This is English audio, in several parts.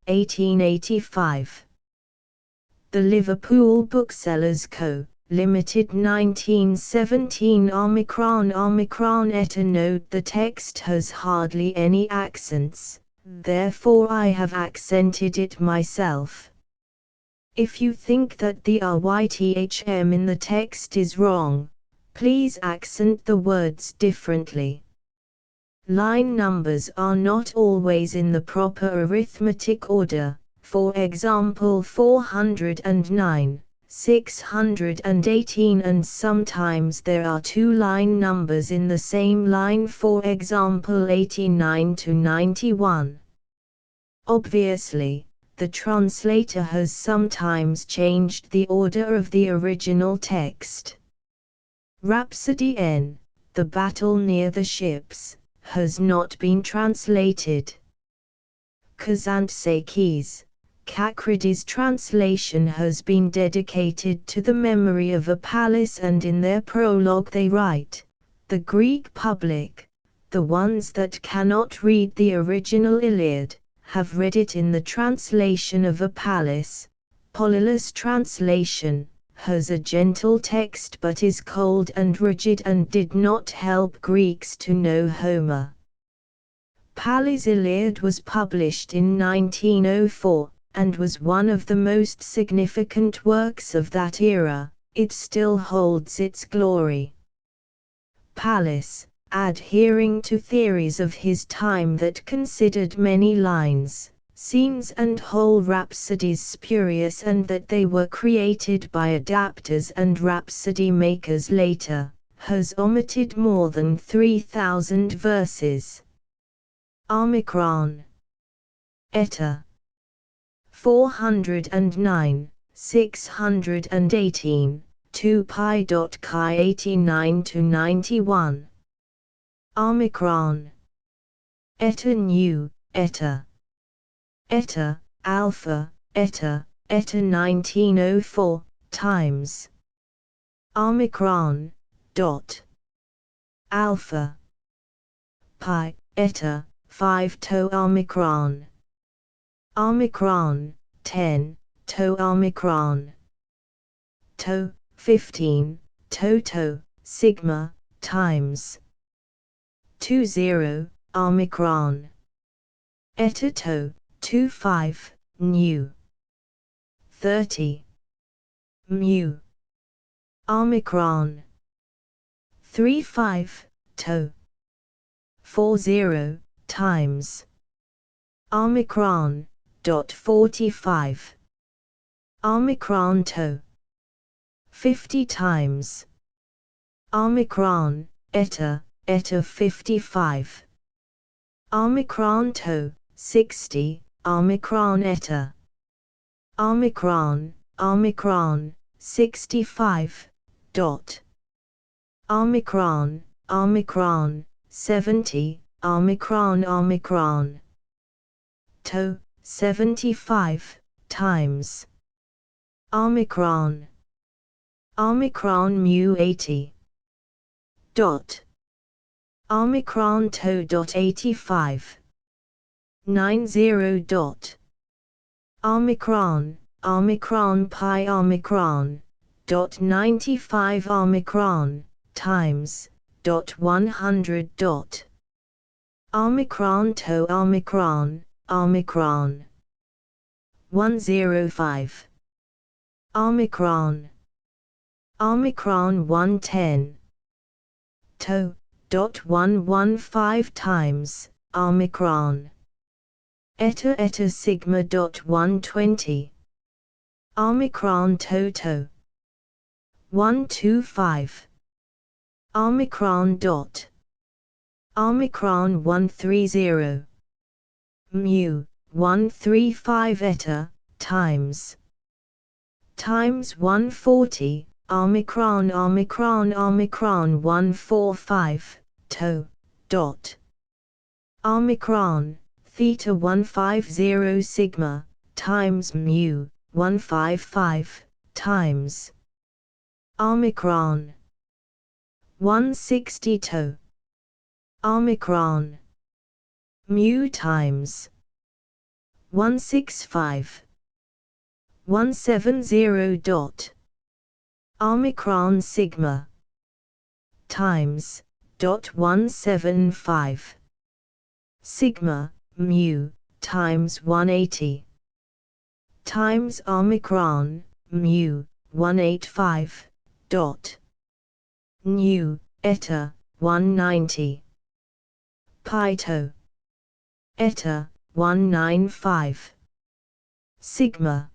1885. The Liverpool Booksellers Co., Limited 1917 Omicron Eta note: the text has hardly any accents, therefore I have accented it myself. If you think that the RYTHM in the text is wrong, please accent the words differently. Line numbers are not always in the proper arithmetic order, for example 409, 618, and sometimes there are two line numbers in the same line, for example 89 to 91. Obviously, the translator has sometimes changed the order of the original text. Rhapsody N, The Battle Near the Ships, has not been translated. Kazantseki's, Kakridi's translation has been dedicated to the memory of a palace, and in their prologue they write, "The Greek public, the ones that cannot read the original Iliad, have read it in the translation of a palace." Polylus translation has a gentle text but is cold and rigid and did not help Greeks to know Homer. Paley's Iliad was published in 1904, and was one of the most significant works of that era. It still holds its glory. Pallas, adhering to theories of his time that considered many lines, scenes and whole rhapsodies spurious and that they were created by adapters and rhapsody makers later, has omitted more than 3,000 verses. Omicron. Eta. 409, 618, 2 pi.chi 89 to 91. Omicron. Eta nu, eta. Eta, alpha, eta 1904, times. Omicron, dot. Alpha. Pi, eta, 5 to Omicron. Omicron, 10, to Omicron. To, 15, to, sigma, times. 20, Omicron. Eta to, 25, nu. 30. Mu. Omicron. 35, to. 40, times. Omicron, dot 45. Omicron to. 50 times. Omicron, eta 55. Omicron to. 60, Omicron eta. Omicron, 65, dot. Omicron, 70, Omicron. To, 75, times. Omicron. Mu 80. Dot. Omicron to. 85. 90. Dot. Omicron pi dot 95 times dot 100. Dot. Omicron to. 105. Omicron 110. To. Dot 115 times Omicron. Eta sigma. Dot 120. Omicron to. 125. Omicron. Dot. Omicron 130. Mu 135 eta times 140. Omicron 145 to. Dot. Omicron theta 150 sigma times mu 155 times Omicron 160 to. Omicron mu times 165 170 dot omicron sigma times dot 175 sigma mu times 180 times omicron mu 185 dot nu eta 190 pito eta 195 sigma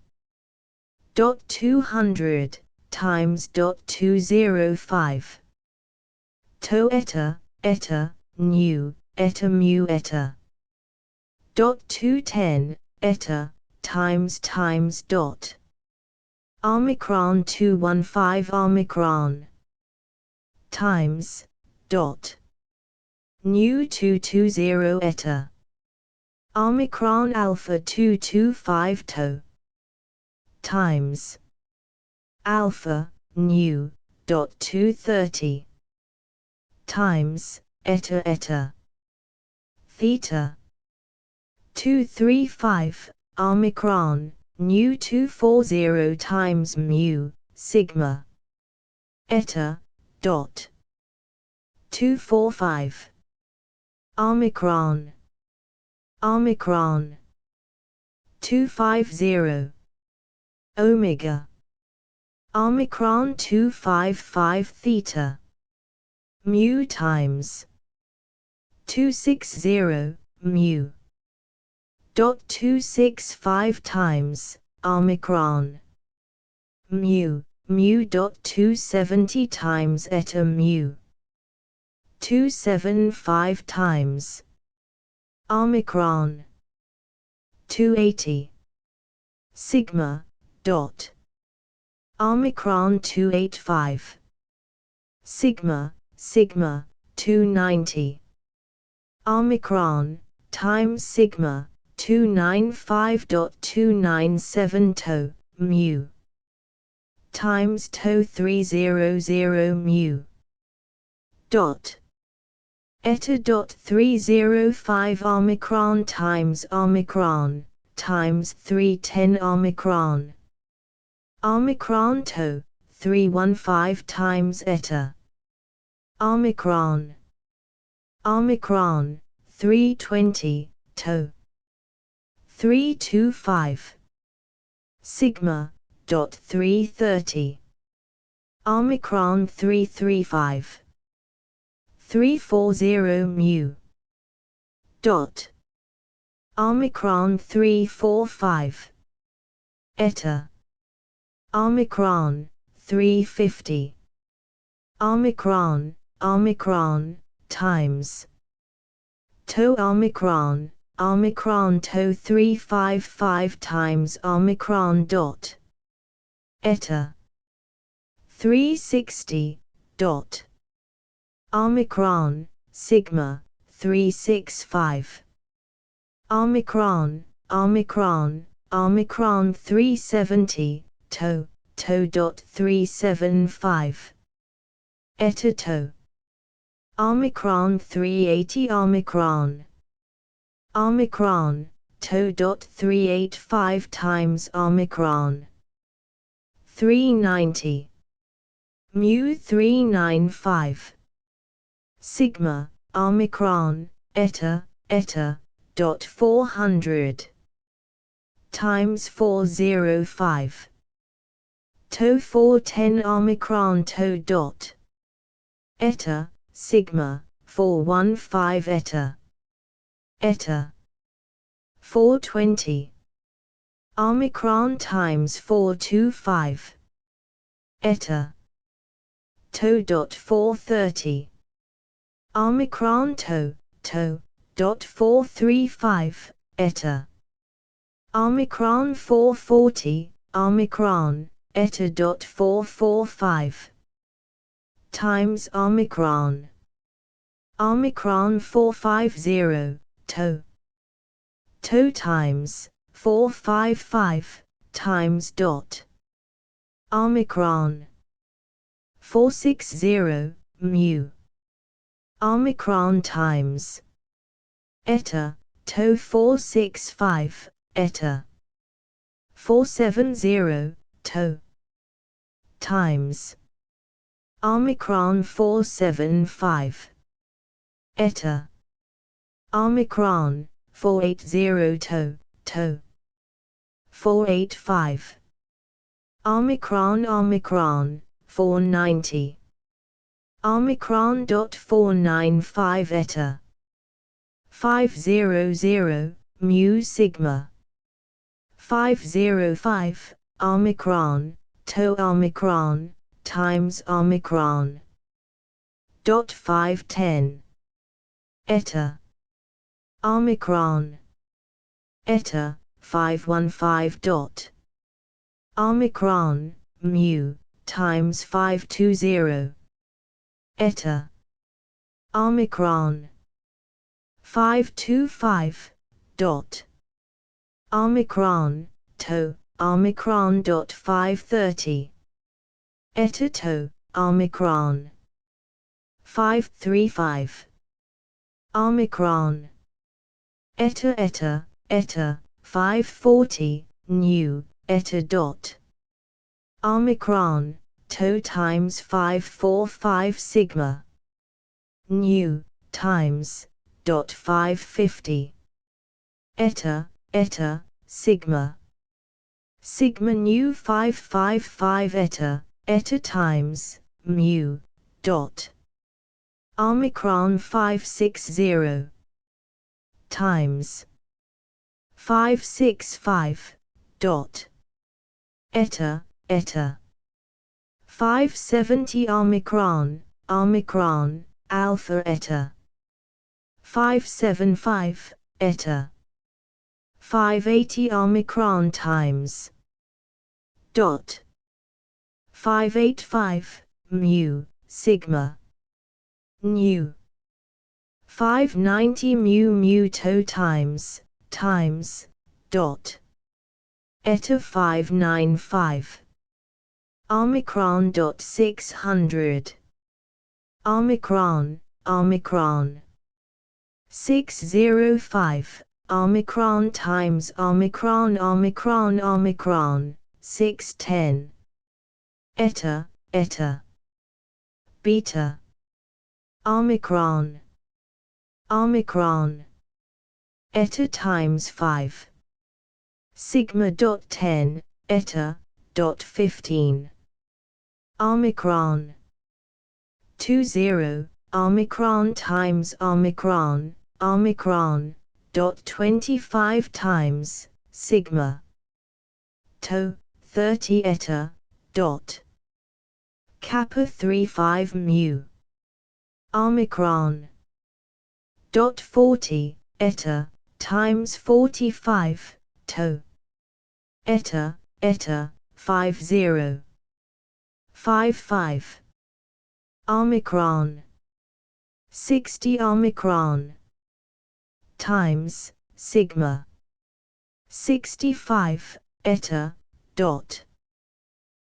dot 200 times dot 205 to eta nu eta mu eta dot 210 eta times dot omicron 215 omicron times dot nu 220 eta omicron alpha 225 to times alpha nu dot 230 times eta theta 235 omicron nu 240 times mu sigma eta dot 245 omicron 250 omega omicron 255 theta mu times 260 mu dot 265 times omicron mu dot 270 times eta mu 275 times omicron 280 sigma dot omicron 285 sigma 290 omicron times sigma 295.297 to mu times to 300 mu dot eta dot 305 omicron times 310 omicron to 315 times eta omicron 320 to 325 sigma dot 330 omicron 335 340 mu dot omicron 345 eta omicron 350 omicron times to omicron to 355 times omicron dot eta 360 dot omicron sigma 365 omicron 370 to dot 375 eta to omicron 380 omicron to dot 385 times omicron 390 mu 395 sigma omicron eta dot 400 times 405 to 410 omicron to dot eta sigma 415 eta 420 omicron times 425 eta to dot 430 omicron to dot 435 eta omicron 440 omicron eta dot 445 times omicron 450 to times 455 times dot omicron 460 mu omicron times eta to 465, eta 470, to times omicron 475, eta omicron 480 to 485, omicron 490, omicron.495 eta 500 mu sigma 505 omicron to omicron times omicron dot 510 eta omicron eta 515 dot omicron mu times 520 eta omicron 525 dot omicron to omicron dot 530 eta to omicron 535 omicron eta 540 nu eta dot omicron to times 545 sigma nu times dot 550 eta sigma nu 555 eta times mu dot omicron 560 times 565 dot eta 570 omicron alpha eta 575 eta 580 omicron times dot 585 mu sigma nu 590 mu to times dot eta 595 omicron dot 600 omicron 605 omicron times omicron 610 eta beta omicron eta times 5 sigma dot 10 eta dot 15 omicron 20 omicron times omicron dot 25 times sigma to 30 eta dot kappa 35 mu omicron dot 40 eta times 45 to eta 50 55 omicron 60 omicron times sigma 65 eta dot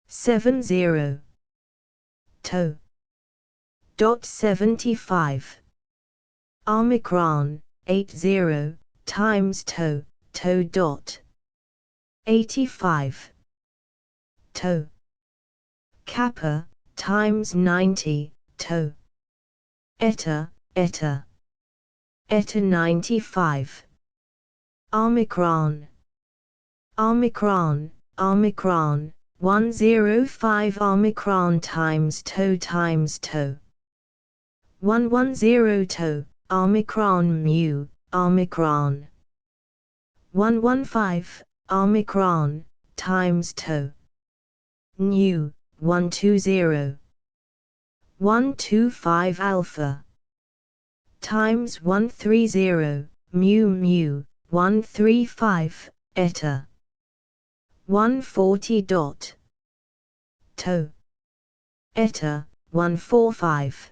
70 to dot 75 omicron 80 times to dot 85 to kappa times 90 to eta 95 omicron 105 omicron times to 110 to omicron mu omicron 115 omicron times to nu 120 125 alpha times 130 mu 135 eta 140 dot to eta 145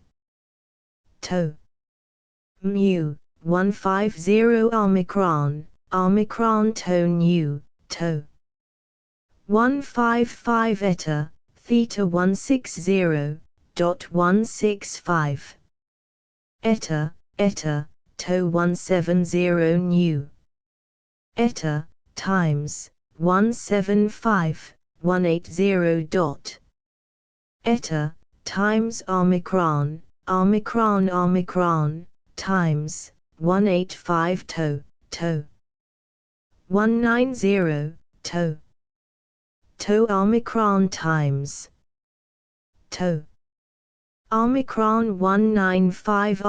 to mu 150 omicron to nu to 155 eta theta 160 dot 165 eta to 170 nu. Eta times 175,180 dot. Eta times omicron times 185 to 190 to omicron times omicron 195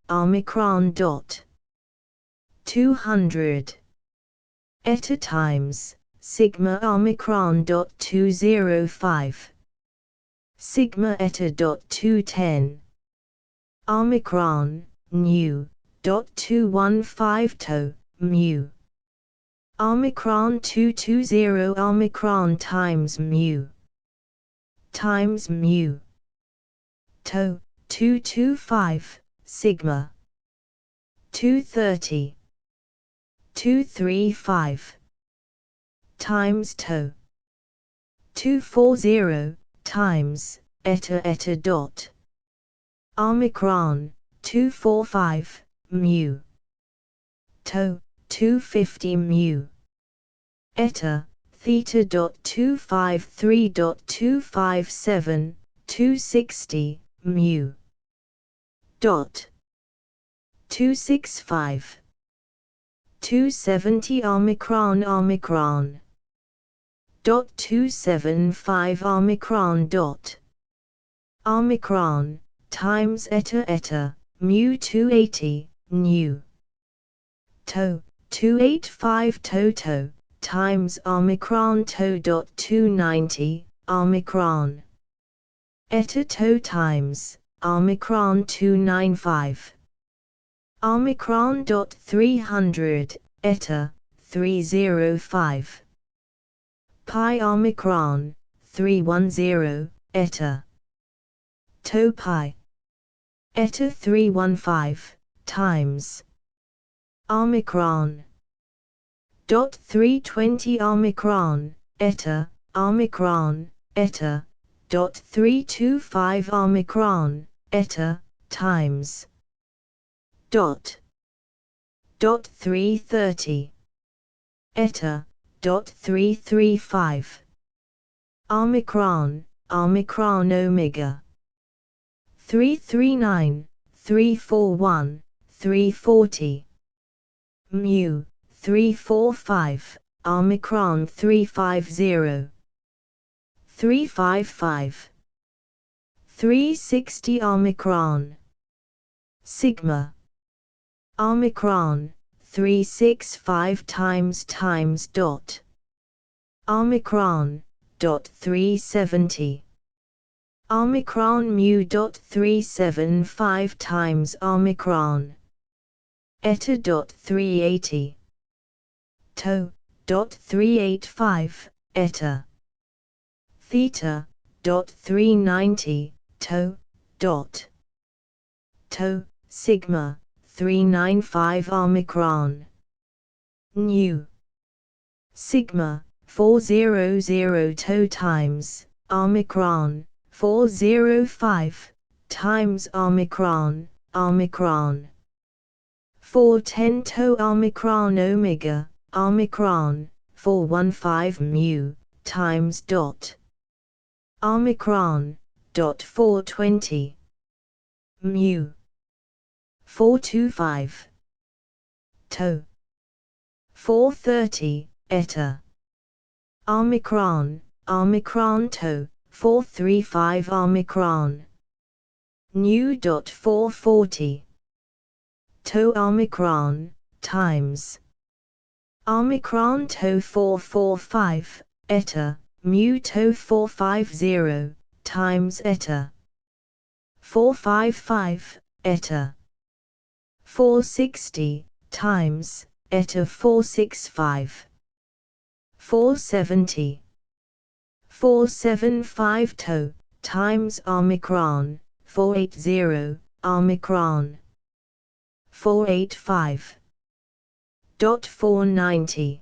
omicron dot 200 eta times sigma omicron dot 205 sigma eta dot 210 omicron nu dot 215 to mu omicron 220 omicron times mu to 225 sigma 230 235 times to 240 times eta dot omicron 245 mu to 250 mu eta theta dot 253 dot 257 260 mu dot 265 270 omicron dot 275 omicron times eta mu 280 nu to 285 toto times omicron to dot 290 omicron eta to times omicron 295 omicron dot 300 eta 305 pi omicron 310 eta to pi eta 315 times omicron dot 320 omicron eta dot 325 omicron eta times dot 330 eta dot 335 omicron omega 339 341 340 mu 345 omicron 350 355 360 omicron sigma omicron 365 times dot omicron dot 370 omicron mu dot 375 times omicron eta dot 380 to dot 385 eta theta dot 390 to dot sigma 395 omicron nu sigma 400 to times omicron 405 times omicron 410 to omicron 415 mu times dot omicron dot 420 mu 425 to 430 eta omicron to 435 omicron nu dot 440 to omicron times omicron to 445 eta mu to 450 times eta 455 eta 460 times eta 465 470 475 to times omicron 480 omicron 485 dot 490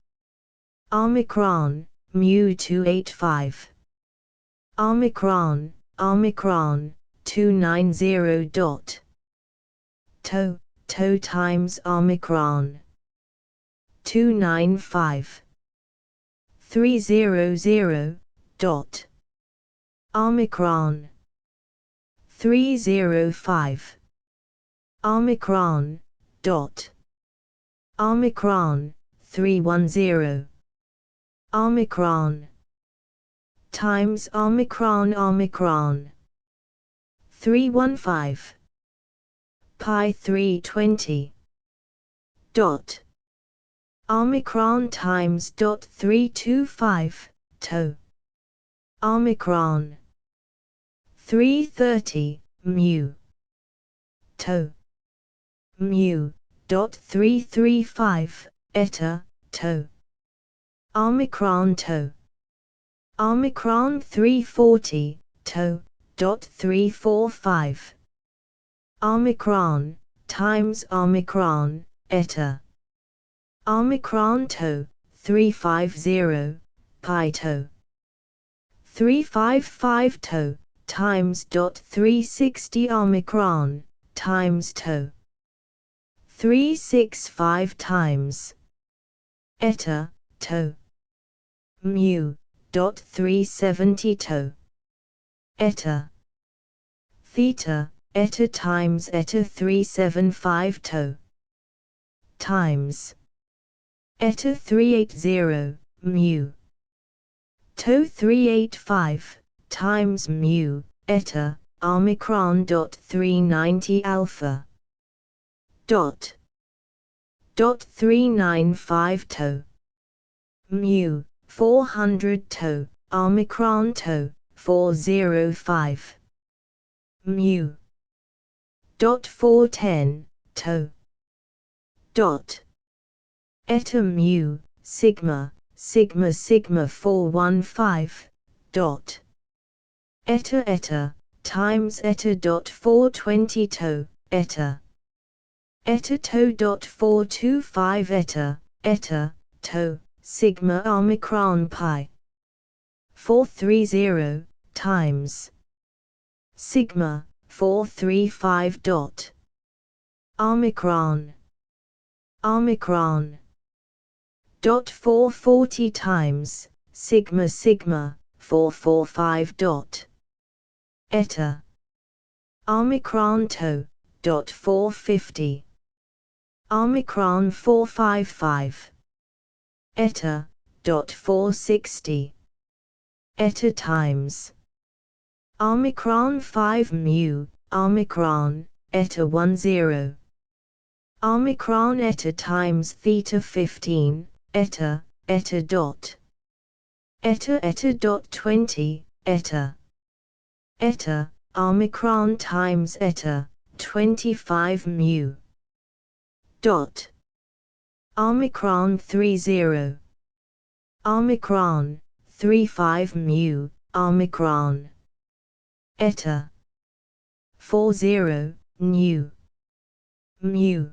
Omicron, mu 285. Omicron, 290 dot. To times Omicron. 295. 300 dot. Omicron. 305. Omicron, dot. Omicron, 310. Omicron. Times Omicron 315. Pi 320. Dot. Omicron times dot 325, to. Omicron. 330, mu. To. Mu, dot 335, eta, to. Omicron to. Omicron 340, to, dot 345. Omicron, times Omicron, eta. Omicron to, 350, pi to. 355 to, times dot 360 Omicron, times to. 365 times. Eta, to. Mu, dot 370 to. Eta. Theta, eta times eta 375 to. Times. Eta 380, mu. To 385, times mu, eta, Omicron dot 390 alpha. Dot. Dot 395 to. Mu, 400 to, Omicron to, 405. Mu. Dot 410, to. Dot. Eta mu, sigma, sigma 415, dot. Eta, times eta dot 420 to, eta. Eta to dot 425 eta, to, sigma Omicron pi. 430, times. Sigma, 435 dot. Omicron. Omicron. Dot 440 times, sigma 445 dot. Eta. Omicron to, dot 450. Omicron 455. Eta, dot 460. Eta times. Omicron 5 mu, Omicron, eta 10. Omicron eta times theta 15, eta dot. Eta dot 20, eta. Eta, Omicron times eta, 25 mu. Dot. Omicron 30. Omicron, 35 mu, Omicron. Eta. 40, nu. Mu.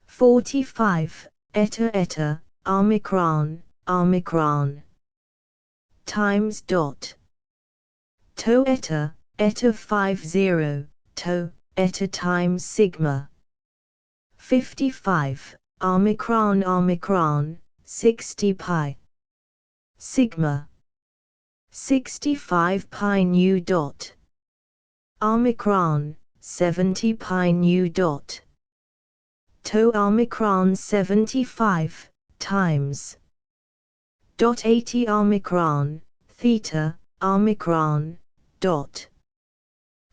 45, eta, Omicron, Omicron. Times dot. To eta 50, to, eta times sigma. 55, Omicron, 60 pi. Sigma. 65 pi nu dot. Omicron, 70 pi nu dot. To Omicron 75, times. Dot 80 Omicron, theta, Omicron, dot.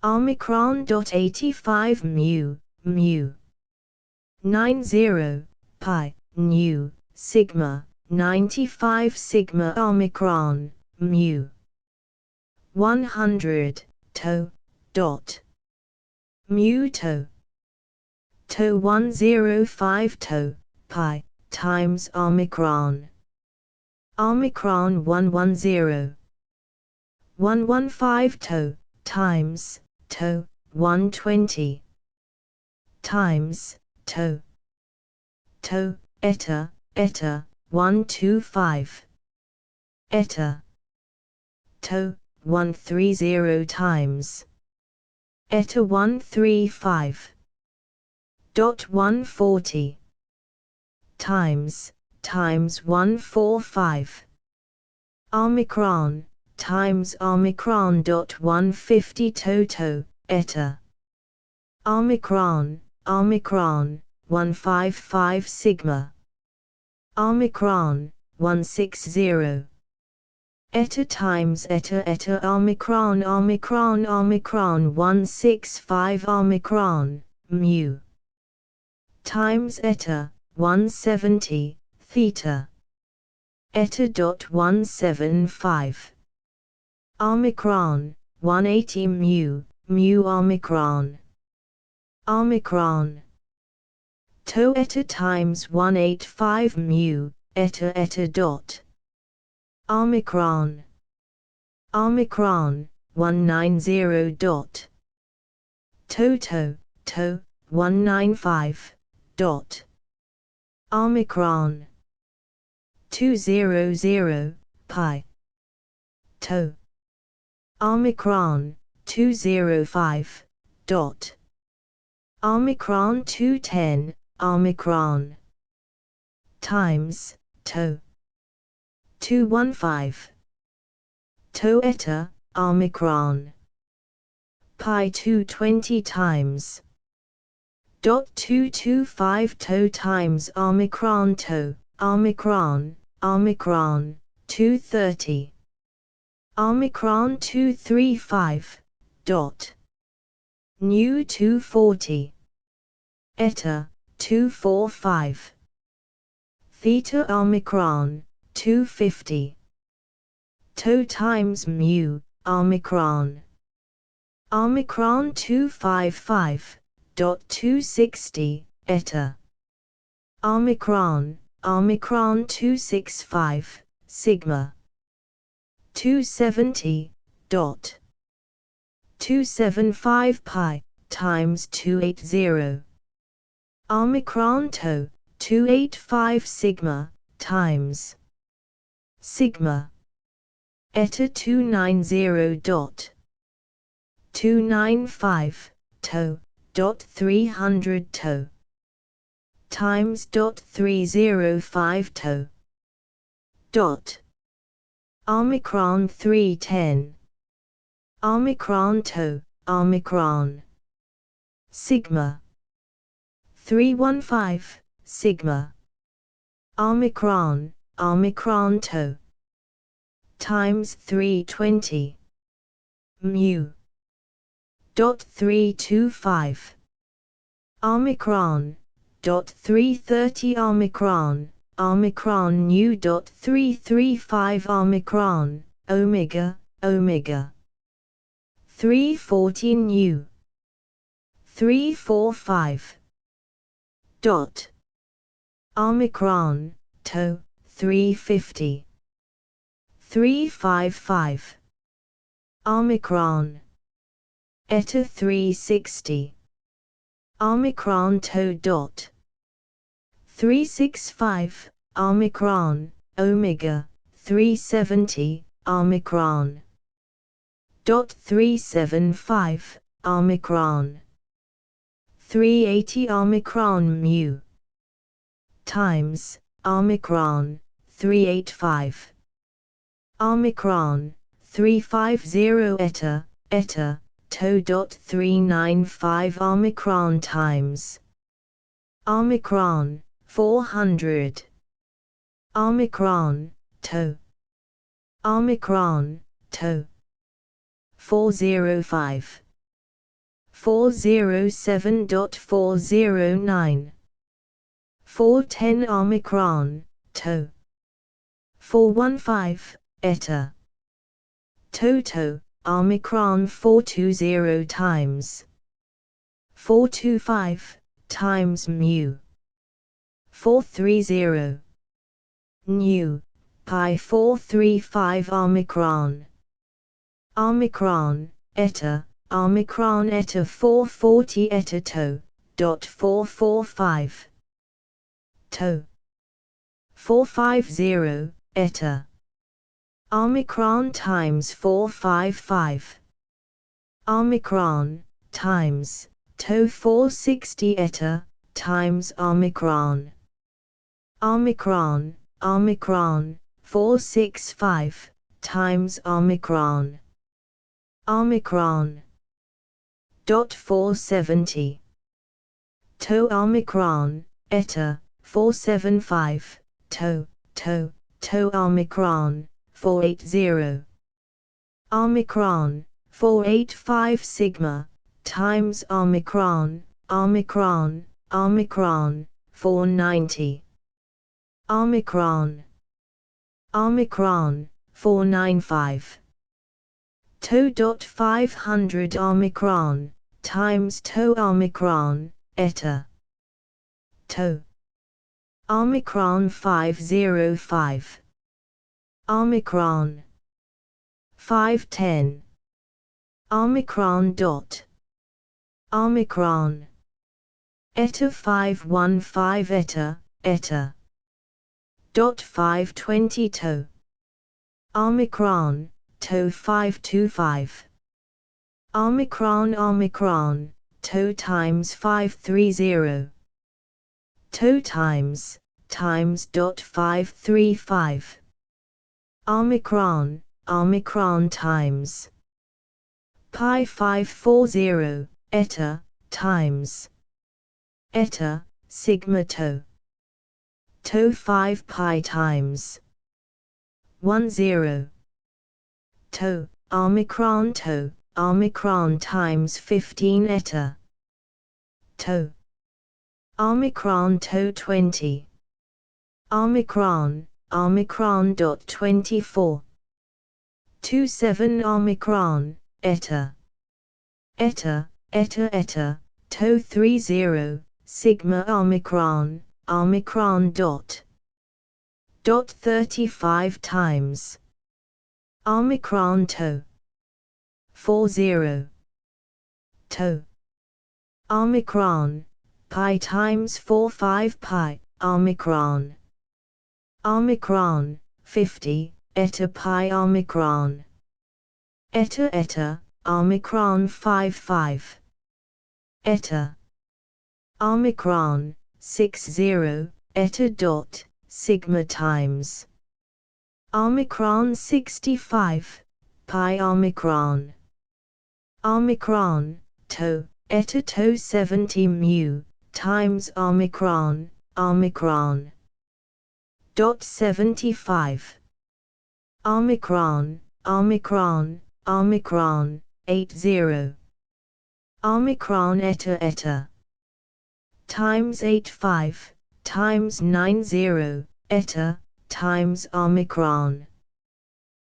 Omicron dot 85 mu, 90, pi, nu, sigma, 95 sigma Omicron, mu. 100, to, dot. Mu to. To 105 to, pi, times Omicron. Omicron 110. 115 to, times, to, 120. Times, to. To, eta, 125. Eta. To, 130 times. Eta 135. Dot 140. Times 145. Omicron, times Omicron. Dot 150 toto, eta. Omicron, 155 sigma. Omicron, 160. Eta times eta Omicron 165 Omicron, mu. Times eta, 170, theta. Eta. 175. Omicron, 180 mu Omicron. Omicron. To eta times 185 mu, eta dot. Omicron. Omicron, 190 dot. To, 195, dot. Omicron. 200, pi. To. Omicron, 205, dot. Omicron 210, Omicron. Times, to. 215. To eta, Omicron. Pi 220 times. Dot 225 to times Omicron to, Omicron, 230. Omicron 235, dot. Nu 240. Eta, 245. Theta Omicron, 250. To times mu, Omicron. Omicron 255, dot 260, eta. Omicron, 265, sigma. 270, dot. 275 pi, times 280. Omicron to, 285 sigma, times. Sigma. Eta 290 dot. 295, to, dot 300 to. Times dot 305 to. Dot. Omicron 310. Omicron to, Omicron. Sigma. 315, sigma. Omicron, to. Times 320. Mu. Dot 325. Omicron. Dot 330 Omicron, nu. Dot 335 Omicron, omega. 340 nu. 345. Dot. Omicron, to, 350. 355. Omicron. Eta 360. Omicron to dot. 365, Omicron, omega, 370, Omicron. Dot 375, Omicron. 380 Omicron mu. Times, Omicron, 385. Omicron, 350 eta, to. Dot 395 Omicron times. Omicron, 400. Omicron, to. Omicron, to. 405. 407.409. 410 Omicron, to. 415, eta. Toto, Omicron 420 times. 425, times mu. 430. Nu, pi 435 Omicron. Omicron, eta, Omicron eta 440 eta to, dot 445. To. 450 eta. Omicron times 455. Omicron times to 460 eta times Omicron. Omicron 465 times Omicron. Omicron. 470. To Omicron eta 475 to Omicron 480. Omicron 485 sigma times Omicron 490. Omicron 495. 2.500 Omicron times to Omicron eta. To Omicron 505. Omicron 510. Omicron dot. Omicron eta 515 eta. Dot 522. Omicron to 525. Omicron to times 530. 2 times dot 535. Omicron times pi 540 eta times eta sigma to 5 pi times 10 to Omicron times 15 eta to Omicron to 20. Omicron dot 24. 27 Omicron eta to 30 sigma Omicron dot 35 times Omicron to 40 to Omicron pi times 45 pi Omicron 50 eta pi Omicron eta Omicron 55 eta Omicron 60 eta dot sigma times Omicron 65 pi Omicron to eta to 70 mu times Omicron dot 75. Omicron 80. Omicron eta times 85 times 90 eta times Omicron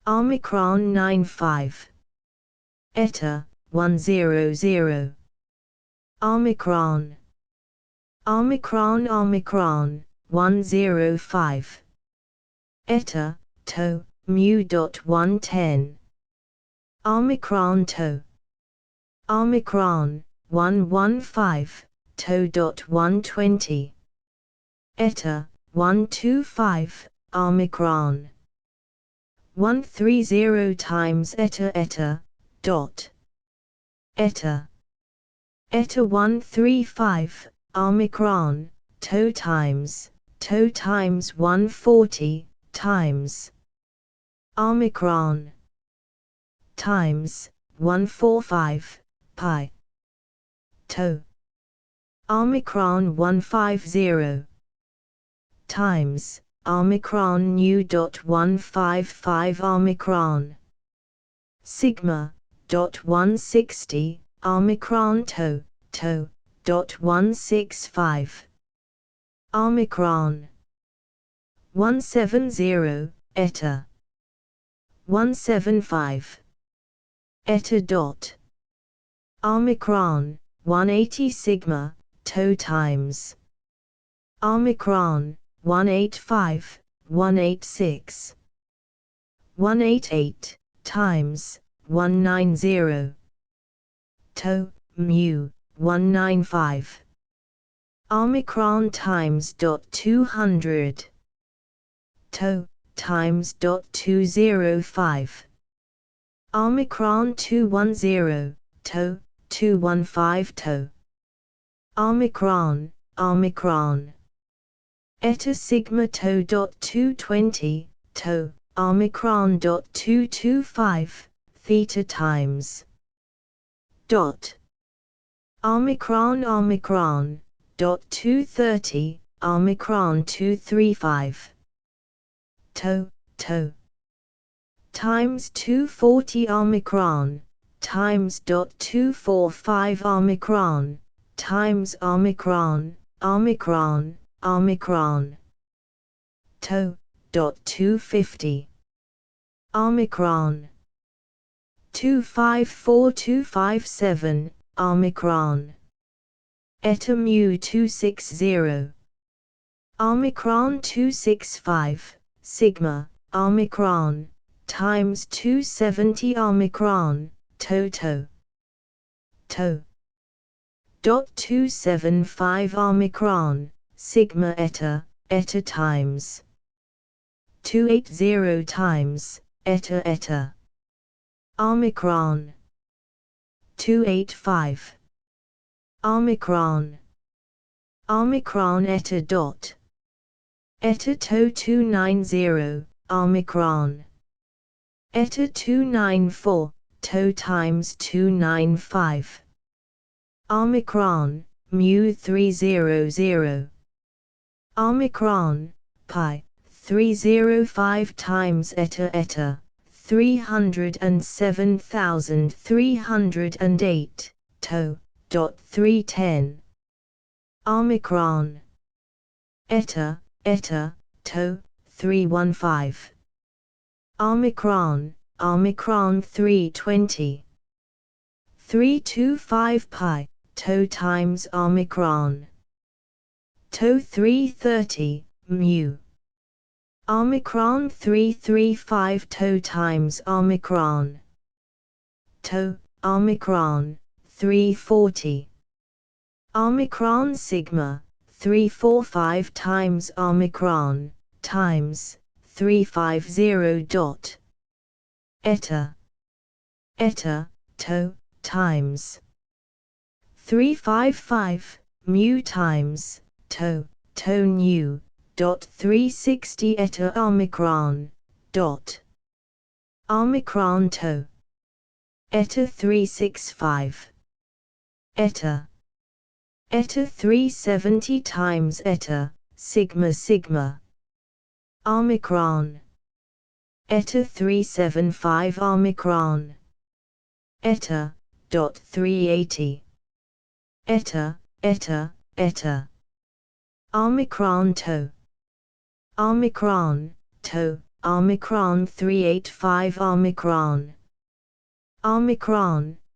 95 eta 100. Omicron 105 eta to mu dot 110. Omicron to Omicron 115 to dot 120 eta 125 Omicron 130 times eta dot eta 135 Omicron to times 140 times Omicron times 145 pi to Omicron 150 times Omicron nu dot 155 Omicron sigma dot 160 Omicron to dot 165 Omicron 170 eta 175 eta dot Omicron 180 sigma to times Omicron 185 186 188 times 190 to mu 195 Omicron times dot 200 to times dot 205 omicron 210 to 215 to omicron eta sigma to dot 220 to omicron dot 225 theta times dot omicron dot 230 omicron 235 to times 240 omicron times dot 245 omicron times omicron to dot 250 omicron 254257 omicron eta mu 260 omicron 265 sigma omicron times 270 omicron to dot 275 omicron sigma eta times 280 times eta omicron 285 omicron eta dot eta to 290 omicron eta 294 to times 295 omicron mu 300 omicron pi 305 times eta 307,308 to dot 310 omicron eta to 315 omicron 320 325 pi to times omicron to 330 mu omicron 335 to times omicron to omicron 340 omicron sigma 345 times omicron times 350 dot eta to times 355 mu times to nu dot 360 eta omicron dot omicron to eta 365 eta 370 times eta sigma omicron eta 375 omicron eta dot 380 eta omicron to omicron 385 omicron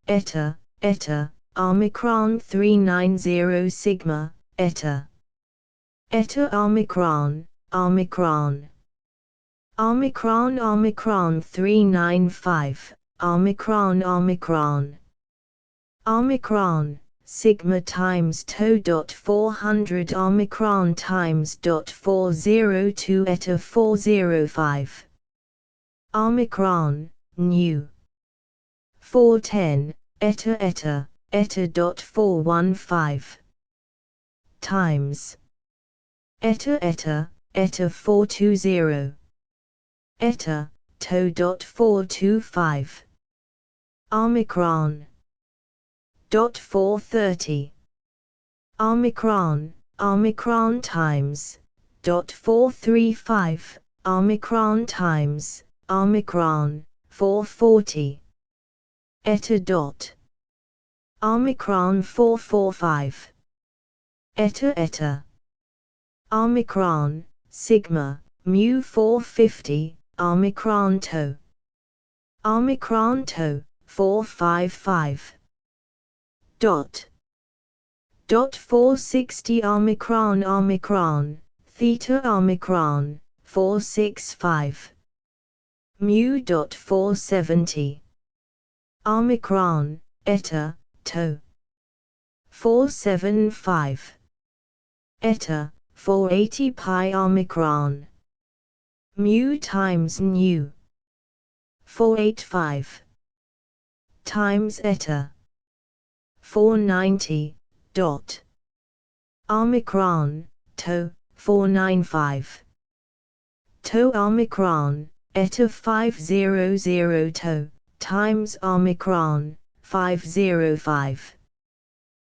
eta omicron 390 sigma eta omicron 395 omicron sigma times to dot 400 omicron times dot 402 eta 405 omicron nu 410 eta dot 415 times eta 420 eta to dot 425 omicron dot 430 omicron times dot 435 omicron times omicron 440 eta dot omicron 445 eta omicron sigma mu 450 omicron to 455 dot 460 omicron theta omicron 465 mu dot 470 omicron eta to 475 eta 480 pi omicron mu times nu 485 times eta 490 dot omicron to 495 to omicron eta 500 to times omicron 505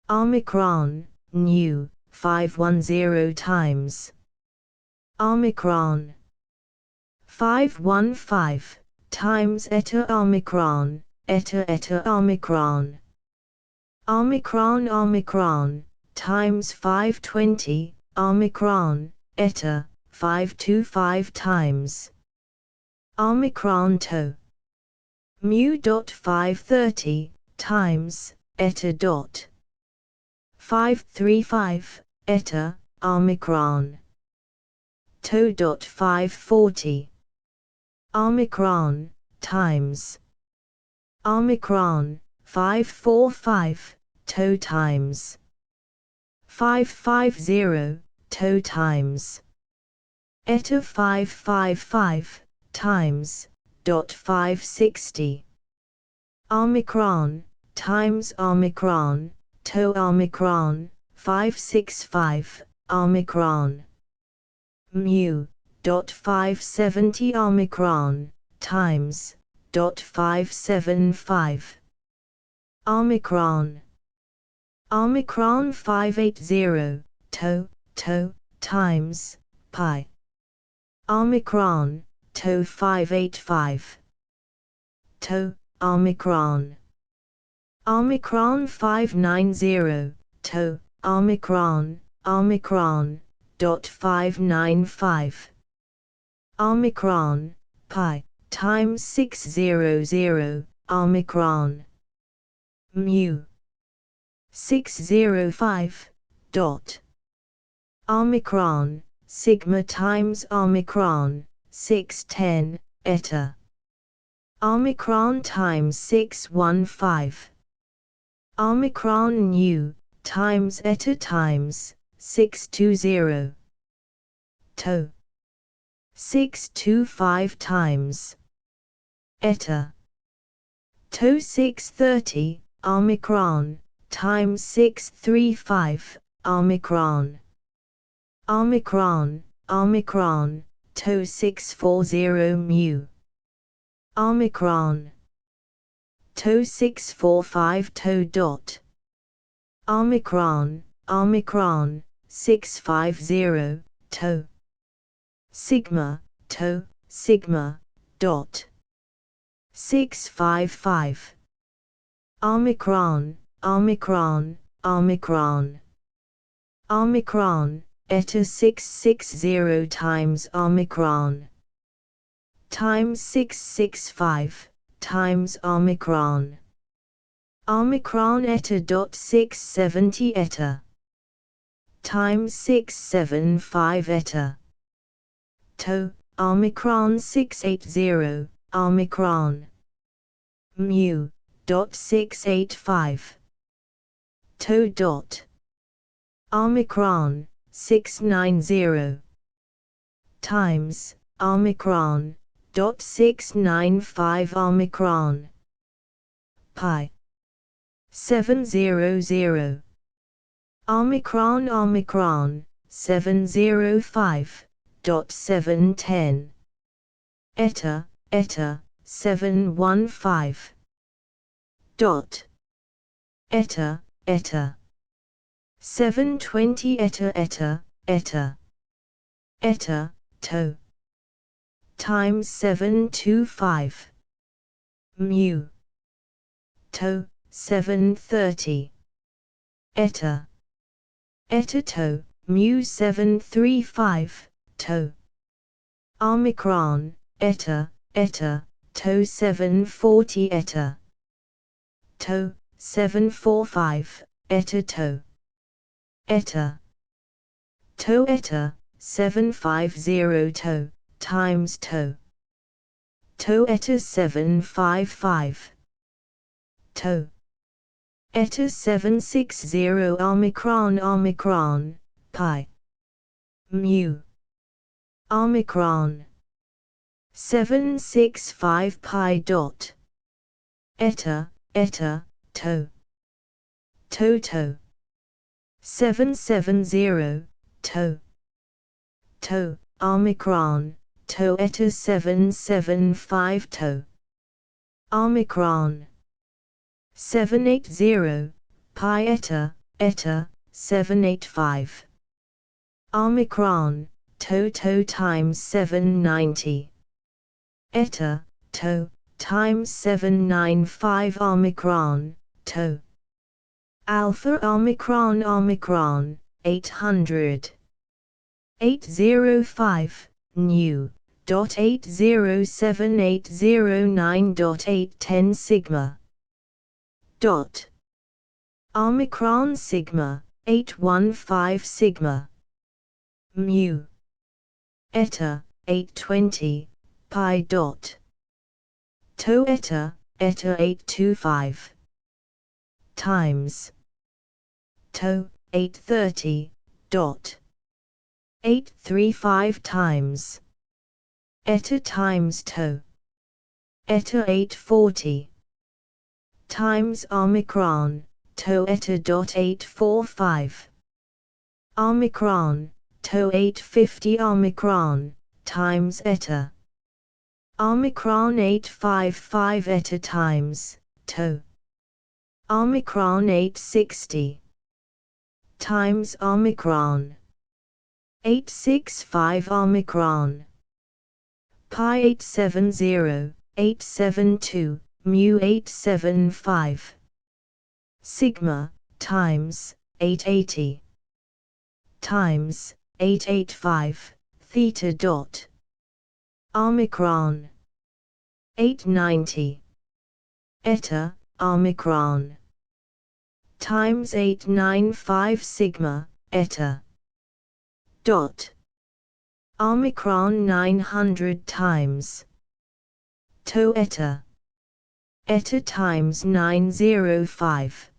omicron nu 510 times omicron 515 times eta omicron eta omicron omicron times 520 omicron eta 525 times omicron to mu dot 530 times eta dot 535 eta omicron to dot 540 omicron times omicron 545 to times 550 to times eta 555 times dot 560 omicron times omicron to omicron 565 omicron mu dot 570 omicron times dot 575 omicron 580 to times pi omicron to 585 to omicron 590 to omicron dot 595 omicron pi times 600 omicron mu 605 dot omicron sigma times omicron 610 eta omicron times 615 omicron nu times eta times 620 to 625 times eta to 630 omicron times 635 omicron to 640 mu omicron to 645 to dot omicron 650 to sigma dot 655 omicron eta 660 times omicron times 665 times omicron eta dot 670 eta times 675 eta to omicron 680 omicron mu dot 685 to dot omicron 690 times omicron dot 695 omicron pi 700 omicron 705 dot 710 eta 715 dot eta 720 eta to times 725 mu to 730 eta to mu 735 to omicron eta to 740 eta to 745 eta to 750 to times to eta 755 to eta 760 omicron pi mu omicron 765 pi dot eta to 770 to omicron to eta 775 to omicron 780 pi eta 785 omicron to times 790 eta to times 795 omicron to alpha omicron 800 805 nu dot 807809.810 sigma dot omicron sigma 815 sigma mu eta 820 pi dot to eta 825 times to 830 dot 835 times eta times to eta 840 times omicron to eta dot 845 omicron to 850 omicron times eta omicron 855 eta times to omicron 860 times omicron 865 omicron pi 870 872 mu 875 sigma times 880 times 885 theta dot omicron 890 eta omicron times 895 sigma eta dot omicron 900 times to eta times 905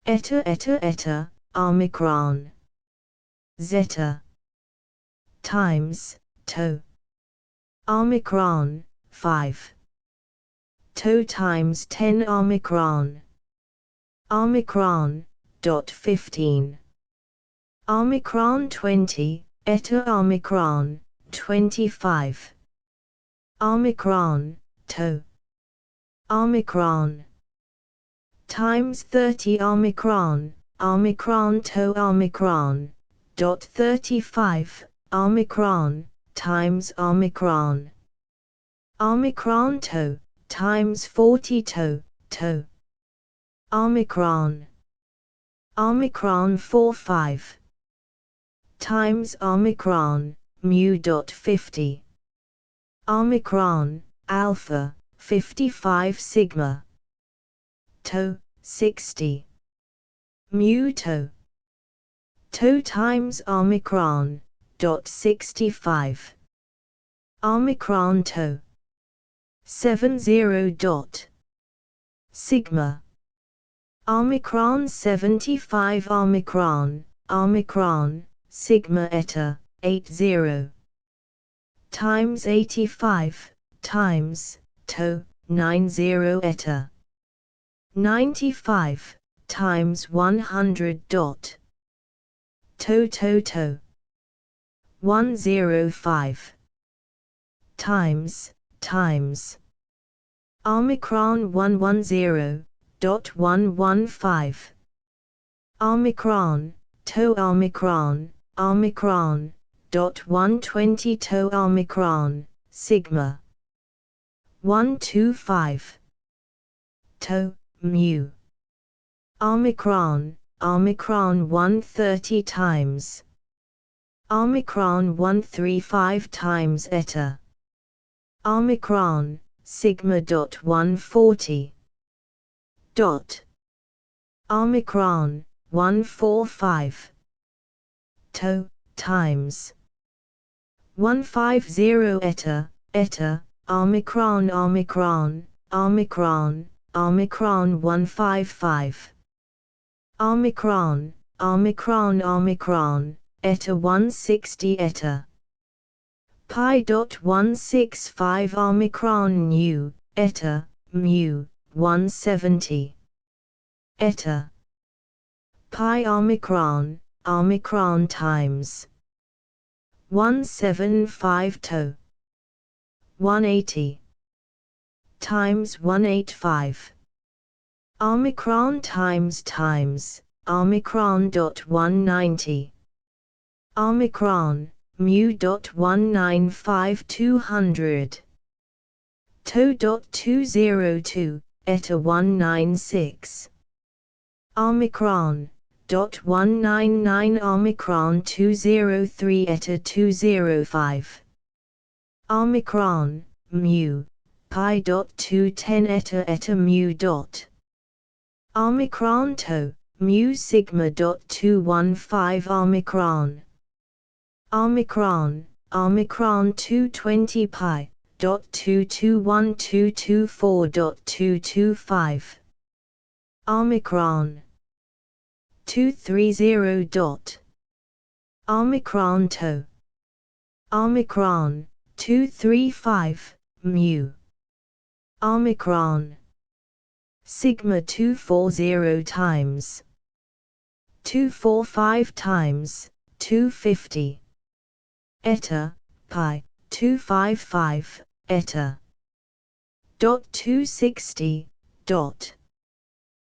eta omicron zeta times to omicron 5 to times 10 omicron dot 15 omicron 20 eta omicron 25 omicron to omicron times 30 omicron to omicron dot 35 omicron times omicron to times 40 to omicron 45 times omicron mu dot 50 omicron alpha 55 sigma to 60 mu to times omicron dot 65 omicron to 70 dot sigma omicron 75 omicron sigma eta 80 times 85 times to 90 eta 95 times 100 dot to 105 times omicron 110 dot 115 omicron to omicron dot 120 to omicron sigma 125 to mu omicron 130 times omicron 135 times eta omicron sigma dot 140 dot omicron 145 to times 150 eta omicron 155 omicron eta 160 eta pi.165 omicron nu, eta, mu, 170. Eta. Pi omicron, omicron times 175 to 180 times 185. Omicron times omicron.190. Omicron, mu.195 200. To.202, eta 196. Omicron, .199 Omicron 203 eta 205. Omicron, mu, pi.210 eta mu dot. Omicron to, mu sigma.215 Omicron. Omicron, Omicron 220 pi, .221224.225. Omicron 230 dot. Omicron to. Omicron 235 mu. Omicron sigma 240 times 245 times 250. Eta pi 255 eta. Dot 260 dot.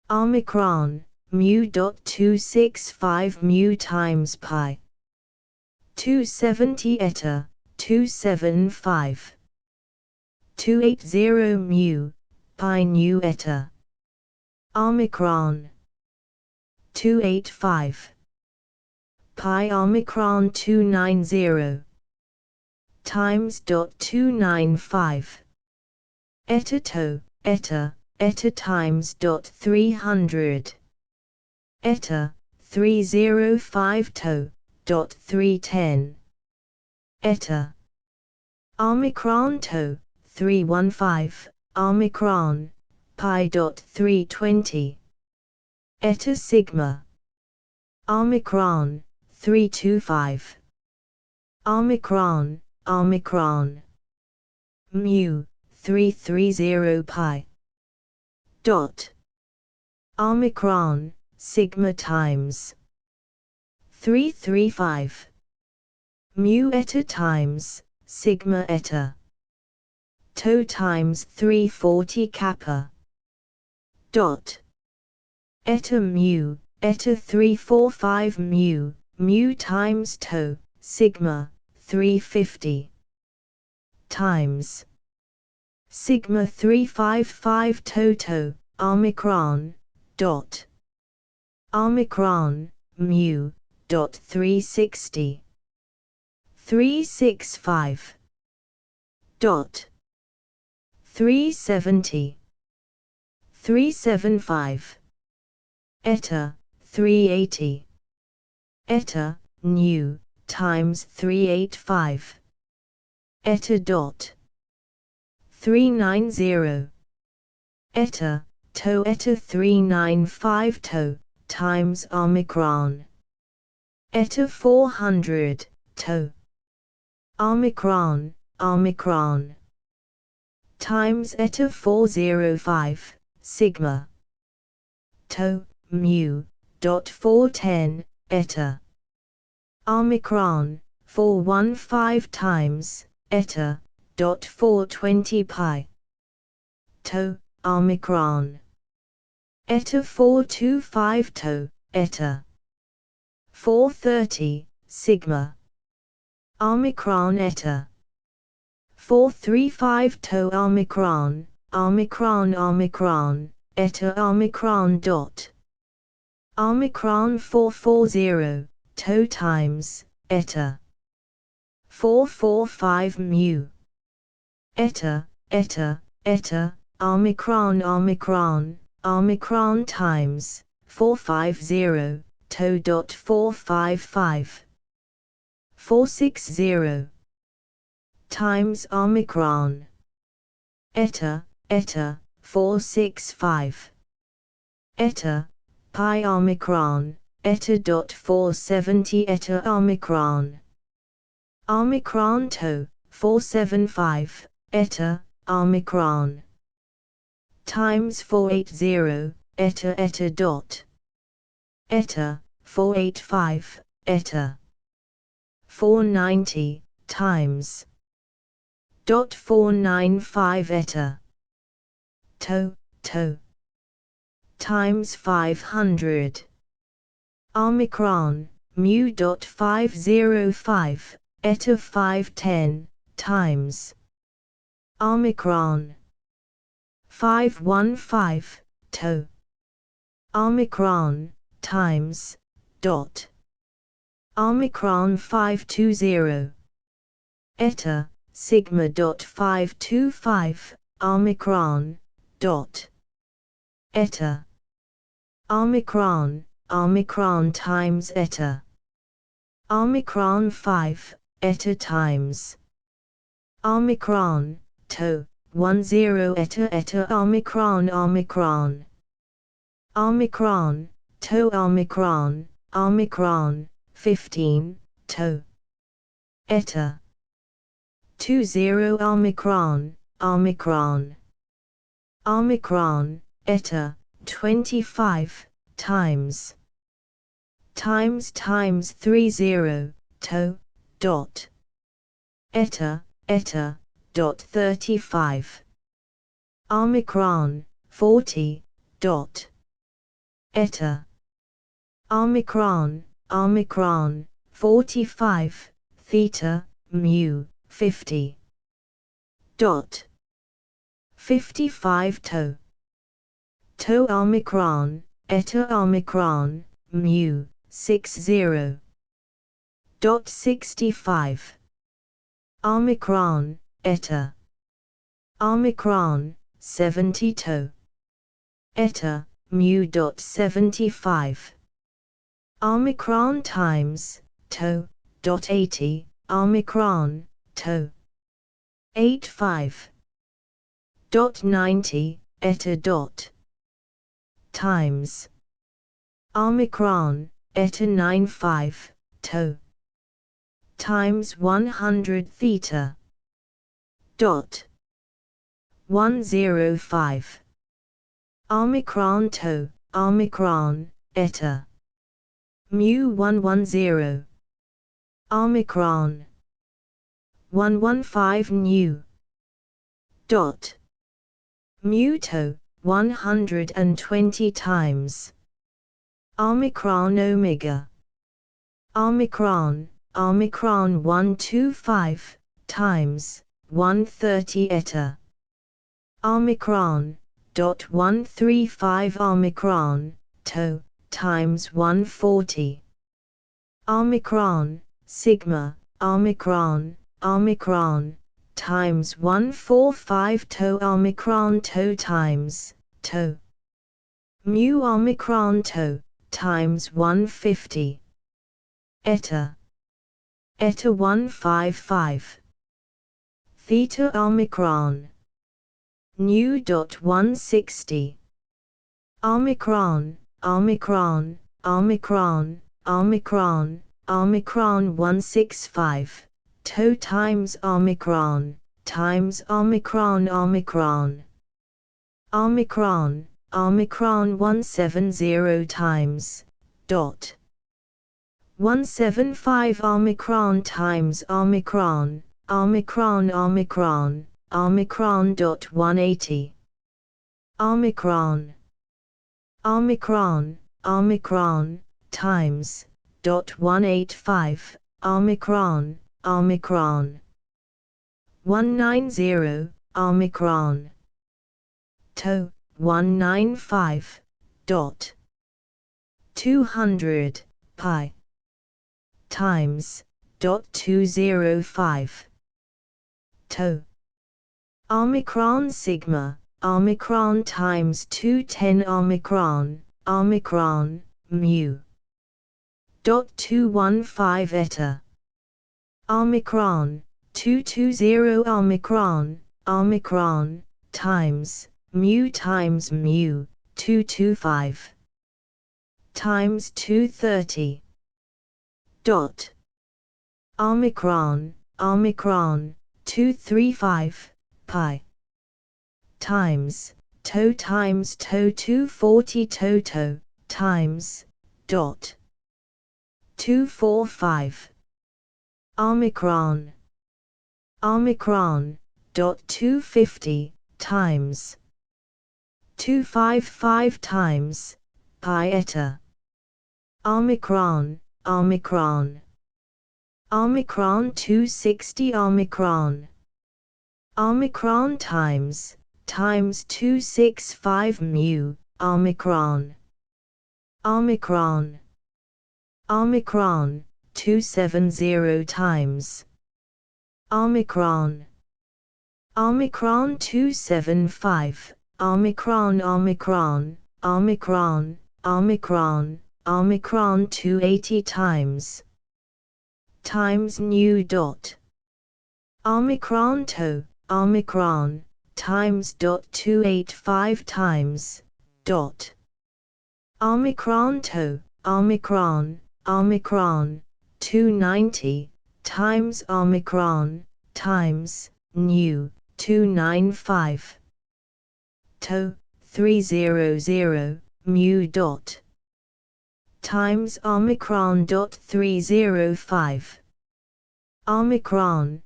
Omicron mu.265 mu times pi 270 eta 275 280 mu pi nu eta. Omicron 285 pi omicron 290 times dot 295 eta to eta times dot 300 eta 305 to dot 310 eta. Omicron to 315 omicron pi dot 320 eta sigma. Omicron 325 omicron mu 330 pi dot. Omicron sigma times 335 mu eta times sigma eta. To times 340 kappa dot. Eta mu 345 mu times to sigma 350 times sigma 355 to omicron dot. Omicron mu dot 360 365 dot 370 375 eta 380 eta nu times 385 eta dot 390 eta to eta 395 to times omicron eta 400 to. Omicron times eta 405 sigma to mu dot 410 eta. Omicron 415 times eta dot 420 pi to omicron eta 425 to eta 430 sigma. Omicron eta 435 to omicron eta omicron dot. Omicron 440 to times eta 445 mu eta omicron times 450 to dot 455 460 times omicron eta 465 eta pi omicron eta dot 470 eta omicron. Omicron to 475, eta, omicron. Times 480, eta dot. Eta, 485, eta. 490, times. Dot 495 eta. To. Times 500. Omicron, mu. 505, eta 510, times. Omicron. 515, to. Omicron, times. Dot. Omicron 520. Eta, sigma. 525, Omicron, dot. Eta. Omicron times eta. Omicron 5, eta times. Omicron, to, 10 eta Omicron. Omicron, to Omicron, 15, to. Eta. 20 Omicron, eta, 25, times. Times 30, to, dot. Eta, dot 35. Omicron, 40, dot. Eta. Omicron, 45, theta, mu, 50. Dot. 55 to. To Omicron, eta Omicron, mu, 60. Dot 65. Omicron, eta. Omicron, 70 to. Eta, mu. Dot 75. Omicron times, to, dot 80, Omicron, to. 85. Dot 90, eta dot. Times. Omicron, eta 95, to. Times 100 theta. Dot. 105. Omicron to, Omicron, eta. Mu 110. Omicron. 115 nu. Dot. Mu to, 120 times. Omicron omega. Omicron 125, times, 130 eta. Omicron, dot 135 Omicron, to, times 140. Omicron, sigma, Omicron, times 145 to Omicron to times, to. Mu Omicron to, times 150. Eta 155. Theta Omicron. Nu. 160. Omicron 165. To times Omicron, times Omicron 170 times, dot. 175 Omicron times Omicron, dot 180. Omicron times, dot 185, Omicron 190, Omicron. To, 195, dot. 200, pi. Times, dot 205. To. Omicron sigma, Omicron times 210 Omicron, mu. Dot 215 eta. Omicron, 220 Omicron, times, mu, 225. Times 230. Dot. Omicron, 235 pi times to 240 toto times dot 245 omicron dot 250 times 255 times pi eta omicron 260 omicron times 265 mu omicron 270 times omicron 275 omicron 280 times nu dot omicron times dot 285 times dot omicron 290 times omicron times nu 295 to 300 mu dot times omicron dot 305 omicron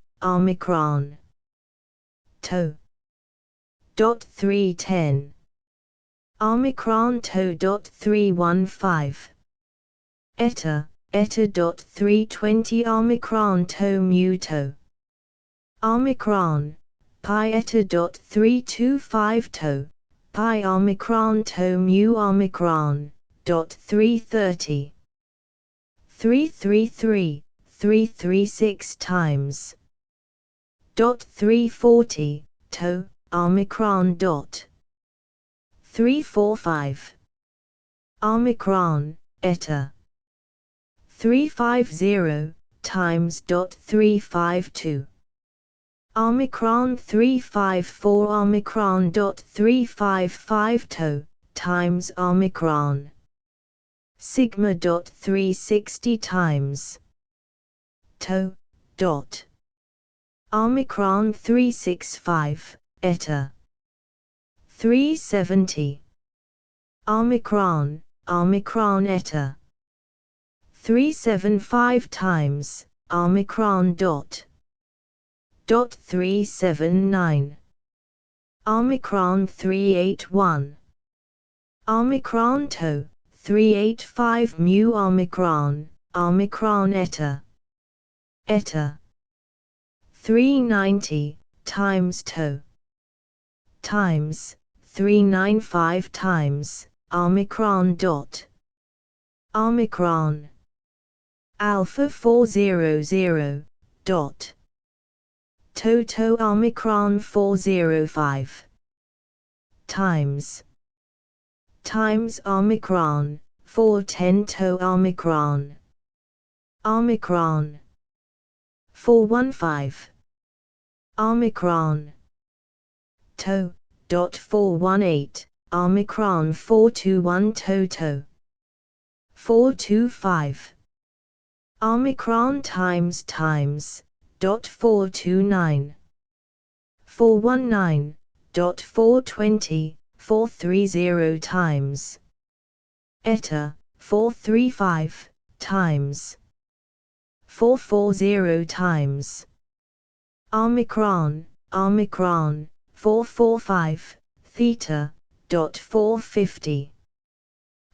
to dot 310 omicron to dot 315 eta dot 320 omicron to mu to omicron pi eta dot 325 to pi omicron to mu omicron dot 330 333 336 times dot 340 to omicron dot 345 omicron eta 350 times dot 352 omicron 354 omicron dot 355 to times omicron sigma dot 360 times to dot omicron 365 eta 370 omicron eta 375 times omicron dot 379 omicron 381 omicron to 385 mu omicron eta 390 times to times 395 times omicron dot omicron alpha 400 dot toto omicron 405 times omicron 410 to omicron 415 omicron to dot 418 omicron 421 toto 425 omicron times dot 429 419 dot 420 430 times eta 435 times 440 times omicron 445 theta dot 450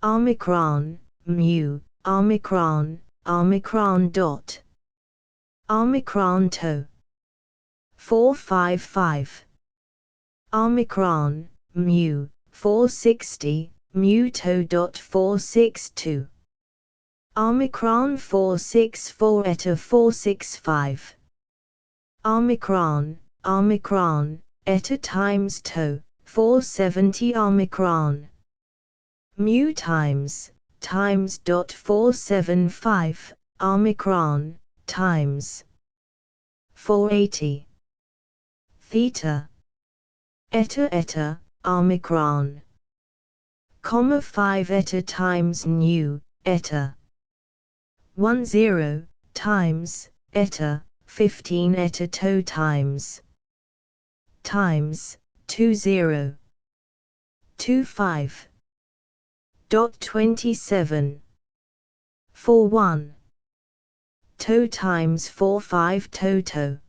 omicron mu omicron dot omicron to 455 omicron mu 460 mu to dot 462 omicron 464 eta 465 omicron eta times to 470 omicron mu times dot 475 omicron times 480 theta eta omicron 5 eta times nu eta 10 times eta 15 eta to times 20 25 dot 27 41 to times 45 toto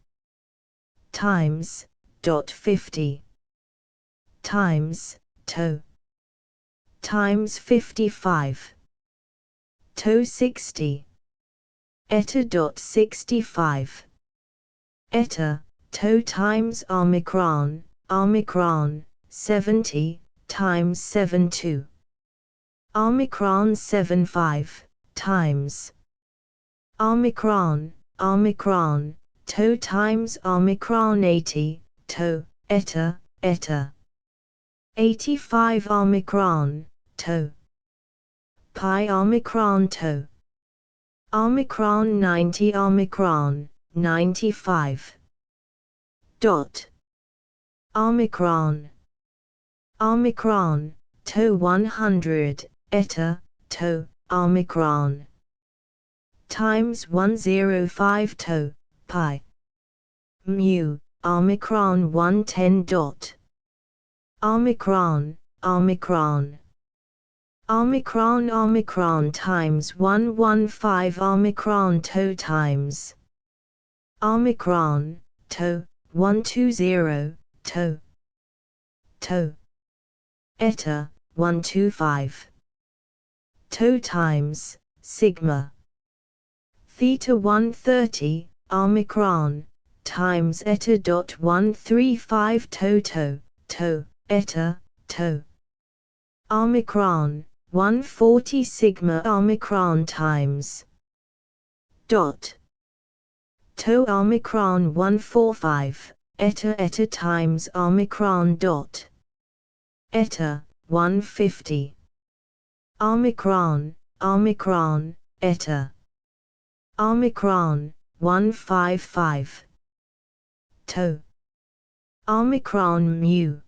times dot 50 times to times 55 to 60 eta dot 65 eta to times omicron 70 times 72 omicron 75 times omicron to times omicron 80 to eta 85 omicron to pi omicron to omicron 90 omicron 95 dot omicron to 100 eta to omicron times 105 to pi mu omicron 110 dot omicron times 115 omicron to times omicron to 120 to eta 125 to times sigma theta 130 omicron times eta dot 135 to eta to omicron 140 sigma omicron times dot to omicron 145 eta times omicron dot eta 150 omicron eta omicron 155 to omicron mu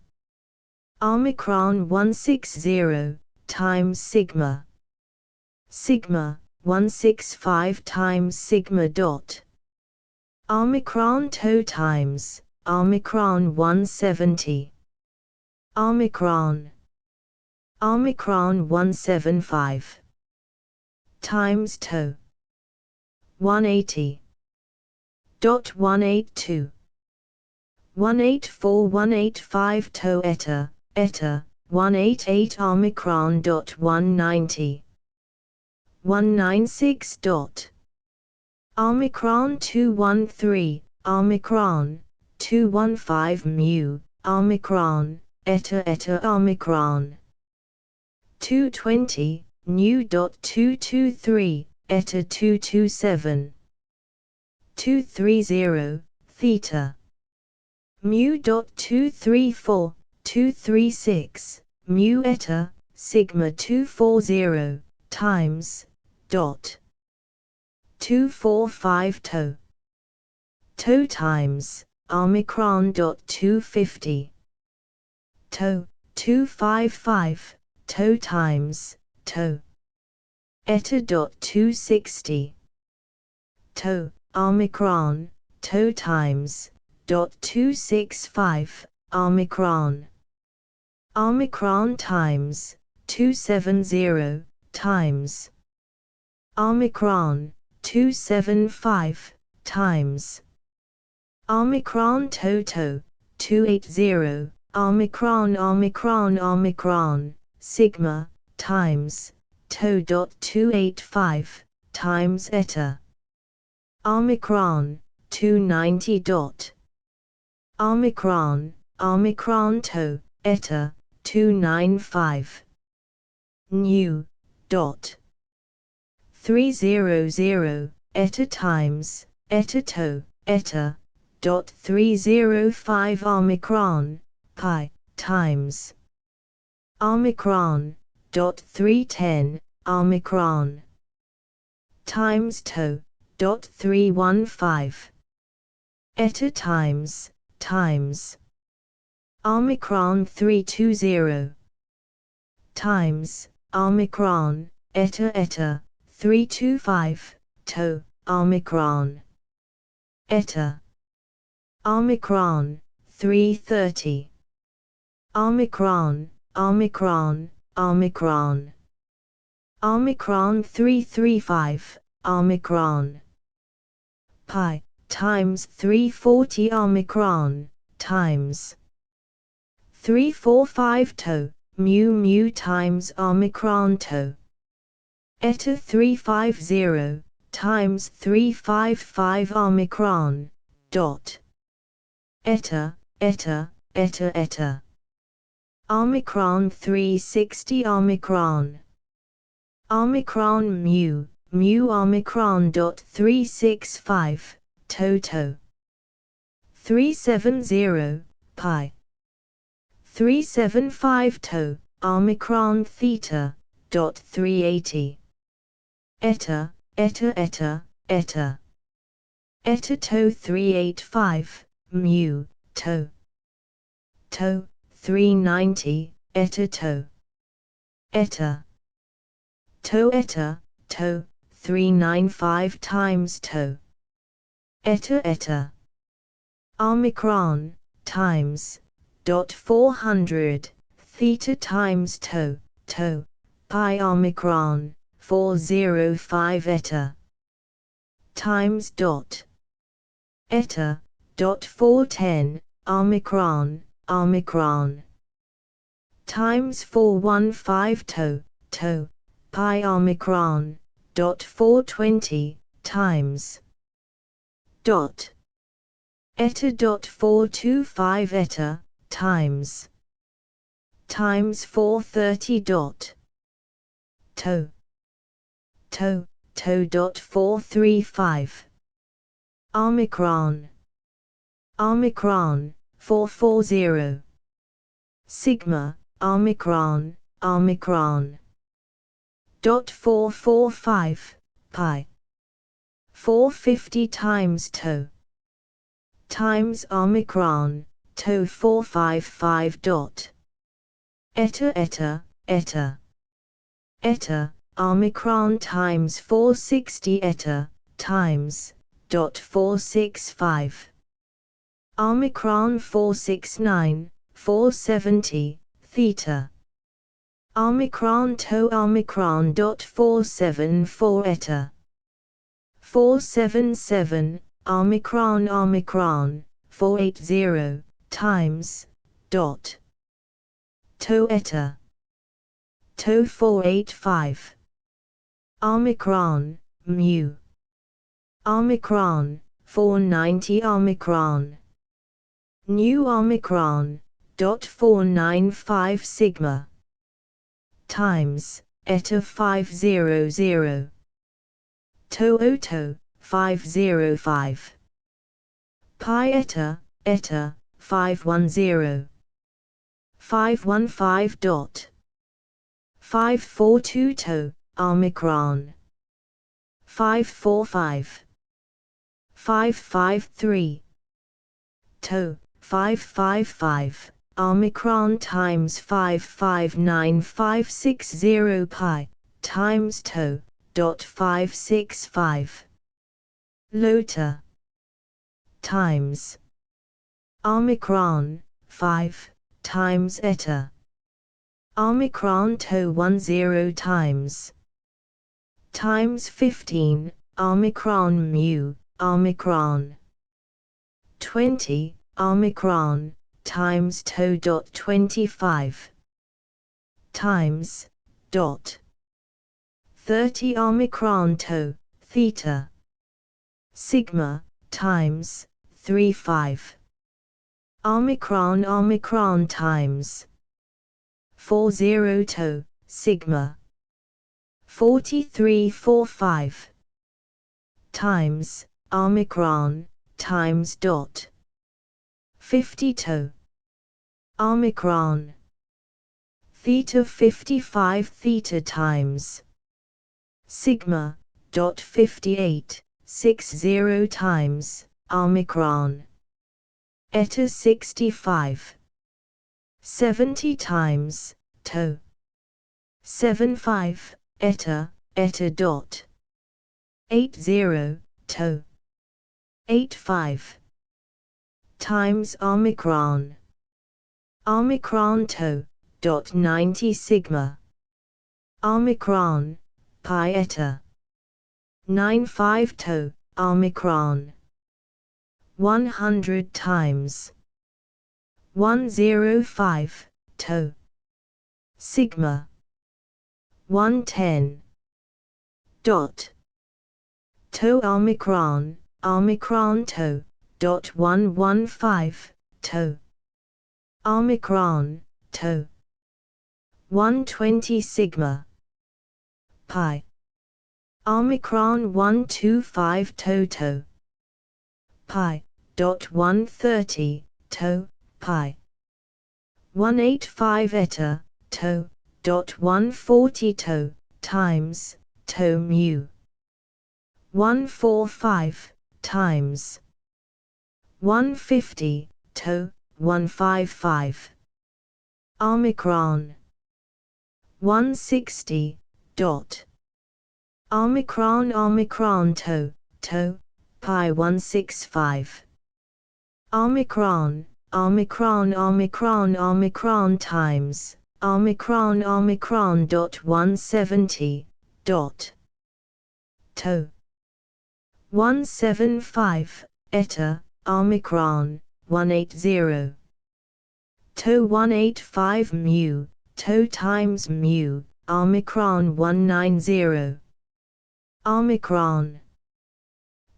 omicron 160 times sigma 165 times sigma dot omicron 2 times omicron 170 omicron 175 times to 180 dot 182 184 185 to eta 188 omicron dot 190 196 dot omicron 213 omicron 215 mu omicron eta omicron 220 nu dot 223 eta 227 230 theta mu dot 234 236 mu eta sigma 240 times dot 245 to times omicron dot 250 to 255 to times to eta dot 260 to omicron to times dot 265 omicron times 270 times omicron 275 times omicron toto 280 omicron sigma times to dot 285 times eta omicron 290 dot omicron to eta 295 nu dot 300 eta times eta to eta dot 305 omicron pi times omicron dot 310 omicron times to dot 315 eta times omicron 320 times omicron eta 325 to omicron eta. Omicron, 330. Omicron, Omicron, Omicron. Omicron 335, Omicron. Pi, times 340 Omicron, times 345 to, mu times Omicron to. Eta 350, times 355 Omicron, dot. Eta. Omicron 360 Omicron. Omicron mu Omicron dot 365, toto. 370, pi. 375 to, Omicron theta, dot 380. Eta to 385, mu, to. 390, eta to. To, 395 times to. Eta. Omicron, times, dot 400, theta times to, pi Omicron, 405 eta. Times dot. Dot 410, Omicron, times 415 to, pi Omicron, dot 420, times. Dot. Eta dot 425 eta, times. 430 dot. To dot 435. Omicron, 440. Sigma, Omicron, dot 445, pi. 450 times to. Times Omicron, to 455 dot. Eta, Omicron times 460 eta, times, dot 465. Omicron 469, 470, theta. Omicron to Omicron dot 474 eta. 477, Omicron 480, times, dot. To eta. To 485. Omicron, mu. Omicron, 490 Omicron. New Omicron, dot 495 sigma. Times, eta 500. To 505. Pi eta, 510. 515 dot. 542 to, Omicron. 545. 553. To, 555, Omicron times 559560 pi, times to, dot 565. Lota. Times. Omicron, 5, times eta. Omicron to 10 times. Times 15, Omicron mu, Omicron. 20, Omicron, times to dot 25. Times, dot. 30 Omicron to, theta. Sigma, times, 35. Omicron times. 40 to, sigma. 4345. Times, Omicron, times dot. 52. Omicron. Theta 55 theta times. Sigma, dot 58, 60 times, Omicron. Eta 65. 70 times, to. 75, eta dot. 80, to. 85 times omicron. Omicron to dot 90 sigma. Omicron pi eta 95 to omicron 100 times 105 to sigma 110 dot to omicron to dot 115 to omicron to 120 sigma pi omicron 125 to pi dot 130 to pi 185 eta to dot 140 to times to mu 145 times 150 to 155 omicron 160 dot omicron to pi 165 omicron times omicron dot 170 dot to 175 eta omicron 180 to 185 mu to times mu omicron 190 omicron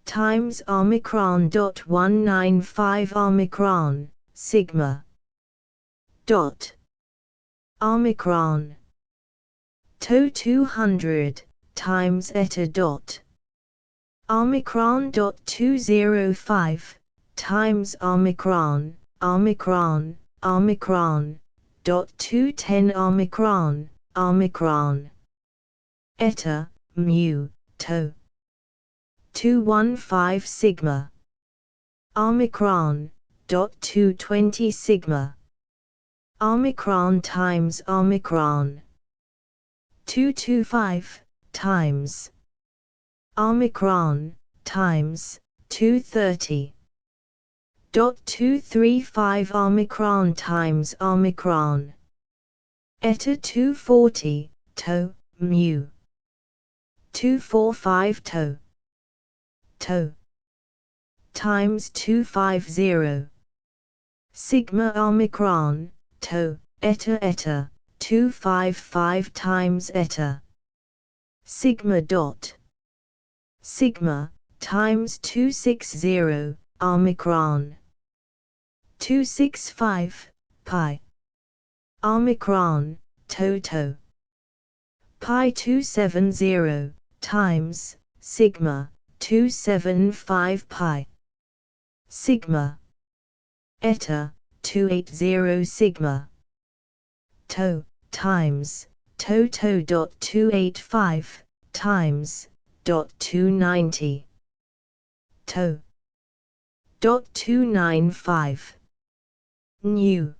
times omicron dot 195 omicron sigma dot omicron to 200 times eta dot omicron dot 205 times omicron dot 210 omicron eta mu to 215 sigma omicron dot 220 sigma omicron times omicron 225 times omicron times 230 dot 235 omicron times omicron eta 240 to mu 245 to times 250 sigma omicron to eta 255 times eta sigma dot sigma times 260 omicron 265 pi omicron to pi 270 times sigma 275 pi sigma eta 280 sigma to times to dot 285 times dot 290 to dot 295 nu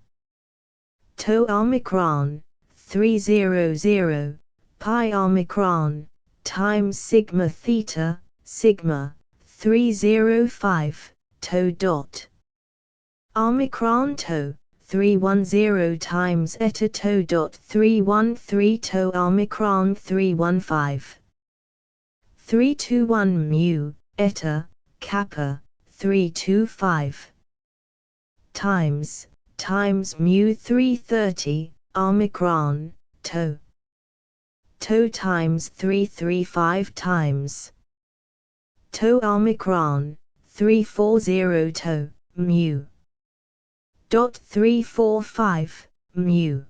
to omicron 300 pi omicron times sigma theta sigma 305 to dot omicron to 310 times eta to dot 313 to omicron 315 321 mu eta kappa 325 times mu 330 omicron to times 335 times to omicron 340 to mu dot 345 mu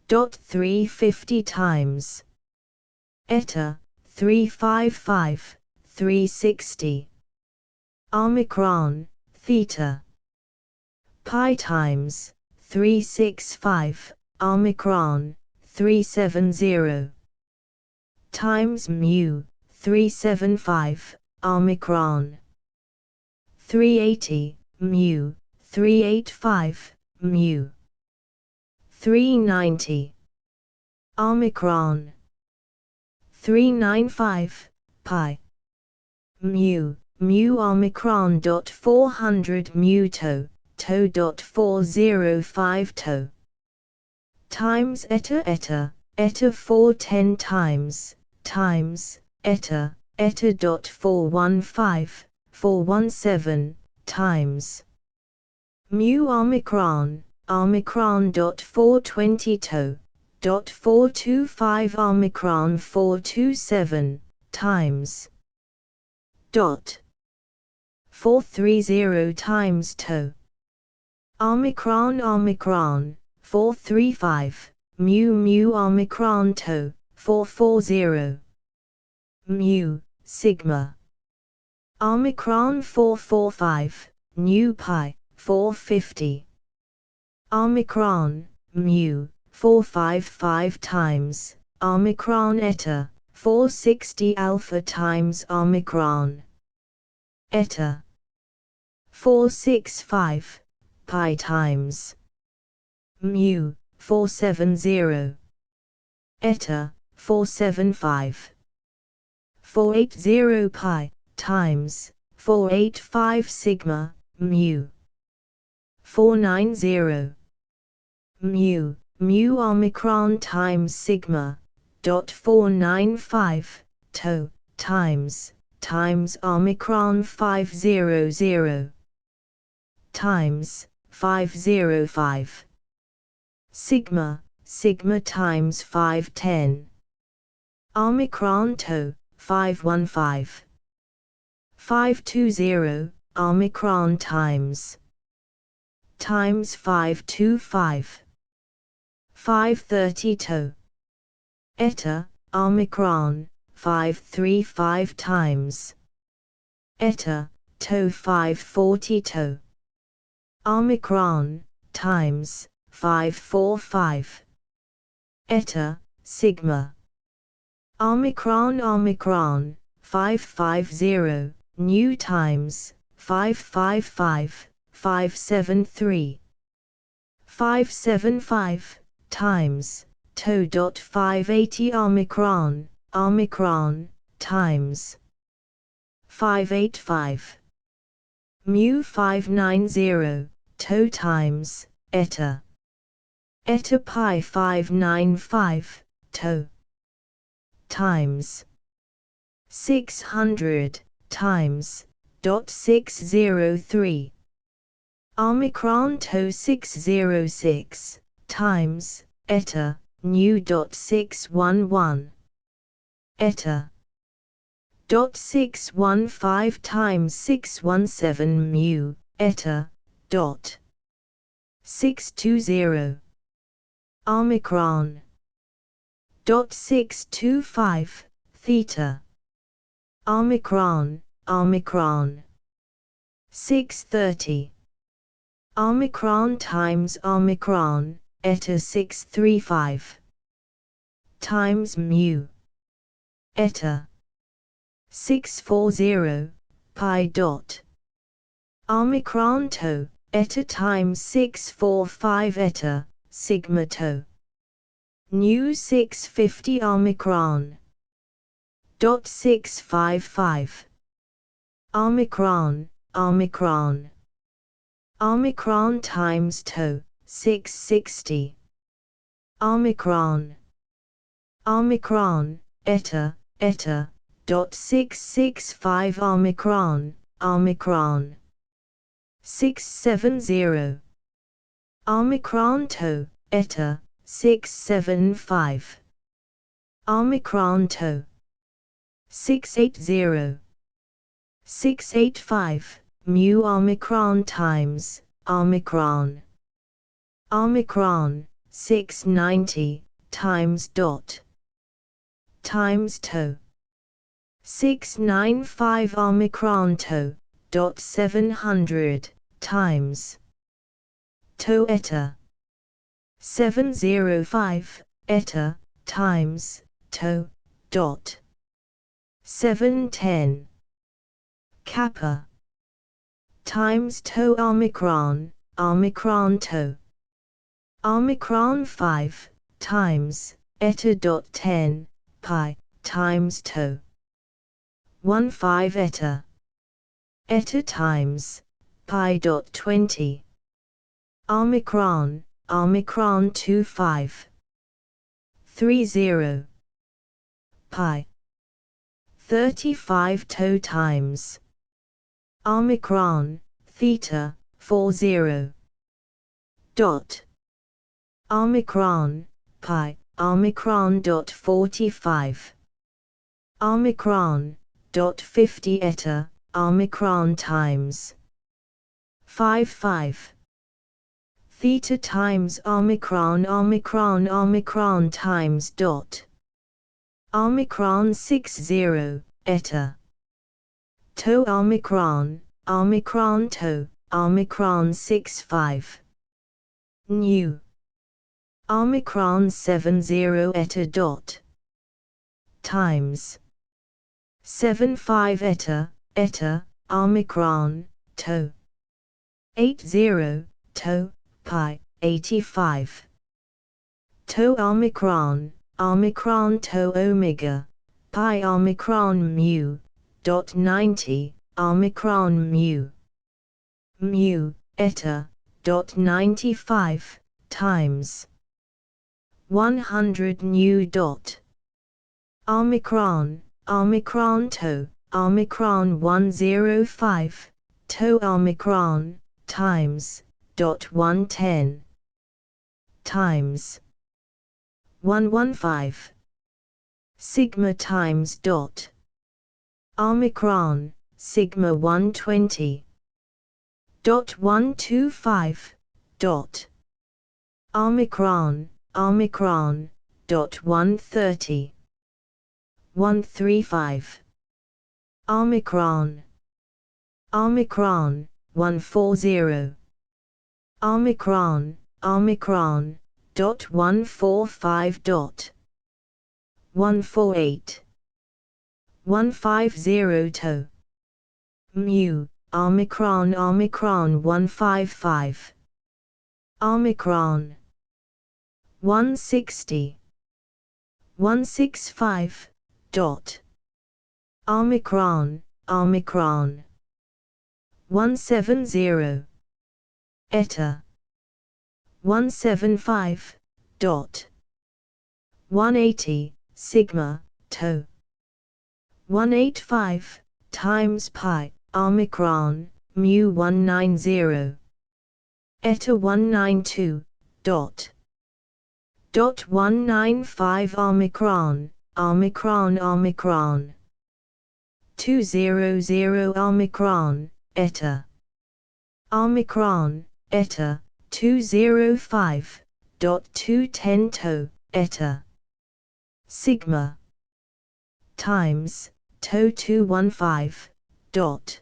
dot 350 times eta 355 360 omicron theta pi times 365 omicron 370 times mu 375 omicron 380 mu 385 mu 390 omicron 395 pi mu mu omicron dot 400 mu to dot 405 to times eta 410 times eta dot 417 times mu omicron dot 420 to dot 425 omicron 427 times dot 430 times to omicron 435 mu omicron to 440 mu sigma omicron 445 nu pi 450 omicron mu 455 times omicron eta 460 alpha times omicron eta 465 pi times mu 470 eta 475 480 pi times 485 sigma mu 490 mu omicron times sigma dot 495 to times omicron 500 times 505 sigma times 510 omicron to 515 520 omicron times 525 530 to eta omicron 535 times eta to 540 to omicron times 545 eta sigma omicron 550 nu times 555 573 575 times to dot 580 omicron times 585 mu 590 to times eta pi 595 to times 600 times dot 603 omicron to 606 times eta nu dot 611 eta dot 615 times 617 mu eta dot 620 omicron dot 625 theta omicron 630 omicron times omicron eta 635 times mu eta 640 pi dot omicron to eta times 645 eta sigma to nu 650 omicron dot 655 omicron times to 660 omicron eta dot 665 omicron 670 omicron to eta 675 omicron to 680 685 mu omicron times omicron 690 times dot times to 695 omicron to dot 700 times to eta 705 eta times to dot 710 kappa times to omicron to omicron 5 times eta dot 10 pi times to 15 eta eta times pi dot 20 omicron 25 30 pi 35 to times omicron theta 40 dot omicron pi omicron dot 45 omicron dot 50 eta omicron times 5 theta times omicron times dot omicron 60 eta to omicron to omicron 65 new omicron 70 eta dot times 75 eta omicron to 80 to pi 85 to omicron to omega pi omicron mu dot 90 omicron mu eta dot 95 times 100 nu dot omicron to omicron 105 to omicron times dot 110 times 115 sigma times dot omicron sigma 120 dot 125 dot omicron dot 130 135 omicron 140 omicron dot 145 dot 148 150 to mu omicron 155 omicron 160 165 dot omicron 170 eta 175 dot 180 sigma to 185 times pi omicron mu 190 eta 192 dot 195 omicron 200 omicron eta 205 dot 210 to eta sigma times to 215 dot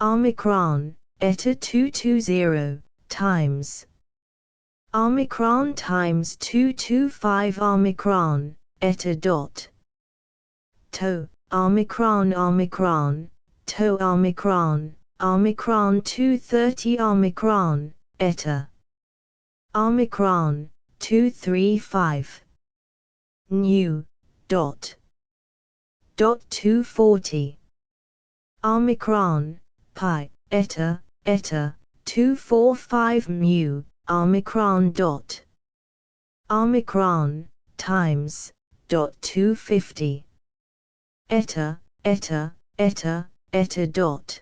omicron eta 220 times omicron times 225 omicron eta dot to omicron to omicron 230 omicron eta omicron 235 nu dot 240 omicron pi eta 245 mu omicron dot omicron times dot 250 eta dot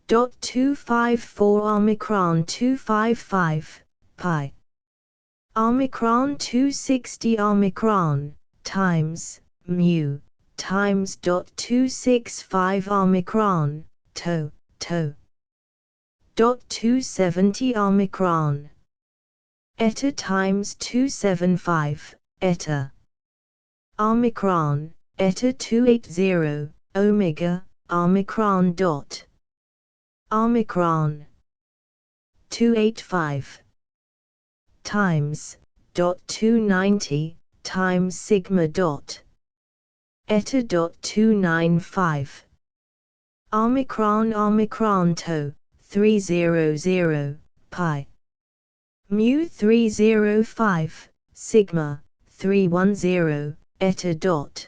254 omicron 255 pi omicron 260 omicron times mu times dot 265 omicron to dot 270 omicron eta times 275 eta omicron eta 280 omega omicron dot omicron 285 times dot 290 times sigma dot eta dot 295 omicron to 300 pi mu 305 sigma 310 eta dot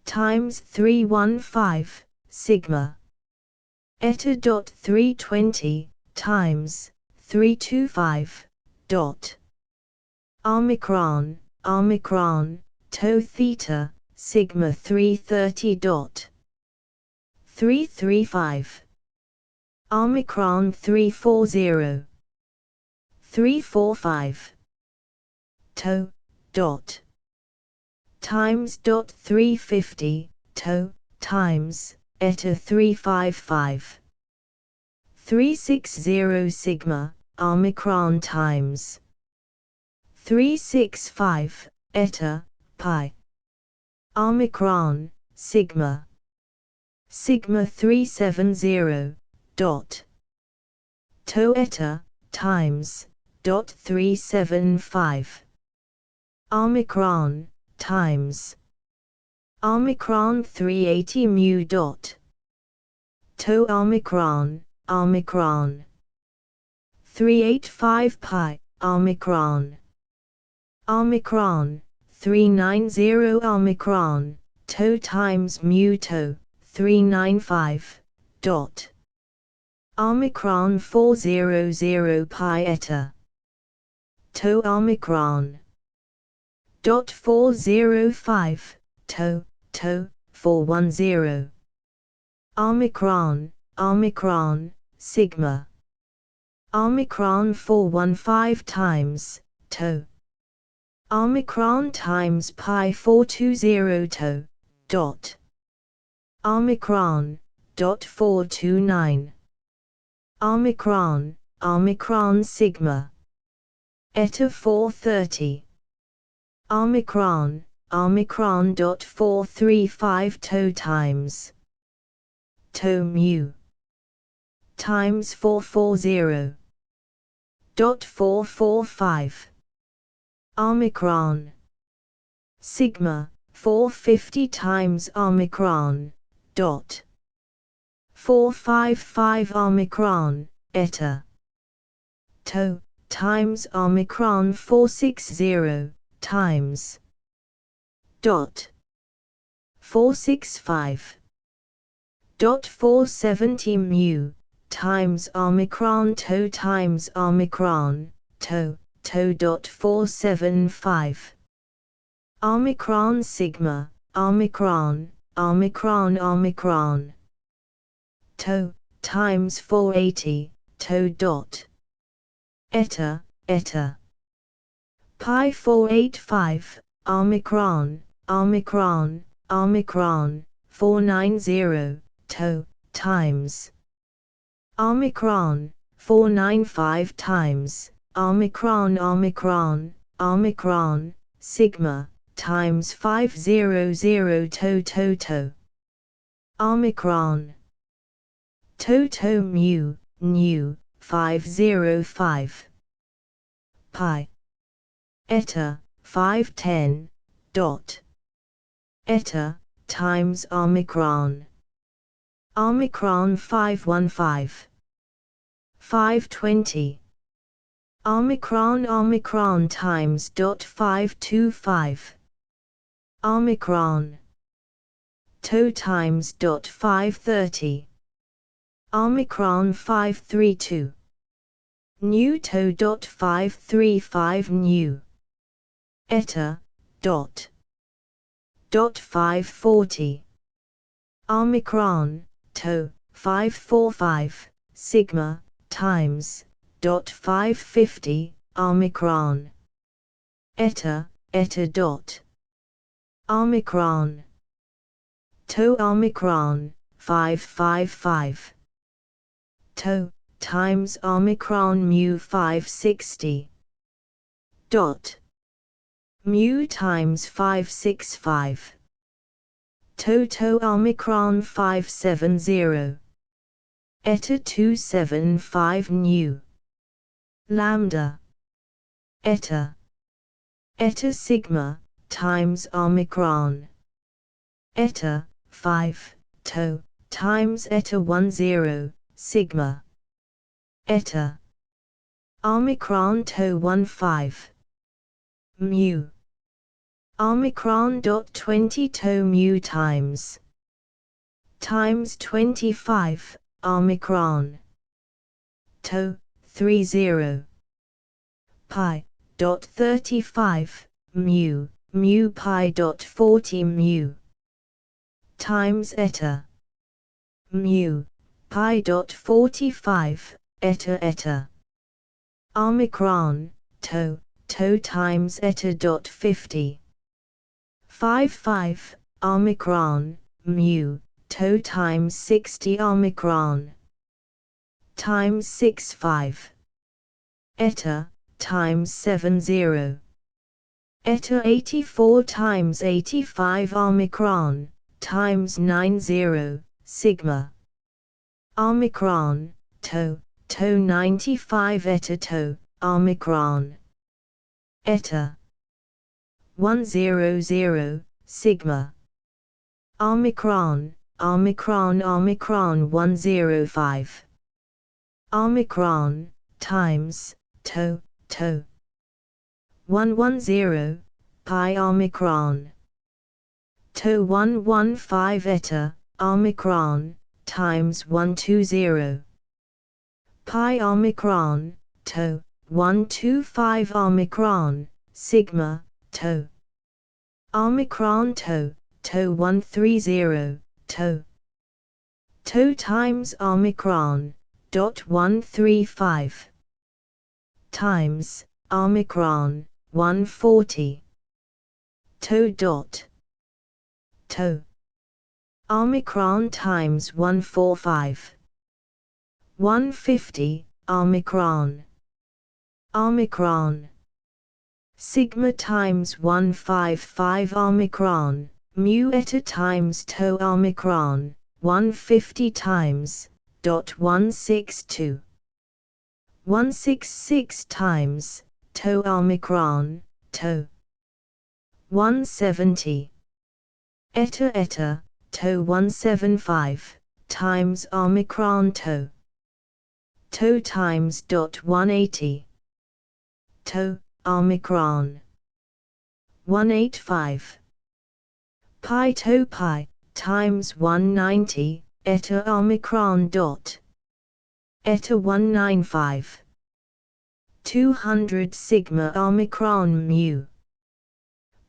times 315 sigma Eta dot 320 times 325 dot omicron to theta sigma 330 dot 335 omicron 345 to dot times dot 350 to times eta 355 360 sigma omicron times 365 eta pi omicron sigma 370 dot to eta times dot 375 omicron times omicron 380 mu dot to omicron 385 pi omicron 390 omicron to times mu to 395 dot omicron 400 pi eta to omicron dot 405 to 410 omicron sigma omicron 415 times to omicron times pi 420 to dot omicron dot 429 omicron sigma eta 430 omicron dot 435 to times to mu times 440 dot 445 omicron sigma 450 times omicron dot 455 omicron eta to times omicron 460 times dot 465 dot 470 mu times omicron to times omicron to dot 475 omicron sigma omicron to times 480 to dot eta pi 485 omicron 490 to times omicron 495 times omicron sigma times 500 to omicron to mu 505 pi eta 510 dot eta times omicron 515 520 omicron times dot 525 omicron to times dot 530 omicron 532 nu to dot 535 nu eta dot 540 omicron to 545 sigma times dot 550 omicron eta dot omicron to omicron 555 to times omicron mu 560 dot mu times 565 to omicron 570 eta 275 nu lambda eta sigma times omicron eta 5 to times eta 10 sigma eta omicron to 15 mu omicron dot 20 to mu times 25 omicron. To 30 pi dot 35 mu pi dot 40 mu times eta mu pi dot 45 eta omicron to times eta dot 50 55 omicron mu to times 60 omicron times 65 eta times 70 eta 84 times 85 omicron times 90 sigma omicron to 95 eta to omicron eta 100 sigma omicron 105 omicron times to 110 pi omicron to 115 eta omicron times 120 pi omicron to 125 omicron sigma to omicron to 130 to times omicron dot 135 times omicron 140 to omicron times 145 150 omicron sigma times 155 omicron mu eta times to omicron 150 times dot 162 166 times to omicron to 170 eta to 175 times omicron to times dot 180 to omicron 185 pi to pi times 190 eta omicron dot eta 195 200 sigma omicron mu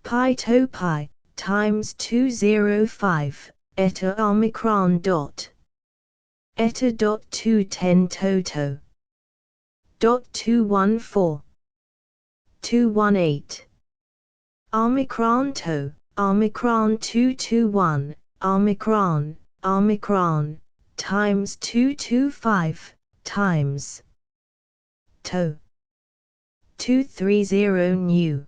pi to pi times 205 eta omicron dot eta dot 210 toto dot 214 218 omicron to omicron 221 omicron times 225 times to 230 nu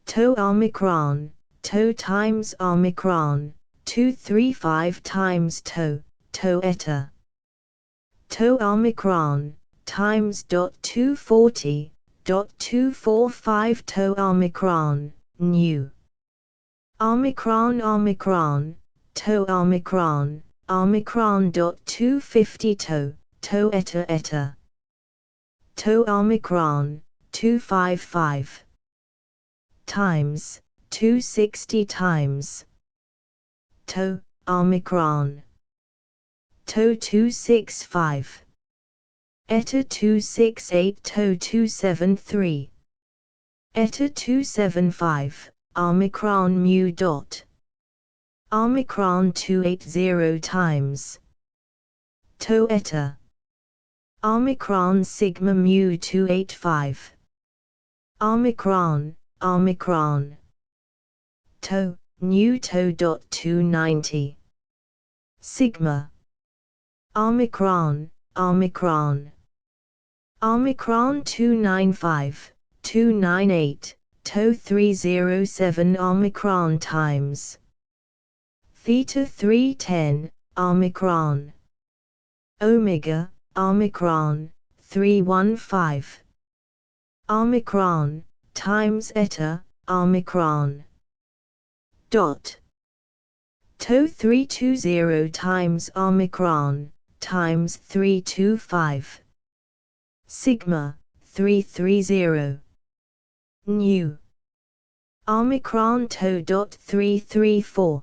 to omicron to times omicron 235 times to eta to omicron times dot 240 dot 245 to omicron nu omicron to omicron dot 250 to eta to omicron 255 times 260 times to omicron to 265 eta 268 to 273 eta 275 omicron mu dot omicron 280 times to eta omicron sigma mu 285 omicron to nu to dot 290 sigma omicron 295 298 to 307 omicron times theta 310 omicron omega omicron 315 omicron times eta omicron dot to 320 times omicron times 325 sigma 330 nu omicron to dot 334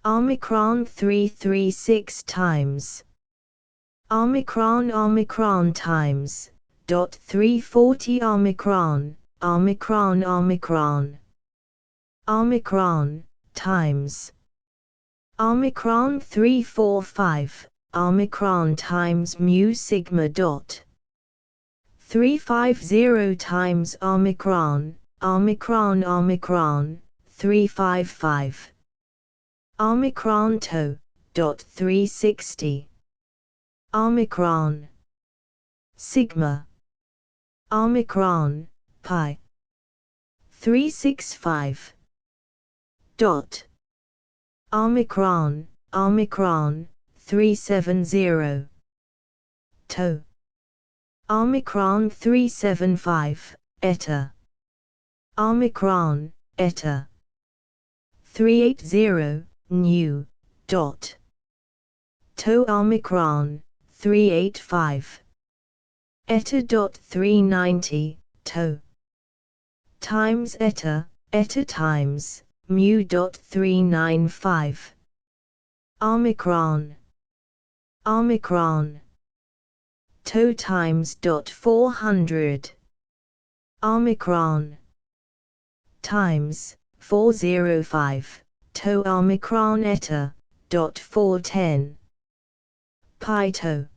omicron 336 times Omicron times, dot 340 Omicron times. Omicron 345, Omicron times mu sigma dot 350 times Omicron 355. Omicron to, dot 360. Omicron sigma Omicron pi 365 dot Omicron 370 to Omicron 375 eta Omicron eta 380 nu dot to Omicron 385 eta dot 390 to times eta times mu dot 395 Omicron to times dot 400 Omicron times 405 to Omicron eta dot 410 pi to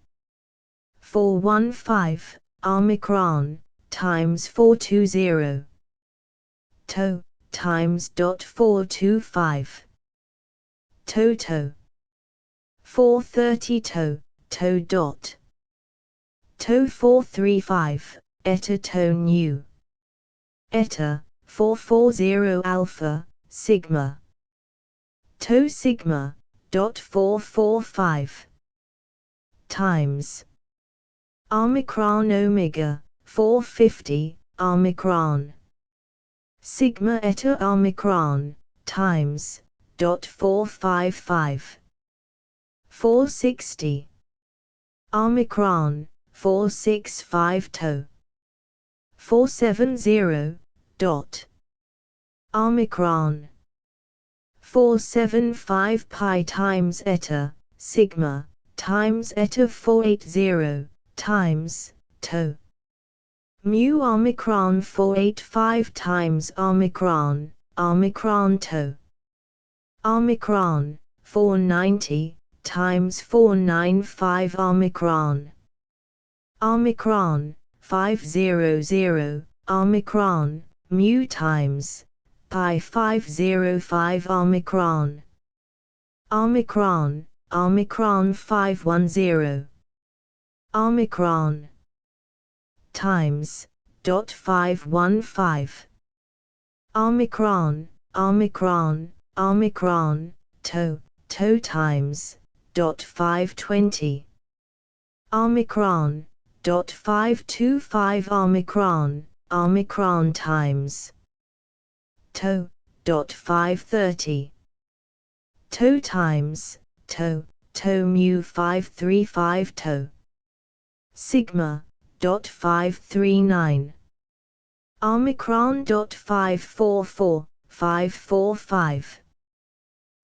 415 Omicron times 420 to times dot 425 to 430 to dot to 435 eta to nu eta 440 alpha sigma to sigma dot 445 times Omicron omega 450 Omicron sigma eta Omicron times dot 455 460 Omicron 465 to 470 dot Omicron 475 pi times eta sigma times eta 480 times to mu Omicron 485 times Omicron to Omicron 490 times 495 Omicron 500 Omicron mu times pi 505 Omicron 510 Omicron times dot 515 Omicron to times dot 520 Omicron dot 525 Omicron times to dot 530 to times to mu 535 to sigma dot 539 Omicron dot 544 545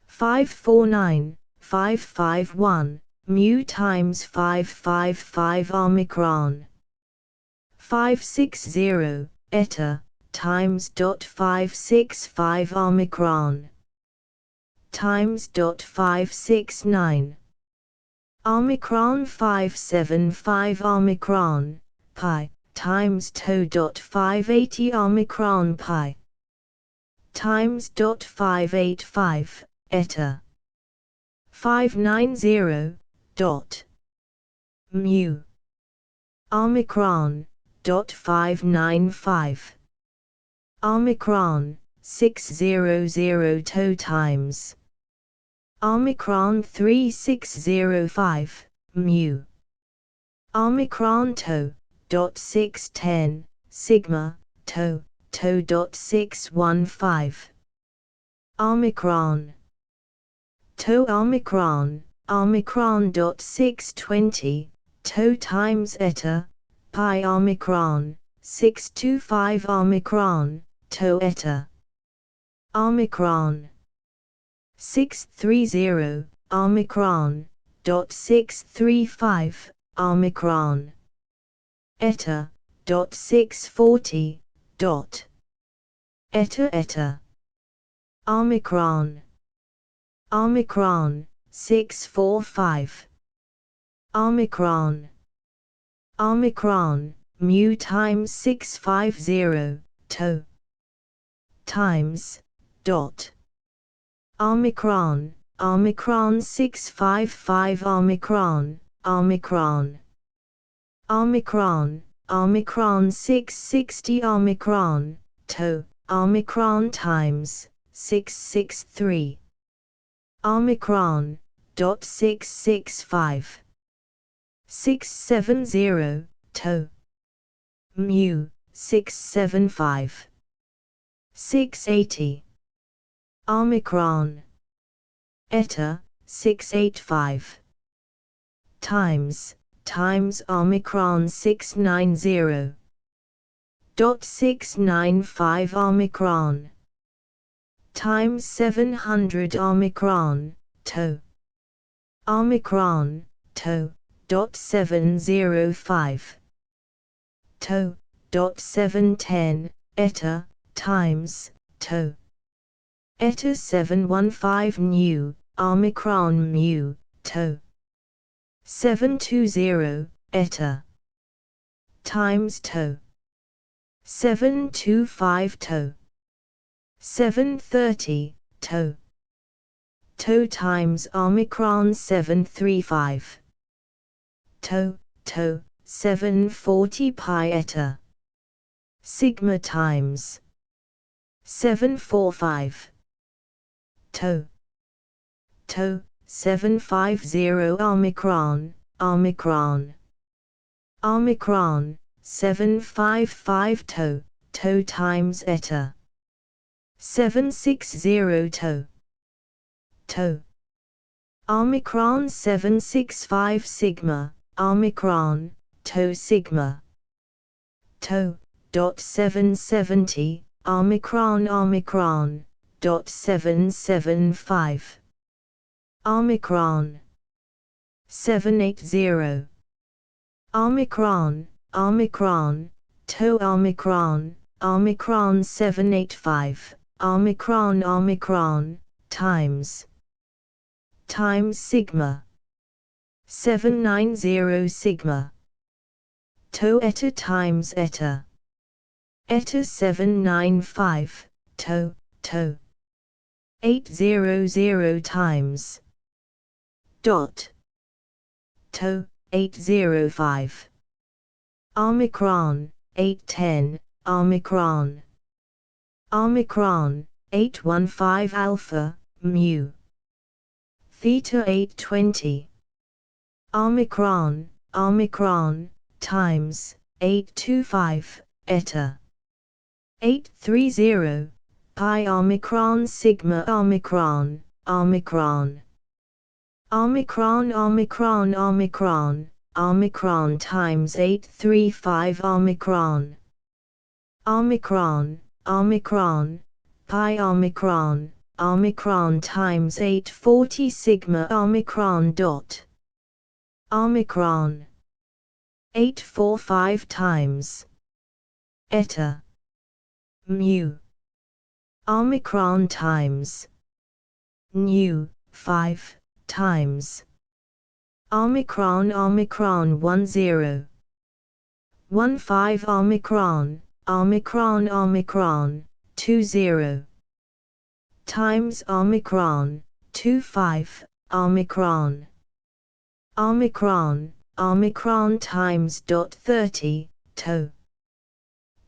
549 551 mu times 555 Omicron 560 eta times dot 565 Omicron times dot 569 Omicron 575 Omicron pi times to dot 580 Omicron pi times dot 585 eta 590 dot mu Omicron dot 595 Omicron 600 2 times Omicron 3605 mu Omicron to dot 610 sigma to dot 615 Omicron to Omicron dot 620 2 times eta pi Omicron 625 Omicron to eta Omicron 630 Omicron dot 635 omicron. Eta. 640. Eta. Omicron. Omicron. 645. Omicron. Omicron. Mu times 650. Times. Omicron. Omicron 655. Omicron. Omicron. Omicron. Omicron 660. Omicron. Omicron times 663. Omicron. 665. 670. Mu. 675. 680. Omicron. Eta. 685. Times Omicron 690. 695. Omicron. Times 700. Omicron. Omicron. 705. 710. Eta. Times. Eta 715. Nu. Omicron. Mu. 720. Eta. Times. 725. 730. Times Omicron 735. 740. Pi eta. Sigma times 745. 750. Omicron. Omicron. Omicron 755. Times eta. 760. Omicron 765. Sigma. Omicron. Sigma. 770. Omicron. Omicron. 775. Omicron. 780. Omicron. Omicron. Omicron. Omicron 785. Omicron. Omicron. Times Sigma. 790. Sigma. Eta times eta. Eta 795. 800 times. 805. Omicron. 810. Omicron. Omicron. 815. Alpha. Mu. Theta 820. Omicron. Omicron. Times. 825. Eta. 830. Pi. Omicron. Sigma. Omicron. Omicron. Omicron. Omicron. Omicron. Omicron times 835. Omicron. Omicron. Omicron. Pi. Omicron. Omicron times 840. Sigma. Omicron. Omicron. 845 times. Eta. Mu. Omicron times. Nu. 5 times. Omicron. Omicron 10. 15. Omicron. Omicron. Omicron 20. Times Omicron. 25. Omicron. Omicron. Omicron times 30.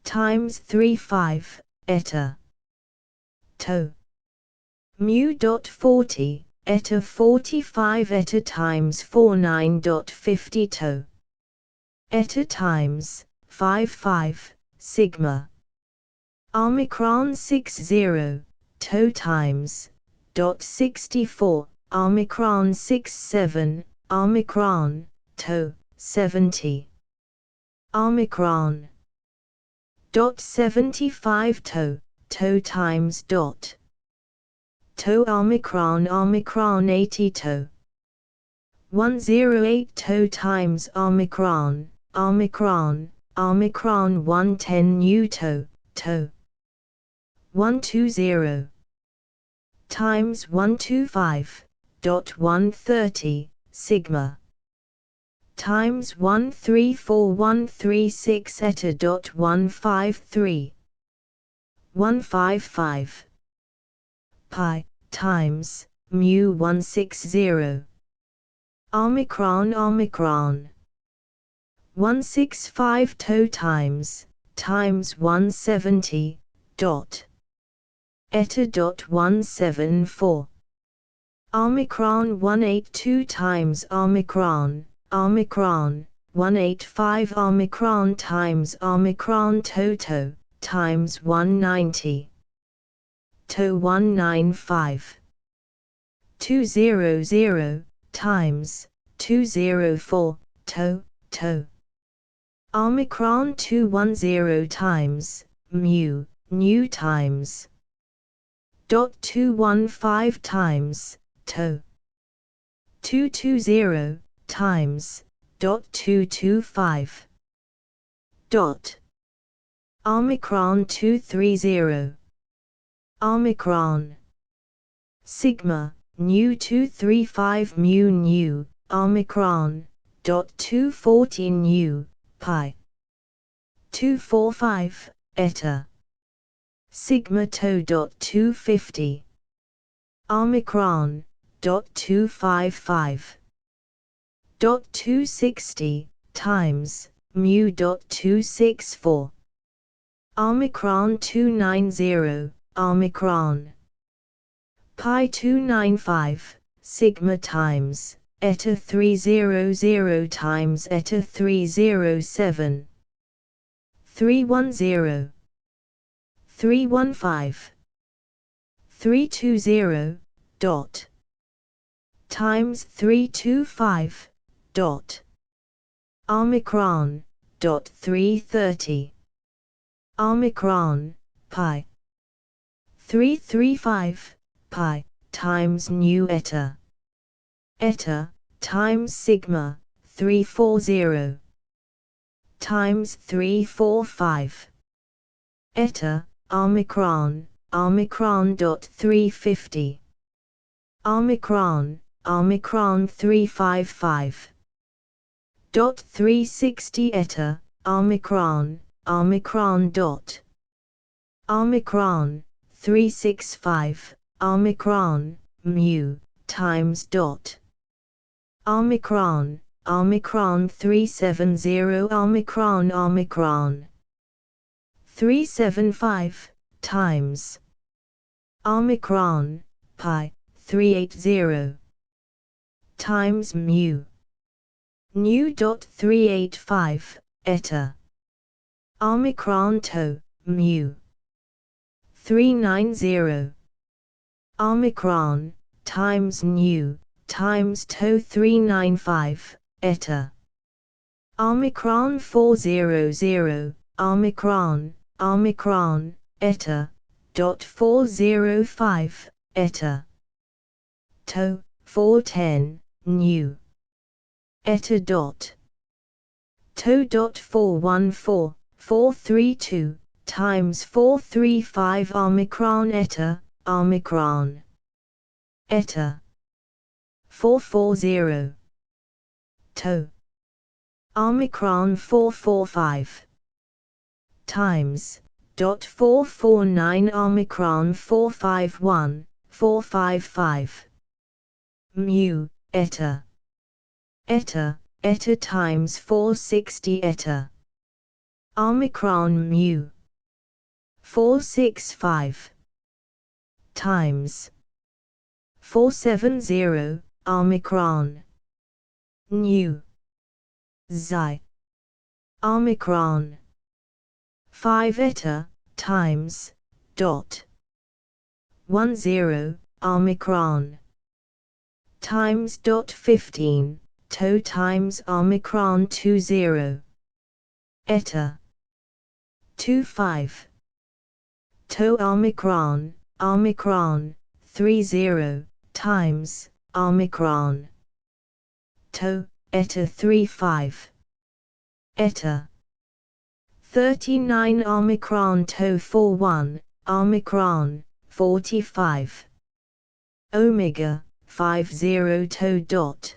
Times 35. Eta. Mu. 40. Eta 45. Eta times 49.50. Eta times 55. Sigma. Omicron 60. Times. 64. Omicron 67. Omicron. 70. Omicron. 75. Times. Omicron. Omicron 80. 108 to times omicron, omicron, omicron 110 nu to, 120 times 125.130 sigma times 134136 eta.153 155 pi times mu 160 omicron omicron 165 to times 170 dot eta.174 omicron 182 times omicron omicron 185 omicron times omicron toto times 190 to 195 200 times 204 to omicron 210 times mu times dot 215 times to 220 times dot 225 dot omicron 230 omicron sigma nu 235 mu nu omicron dot 240 nu pi 245 eta sigma to dot 250 omicron dot 255 dot 260 times mu dot 264 omicron 290 omicron pi 295 sigma times eta 300 times eta 307 310 315 320 dot times 325 dot omicron dot 330 omicron pi 335 pi times nu eta times sigma 340 times 345 eta omicron dot 350 omicron 355 dot 360 eta omicron dot omicron 365 omicron mu times dot omicron 370 omicron 375 times omicron pi 380 times mu dot 385 eta omicron to mu 390 omicron times nu times to 395 eta omicron 400 omicron eta dot 405 eta to 410 nu eta dot to dot 414 432 times 435 omicron eta 440 to omicron 445 times dot 449 omicron 451 455 mu eta times 460 eta omicron mu 465 times 470 omicron nu xi omicron 5 eta times dot 10 omicron times dot 15 to times omicron 20 eta 25 to omicron 30 times omicron to, eta 35. Eta 39 omicron to 41, omicron 45. Omega 50 to dot.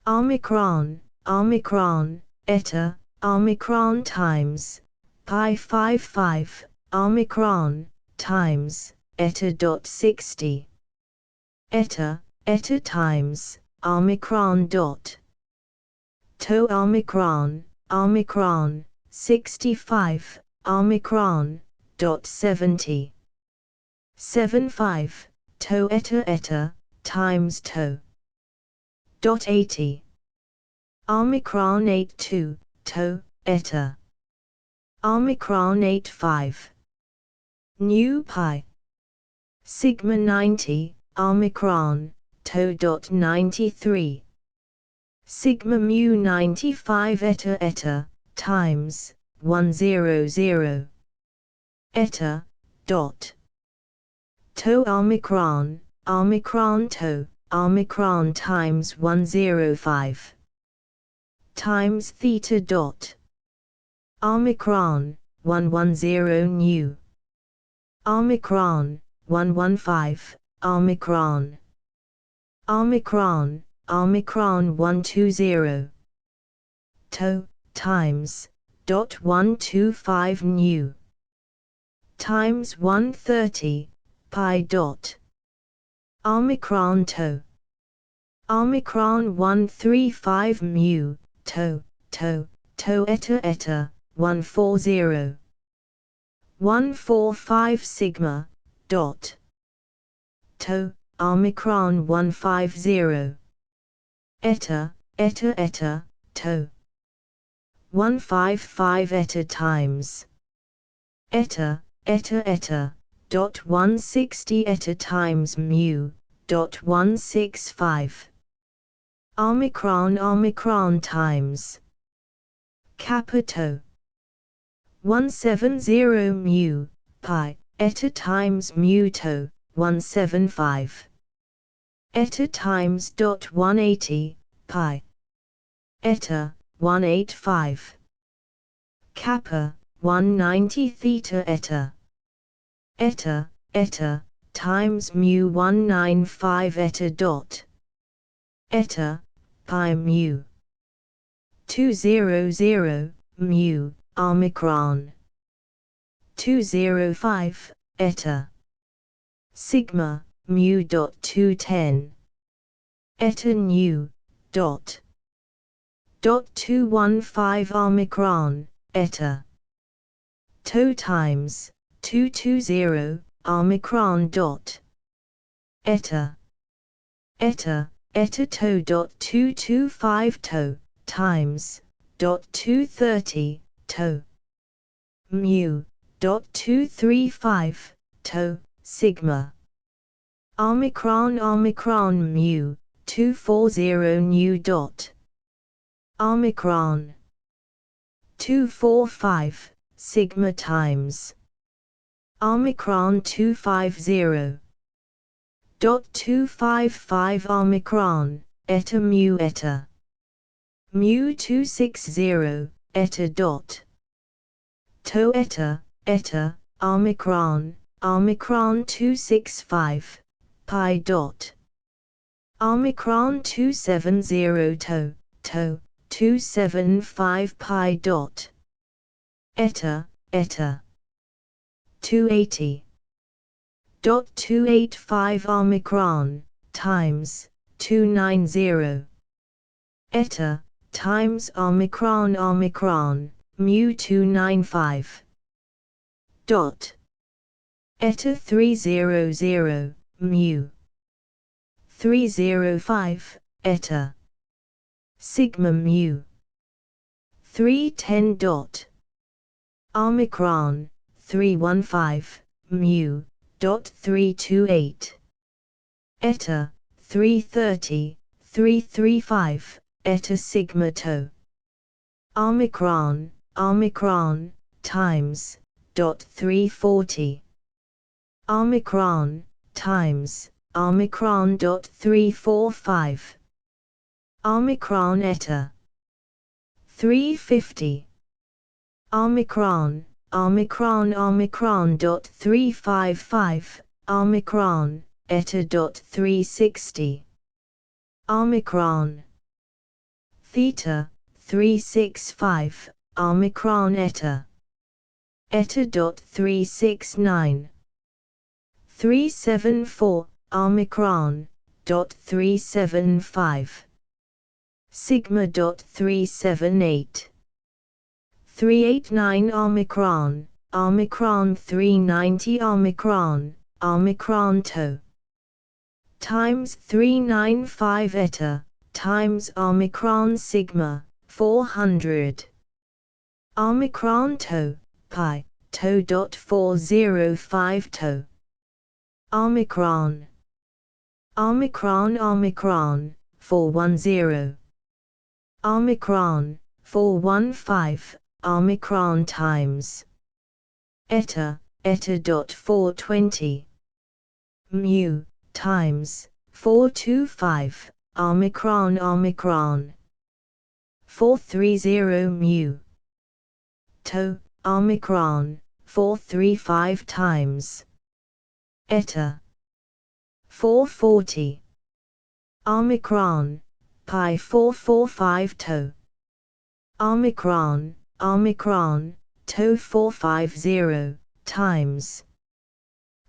Omicron, omicron, eta, omicron times pi 55, omicron times eta dot 60. Eta times omicron dot to omicron, omicron 65, omicron dot 70. 75 to eta times to dot 80. Omicron 82 to eta. Omicron 85. Nu pi. Sigma 90, omicron to dot 93. Sigma mu 95 eta times 100. Eta dot to omicron, omicron to omicron times 105 times theta dot omicron 110 nu omicron 115 omicron omicron 120 to times dot 125 nu times 130 pi dot omicron to omicron 135 mu to eta 140 145 sigma dot to omicron 150 eta to 155 eta times eta dot 160 eta times mu dot 165 omicron times kappa to 170 mu pi eta times mu to 175 eta times dot 180 pi eta 185 kappa 190 theta eta times mu 195 eta dot eta pi mu 200 mu omicron 205 eta sigma mu dot 210 eta nu dot 215 omicron eta to times 220 omicron dot eta to dot 225 to times dot 230 to mu dot 235 to sigma omicron mu 240 nu dot omicron 245 sigma times omicron 250 dot 255 omicron eta mu 260 eta dot to eta omicron 265 pi dot omicron 270 to 275 pi dot eta 280 dot 285 omicron times 290 eta times omicron mu 295 dot eta 300 mu 305 eta sigma mu 310 dot omicron 315 mu dot 328 eta 330 335 eta sigma to omicron times dot 340 omicron times omicron dot 345 omicron eta 350 omicron dot 355 omicron eta dot 360 omicron theta 365 omicron eta dot 369 374 omicron dot 375 sigma dot 378 389 omicron 390 omicron to times 395 eta times omicron sigma 400 omicron to pi dot 405 to omicron 410 omicron 415 omicron times eta dot 420 mu times 425 omicron 430 mu to omicron 435 times eta 440 omicron pi 445 to omicron to 450 times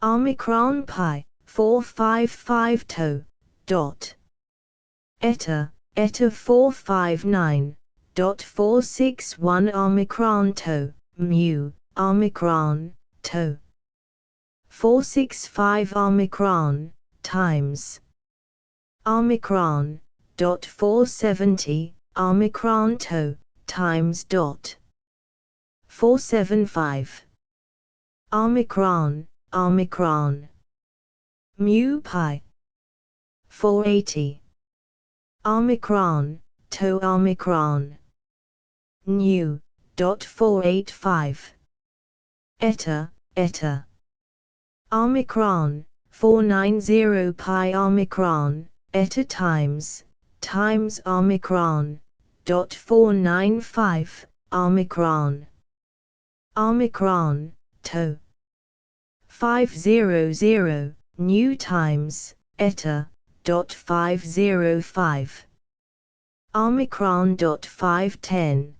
omicron pi 455 to dot eta 459 dot 461 omicron to mu omicron to 465 omicron times omicron dot 470 omicron to times dot 475 omicron mu pi 480 omicron to omicron nu dot 485 eta omicron 490 pi omicron eta times omicron dot 495 omicron to 500 nu times eta dot 505 omicron dot 510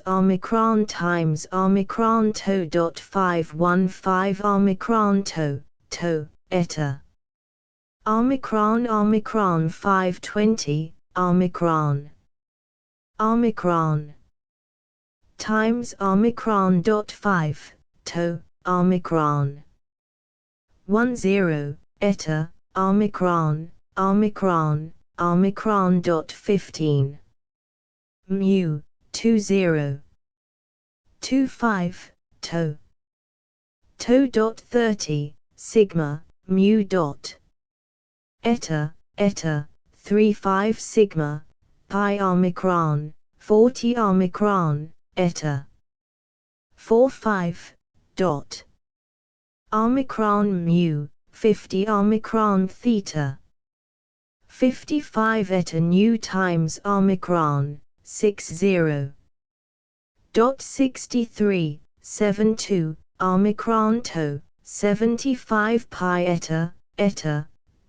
omicron times omicron to dot 515 omicron to eta omicron 520 omicron times omicron dot 5 to omicron 10 eta omicron dot 15 mu 20 25 to dot 30 sigma mu dot eta 35 sigma pi omicron 40 omicron eta 45 dot omicron mu 50 omicron theta 55 eta nu times omicron 60 dot 63 72 omicron to 75 pi eta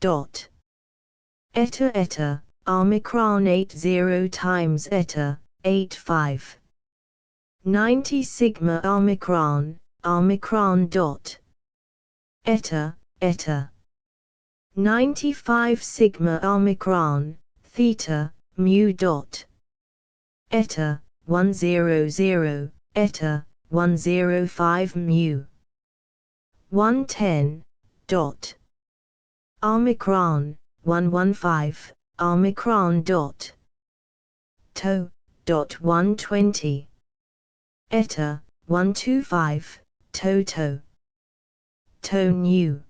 dot eta omicron 80 times eta 85 90 sigma omicron dot eta 95 sigma omicron theta mu dot eta 100 eta 105 mu 110 dot omicron 115 omicron dot to dot 120 eta 125 to nu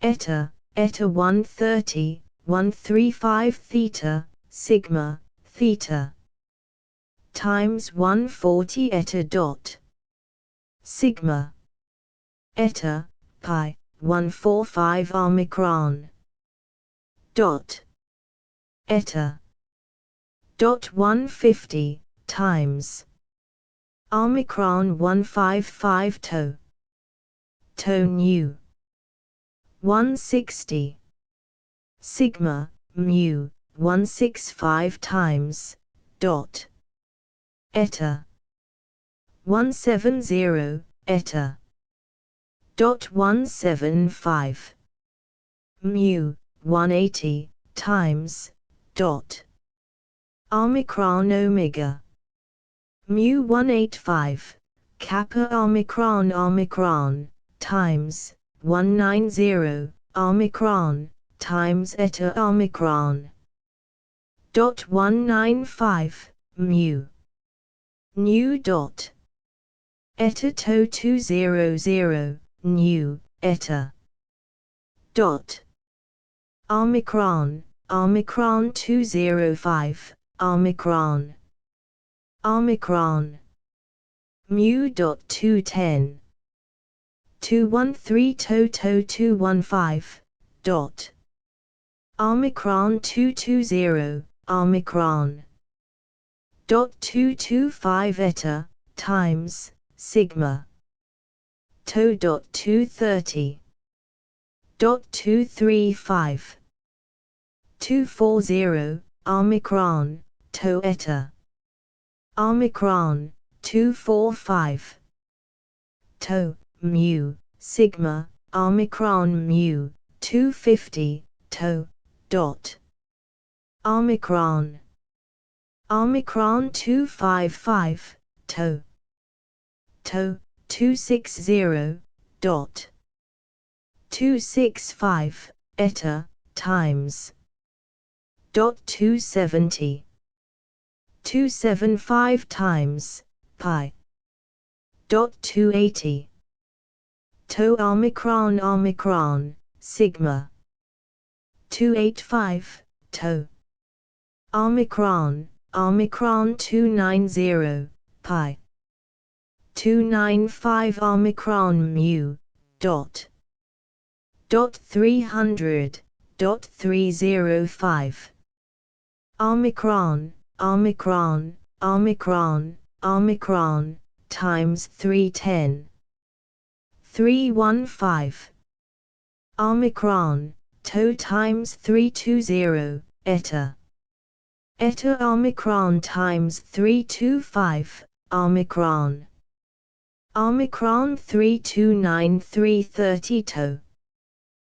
eta 130 135 theta sigma theta times 140 eta dot sigma eta pi 145 omicron. Dot. Eta. Dot 150 times omicron 155 to. To nu. 160. Sigma, mu, 165 times, dot. Eta. 170, eta. Dot 175. Mu, 180, times, dot. Omicron omega. Mu 185, kappa omicron omicron, times, 190, omicron, times eta omicron. Dot 195, mu. Nu dot. Eta to 200, nu, eta. Dot. Omicron, omicron 205, omicron. Omicron. Mu dot 210. 213 to 215, dot. Omicron 220, omicron. Dot 225 eta, times, sigma. To dot 230. Dot 235. 240, omicron, to eta. Omicron, 245. To, mu, sigma, omicron mu, 250, to, dot. Omicron. Omicron 255, to. To, 260, dot. 265, eta, times. Dot 270. 275 times, pi. Dot 280. To omicron omicron, sigma. 285, to. Omicron, omicron 290, pi. 295 omicron mu, dot. Dot 300, dot 305. Omicron, omicron, omicron, omicron, times 310. 315. Omicron, to times 320, eta. Eta omicron times 325, omicron. Omicron 329 330 to.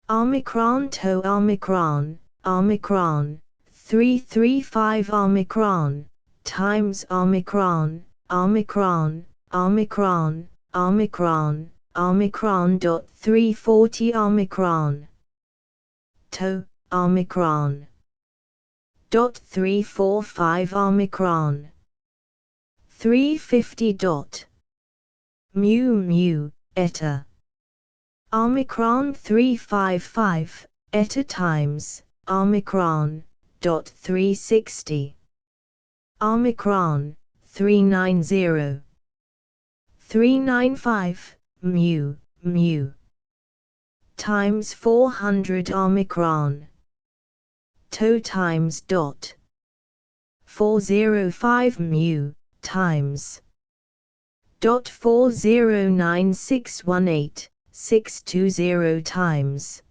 Omicron to omicron, omicron, 335 omicron, times omicron, omicron, omicron, omicron, omicron dot 340 omicron. To, omicron. Dot 345 omicron. 350 dot. Mu mu, eta. Omicron 355, eta times, omicron, dot 360. Omicron, 390. 395, mu, mu. Times 400 omicron. To times dot. 405 mu, times. Dot 4096186. 620 times.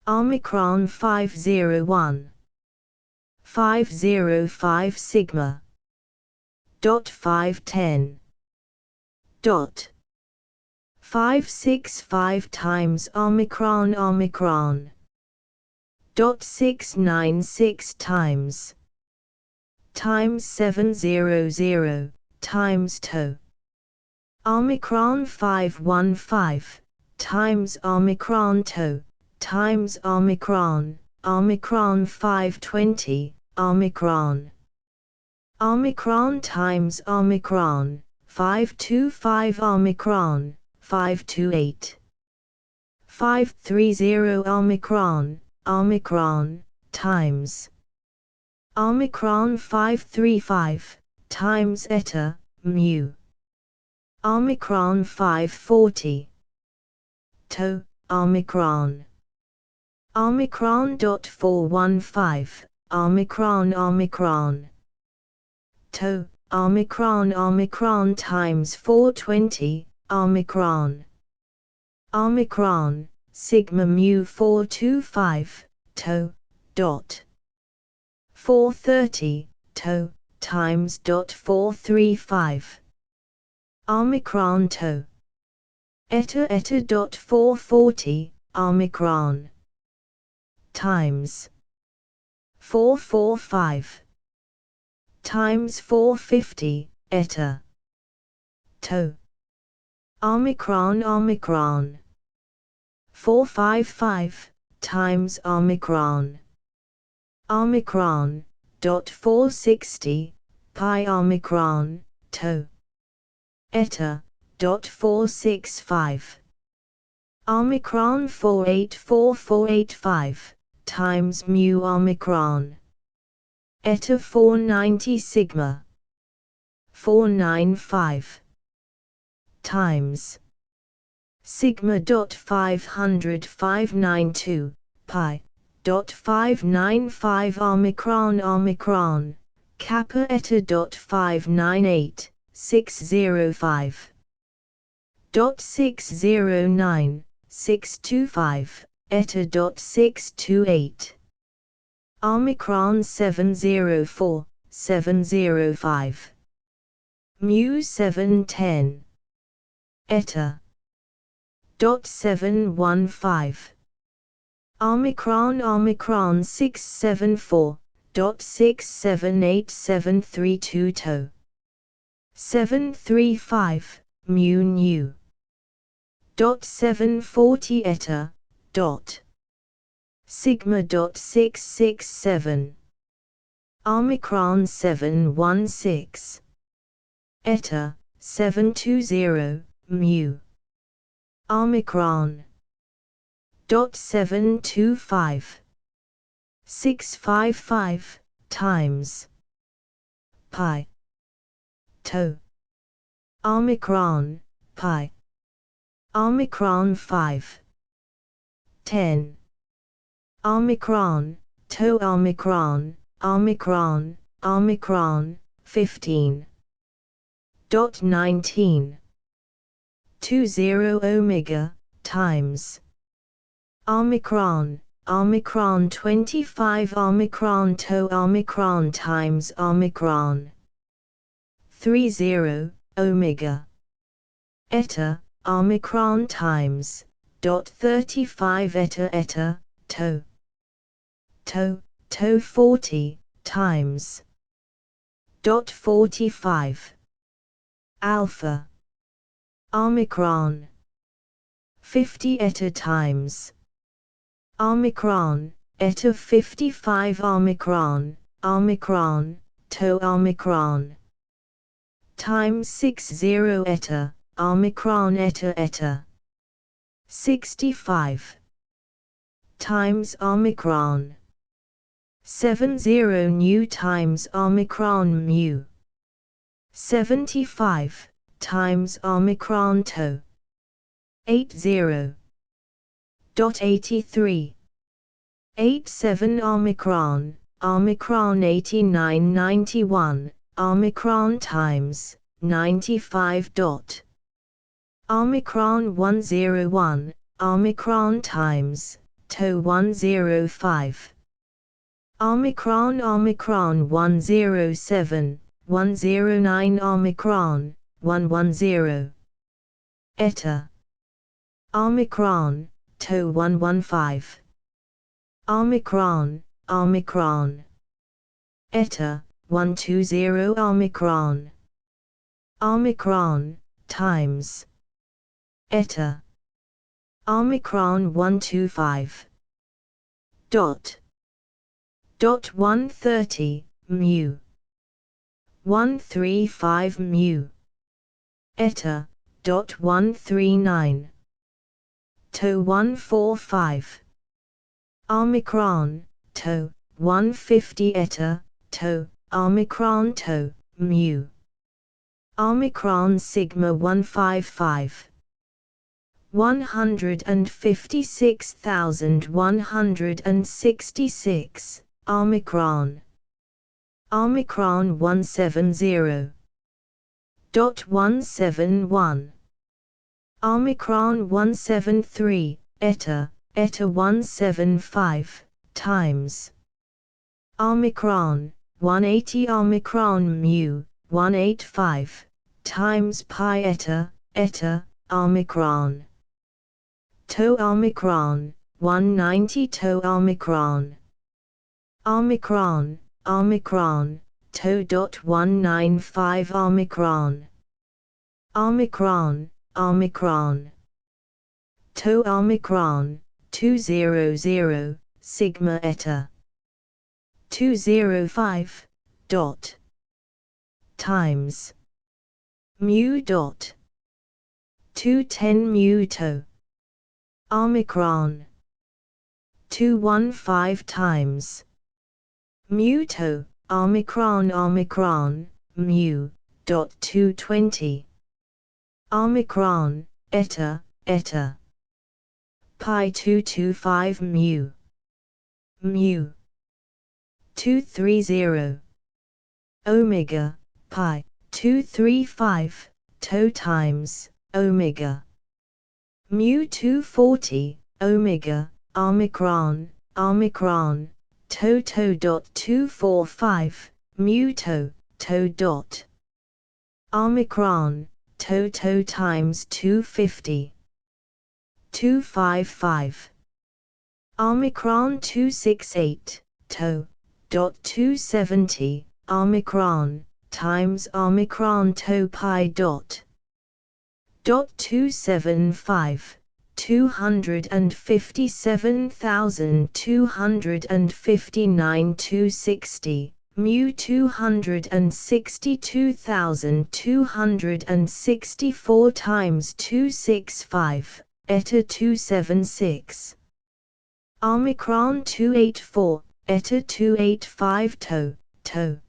Omicron 501. 505 sigma. Dot 510. Dot. 565 times omicron omicron. Dot 696 times. Times 700, times to. Omicron 515. Times omicron to, times omicron, omicron 520, omicron. Omicron times omicron, 525 omicron, 528. 530 omicron, omicron, times. Omicron 535, times eta, mu. Omicron 540. To, omicron. Omicron.415, omicron. To, omicron times 420, omicron. Omicron, sigma mu 425, to, dot. 430, to, times dot 435. Omicron to. Eta dot 440, omicron. Times. 445. Times 450, eta. To. Omicron 455, times omicron. Omicron, dot 460, pi omicron, to. Eta, dot 465. Omicron 484485, times mu omicron. Eta 490 sigma. 495. Times. Sigma dot 500 592, pi. Dot 595 omicron, kappa eta dot 598, 605. Dot 609, 625, eta dot 628. Omicron 704, 705. Mu 710. Eta. Dot 715. Omicron 674, dot 678 to. 735, mu nu. Dot 740 eta, dot. Sigma dot 667. Omicron 716. Eta, 720, mu. Omicron. Dot 725. 655, times. Pi. To. Omicron, pi. Omicron 5. 10. Omicron, to omicron, 15. Dot 19. 20 omega, times. Omicron 25 omicron to omicron times omicron. 30, omega. Eta, omicron times, dot 35 eta, to. 40, times. Dot 45. Alpha. Omicron. 50 eta times. Omicron, eta 55 omicron, to omicron. Times 60 eta, omicron eta. 65. Times omicron. 70 nu times omicron mu. 75, times omicron to. 80. Dot 83. 87 omicron 89 91, omicron times, 95 dot. Omicron 101, omicron times, to 105. Omicron 107, 109 omicron, 110. Eta. Omicron, to 115. Omicron, Eta, 120 omicron. Omicron, times. Eta. Omicron 125. Dot. 130, mu. 135 mu. Eta, 139. To 145. Omicron, to, 150 eta, to, omicron to, mu. Omicron sigma 155. 156,166 Omicron. Omicron 170.171. Omicron 173, Eta 175 times. Omicron 180 Omicron mu 185 times pi eta Omicron. To Omicron 190 to Omicron. Omicron to 195 Omicron. Omicron to Omicron 200 sigma eta 205 dot times mu dot 210 mu to Omicron 215 times mu to Omicron mu dot 220 Omicron eta pi 225 mu 230 omega pi 235 to times omega mu 240 omega Omicron to dot 245 mu to dot Omicron to times 250 255 Omicron 268 to dot 270 Omicron times Omicron to pi dot 275 257,259 260 mu 262,264 times 265 eta 276 Omicron 284 eta 285 to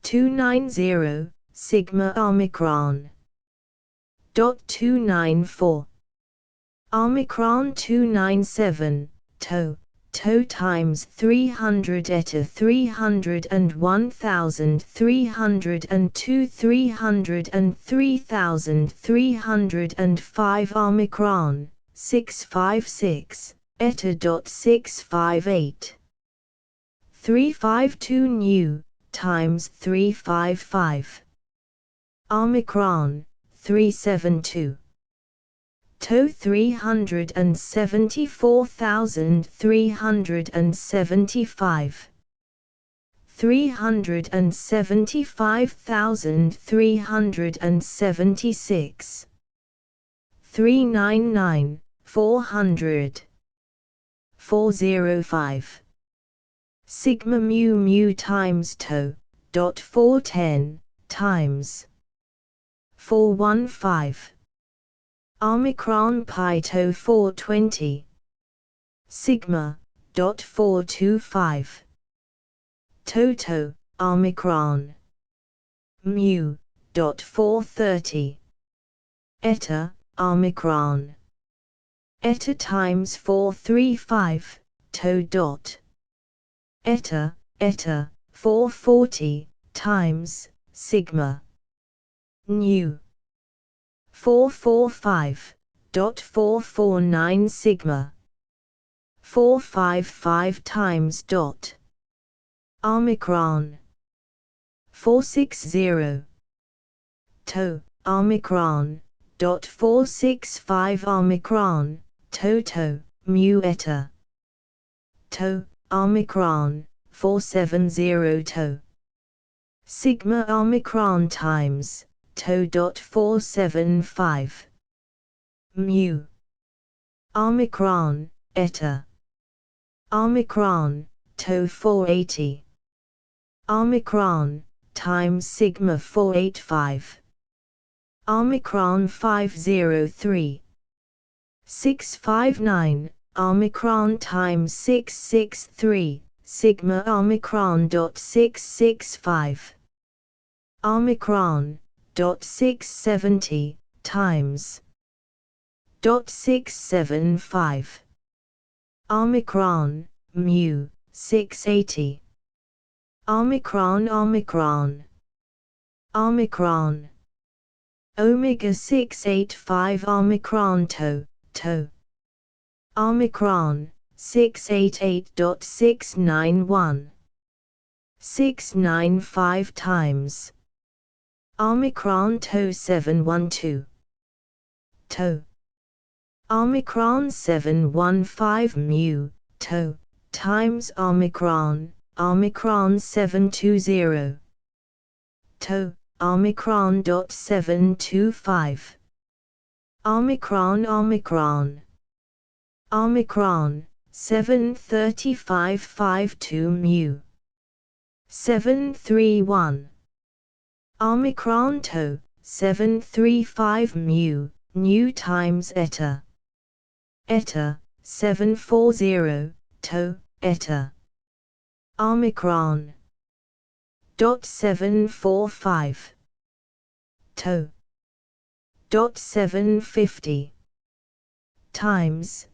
290 sigma Omicron dot 294 Omicron 297 to times 300 eta 301,302 303,305 Omicron 656 eta dot 658 352 nu times 355 Omicron 372 to 374,375 375,376 399 400 405 sigma mu times to dot 410 times 415 Omicron pi to 420 sigma dot 425 toto Omicron mu dot 430 eta Omicron eta times 435 to dot eta 440 times sigma nu 445.449 sigma 455 times dot Omicron 460 to Omicron dot 465 Omicron toto mu eta to Omicron 470 to sigma Omicron times to dot 475 mu Omicron eta Omicron to 480 Omicron times sigma 485 Omicron 503 659 Omicron times 663 sigma Omicron dot 665 Omicron dot 670 times 675. Omicron, mu, 680. Omicron, Omicron. Omicron. Omega 685 Omicron to. Omicron, 688.691. 695 times. Omicron to 712. Omicron 715 mu, times Omicron, Omicron 720. Omicron.725. Omicron, Omicron. Omicron, 73552 mu. 731. Omicron to, 735 mu, nu times eta. Eta, 740, eta. Omicron. 745. 750. Times,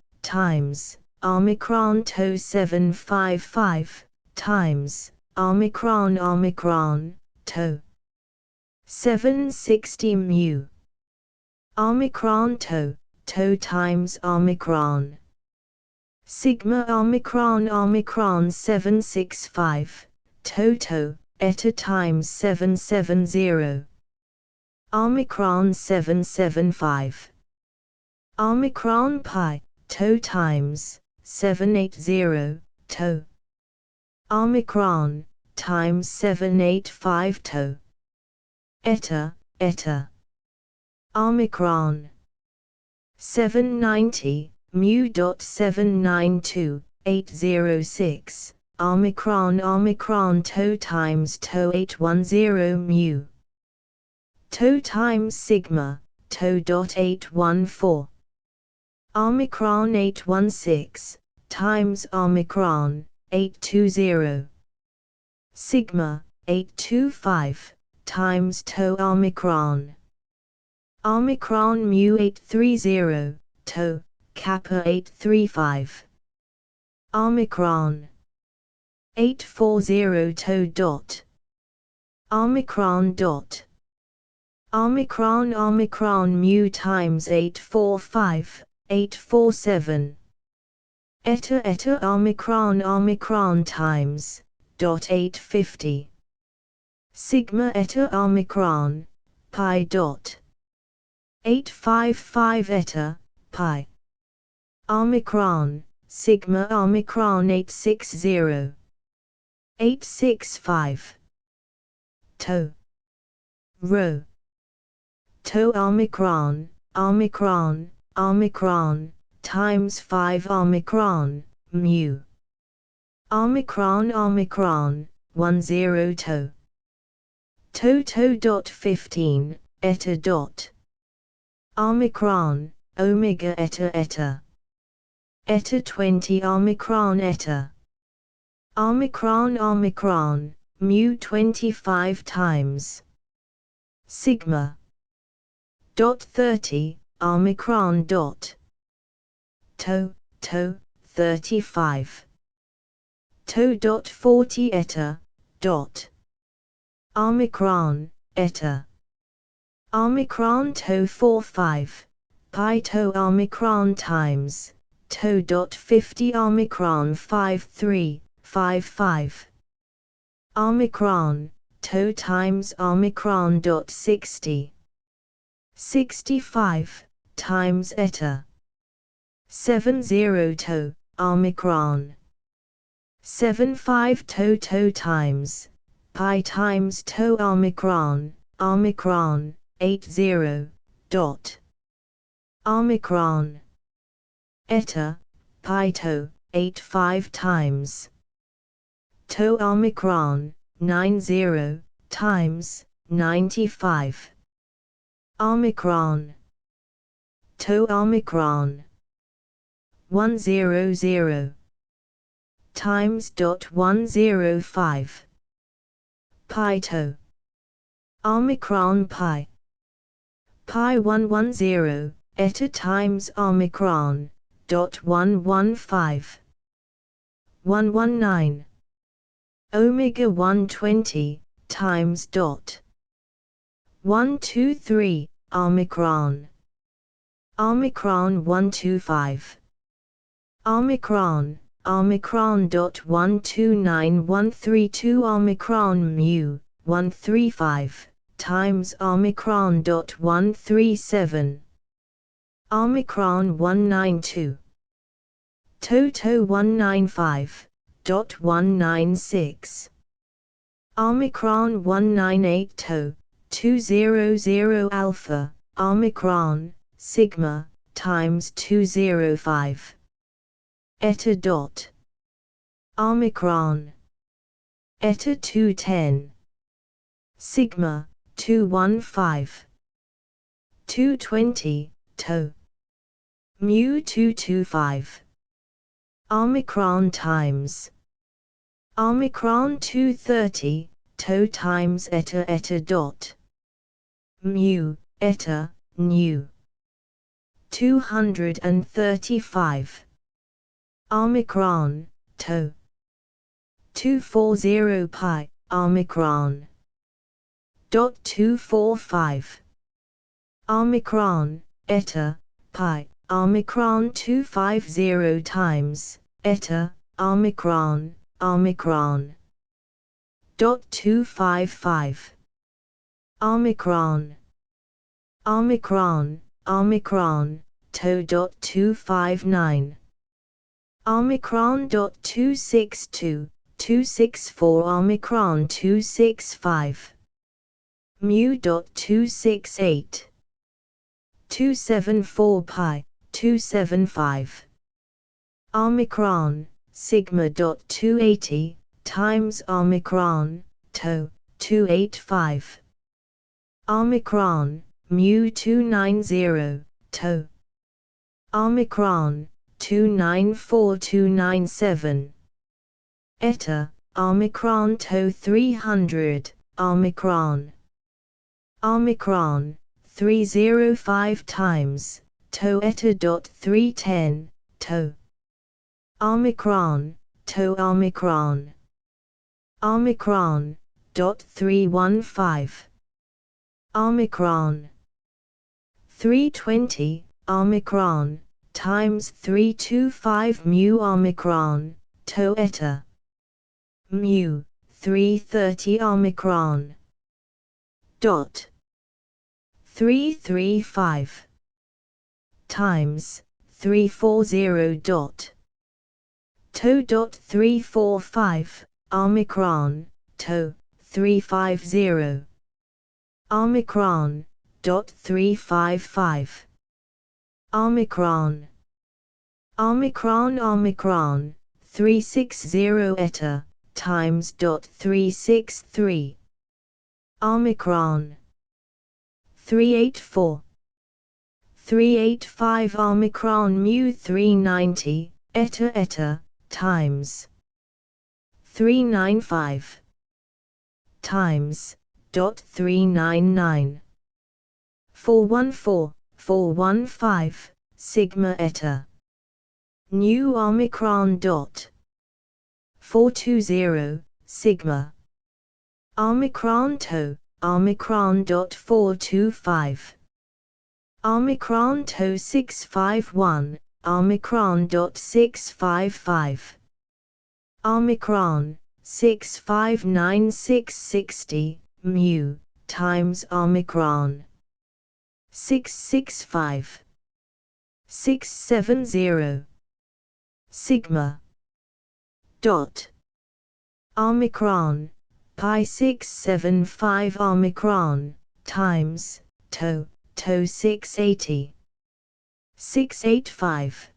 Omicron to 755, times, Omicron, Omicron, 760 mu. Omicron to times Omicron. Sigma Omicron, Omicron 765, eta times 770. Omicron 775. Omicron pi, times 780, Omicron, times 785 eta. Omicron. 790, mu.792.806, Omicron, Omicron times 810 mu. Times sigma, 814. Omicron 816, times Omicron, 820. Sigma, 825, times Omicron. Omicron mu 830, kappa 835. Omicron. 840 . Omicron . Omicron mu times 845, 847. Eta Omicron times, 850. Sigma eta Omicron, pi . 855 eta, pi. Omicron, sigma Omicron 860. 865. Rho. Omicron, Omicron, times 5 Omicron, mu. Omicron, 10 . 15, eta . Omicron, omega eta. Eta 20 Omicron eta. Omicron, mu 25 times. Sigma. 30, Omicron . 35. 40 eta. Omicron, eta. Omicron 45, pi Omicron times, 50 Omicron 5355. Omicron, times Omicron 60. 65, times eta. 70 Omicron. 75 times, pi times Omicron, 80. Omicron. Eta, pi 85 times. Omicron, 90, times, 95. Omicron. Omicron. 100. Times. 105. Pi . Omicron pi. Pi 110, eta times omicron, dot 115. 119. Omega 120, times dot 123, omicron. Omicron 125. Omicron, omicron dot 129132 omicron mu, 135, times omicron dot 137. Omicron 192. Toto 195, dot 196. Omicron 198 to, 200 alpha, omicron, sigma, times 205. Eta dot. Omicron. Eta 210. Sigma, 215. 220, to. Mu 225. Omicron times. Omicron 230, to times eta dot. Mu, eta, nu. 235. Omicron, to. 240 pi, omicron. Dot 245. Omicron, eta, pi, omicron 250 times, eta, omicron, omicron. Dot 255. Omicron. Omicron, omicron, to dot 259. Omicron dot 262, 264 omicron 265. Mu dot 268. 274 pi, 275. Omicron, sigma dot 280, times omicron, to, 285. Omicron, mu 290, to. Omicron, 294297. Eta, omicron to 300, omicron. Omicron, 305 times, to eta dot 310, to. Omicron, to omicron. Omicron, dot 315. Omicron. 320, omicron, times 325 mu omicron, to eta. Mu, 330 omicron. Dot. 335. Times, 340 dot. To dot 345, omicron, to, 350. Omicron, dot 355. Omicron. Omicron omicron, 360 eta, times dot 363. Omicron. 384. 385 omicron mu 390, eta, times. 395. Times, dot 399. 414, 415, sigma eta. New omicron dot. 420, sigma. Omicron to, omicron dot 425. Omicron to 651, omicron dot 655. Omicron, 659660, mu, times omicron. 665. 670. Sigma. Dot. Omicron, pi 675 omicron, times, to 680. 685.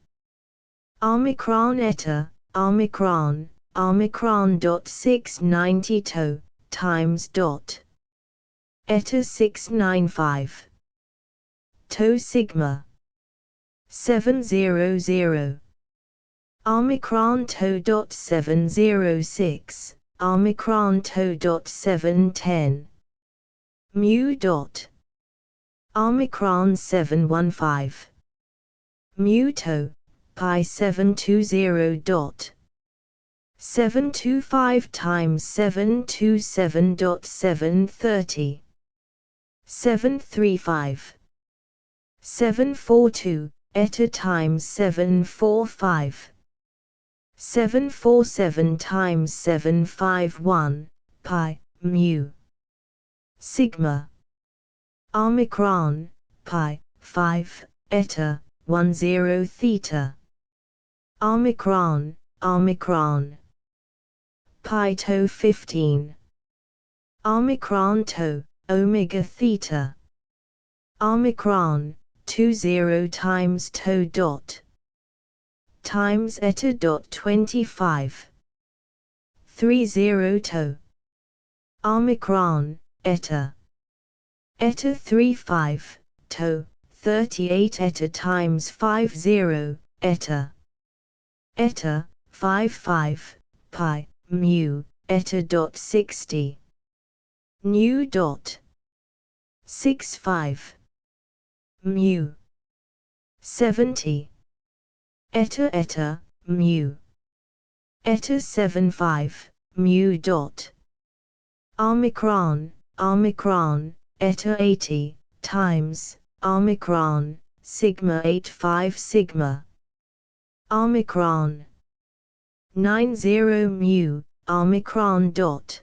Omicron eta, omicron, omicron dot 690 to, times dot. Eta 695. To sigma. 700. Omicron to dot 706, omicron to dot 710. Mu dot. Omicron 715. Mu to, pi 720 dot. 725 times 727.730. 735. 742, eta times 745. 747 times 751, pi, mu. Sigma. Omicron, pi, 5, eta, 10 theta. Omicron, Omicron. Pi to 15. Omicron to, omega theta. Omicron, 20 times to dot. Times eta dot 25. 30 to. Omicron, eta. Eta 35, to, 38 eta times 50, eta. Eta, 55, pi, mu, eta dot 60. Nu dot. 65. Mu. 70. Eta, mu. Eta 75, mu dot. Omicron, Omicron, eta 80, times, Omicron, sigma 85 sigma. Omicron. 90 mu, Omicron dot.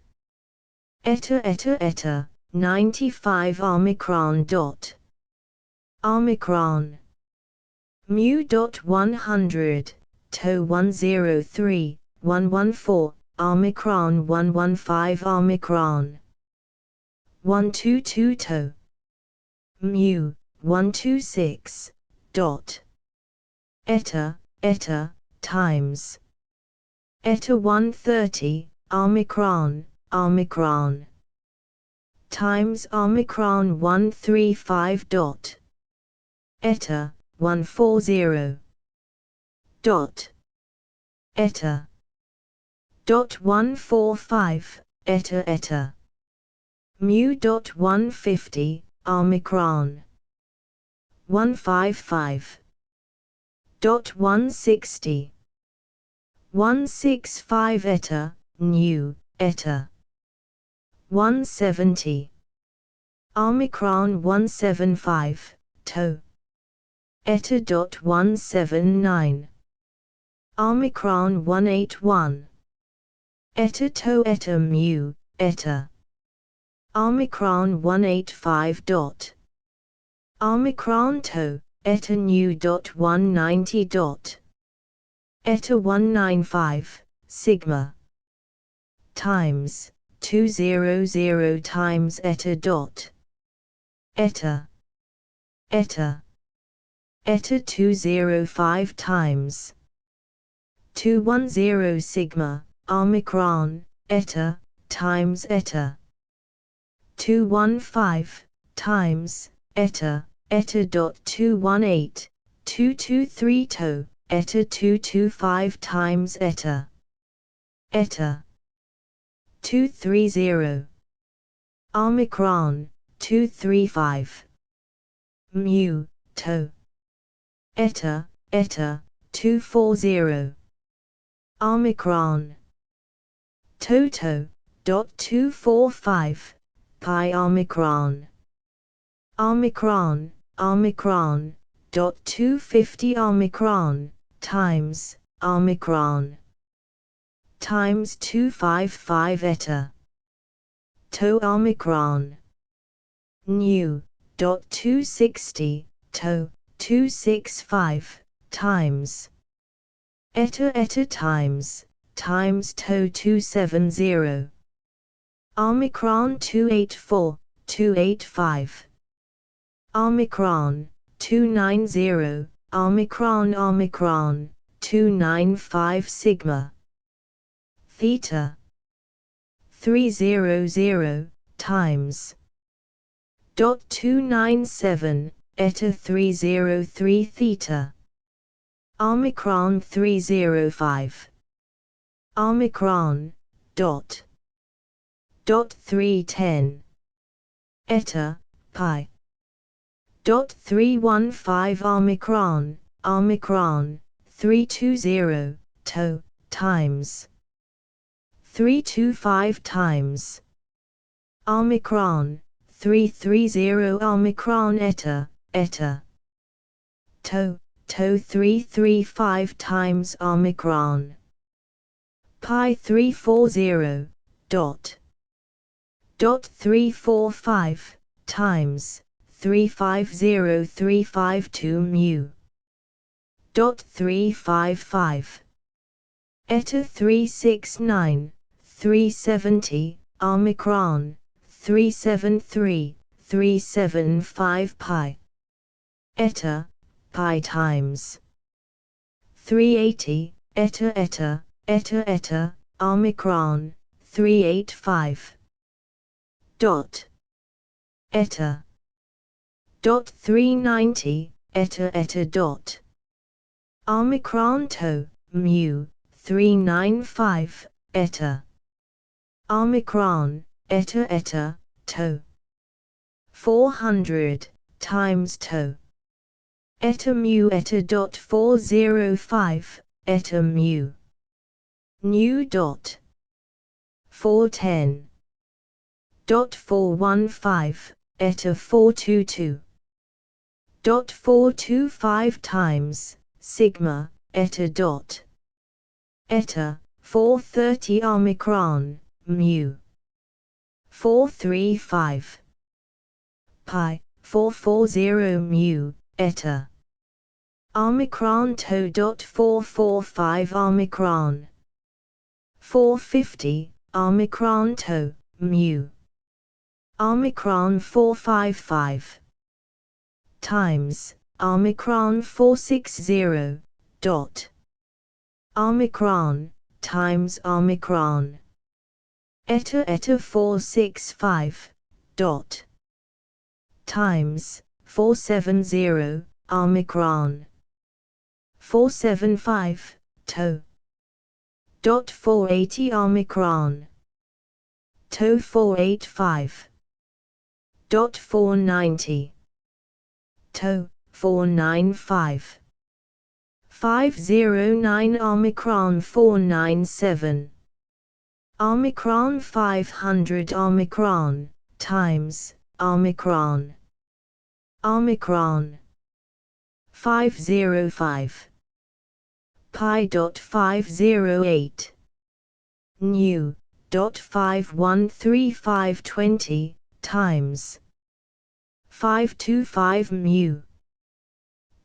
Eta, 95 Omicron dot. Omicron. Mu dot 100, to 103, 114, Omicron 115 Omicron. 122 to. Mu, 126, dot. Eta, times. Eta 130, Omicron, Omicron. Times Omicron 135 dot. Eta, 140. Dot. Eta. Dot 145, eta. Mu dot 150, Omicron. 155. Dot 160. 165 eta, nu, eta. 170. Omicron 175, to. Eta dot 179. Omicron 181. Eta to eta mu, eta. Omicron 185 dot. Omicron to, eta nu dot 190 dot. Eta 195, sigma. Times, 200 times eta dot. Eta. Eta 205 times. 210 sigma, Omicron, eta, times eta. 215, times, eta dot 218, 223 to, eta 225 times eta. 230. Omicron, 235. Mu, to. Eta, 240. Omicron. Toto, dot 245, pi Omicron. Omicron, dot 250 Omicron, times, Omicron. Times 255 eta. To Omicron. Nu, dot 260, to, 265, times. Eta times to 270. Omicron 284, 285. Omicron, 290, Omicron, 295 sigma. Theta. 300, times. Dot 297, eta 303 theta. Omicron 305. Omicron, dot. Dot 310. Eta, pi. 315 omicron, omicron, 320, to, times. 325 times. Omicron, 330 omicron eta, eta. To 335 times omicron. Pi 340, dot. 345, times, 350352 mu. 355. Eta 369, 370, omicron, 373, 375 pi. Eta, pi times. 380, eta, omicron, 385. Dot. Eta. Dot 390, eta dot. Omicron to, mu, 395, eta. Omicron, eta, to. 400, times to. Eta mu eta dot 405, eta mu. Nu dot. 410. Dot 415, eta 422. Dot 425 times, sigma, eta dot. Eta, 430 omicron, mu. 435. Pi, 440 mu, eta. Omicron to dot 445 omicron. 450, omicron to, mu. Omicron 455. Times, omicron 460, dot. Omicron, times omicron. Eta 465, dot. Times, 470, omicron. 475, to. Dot 480 omicron. To 485. Dot 490. To 495. 509 omicron 497. Omicron 500 omicron, times, omicron. Omicron. 505. Pi dot 508. Nu. Dot 513520, times. 525 mu.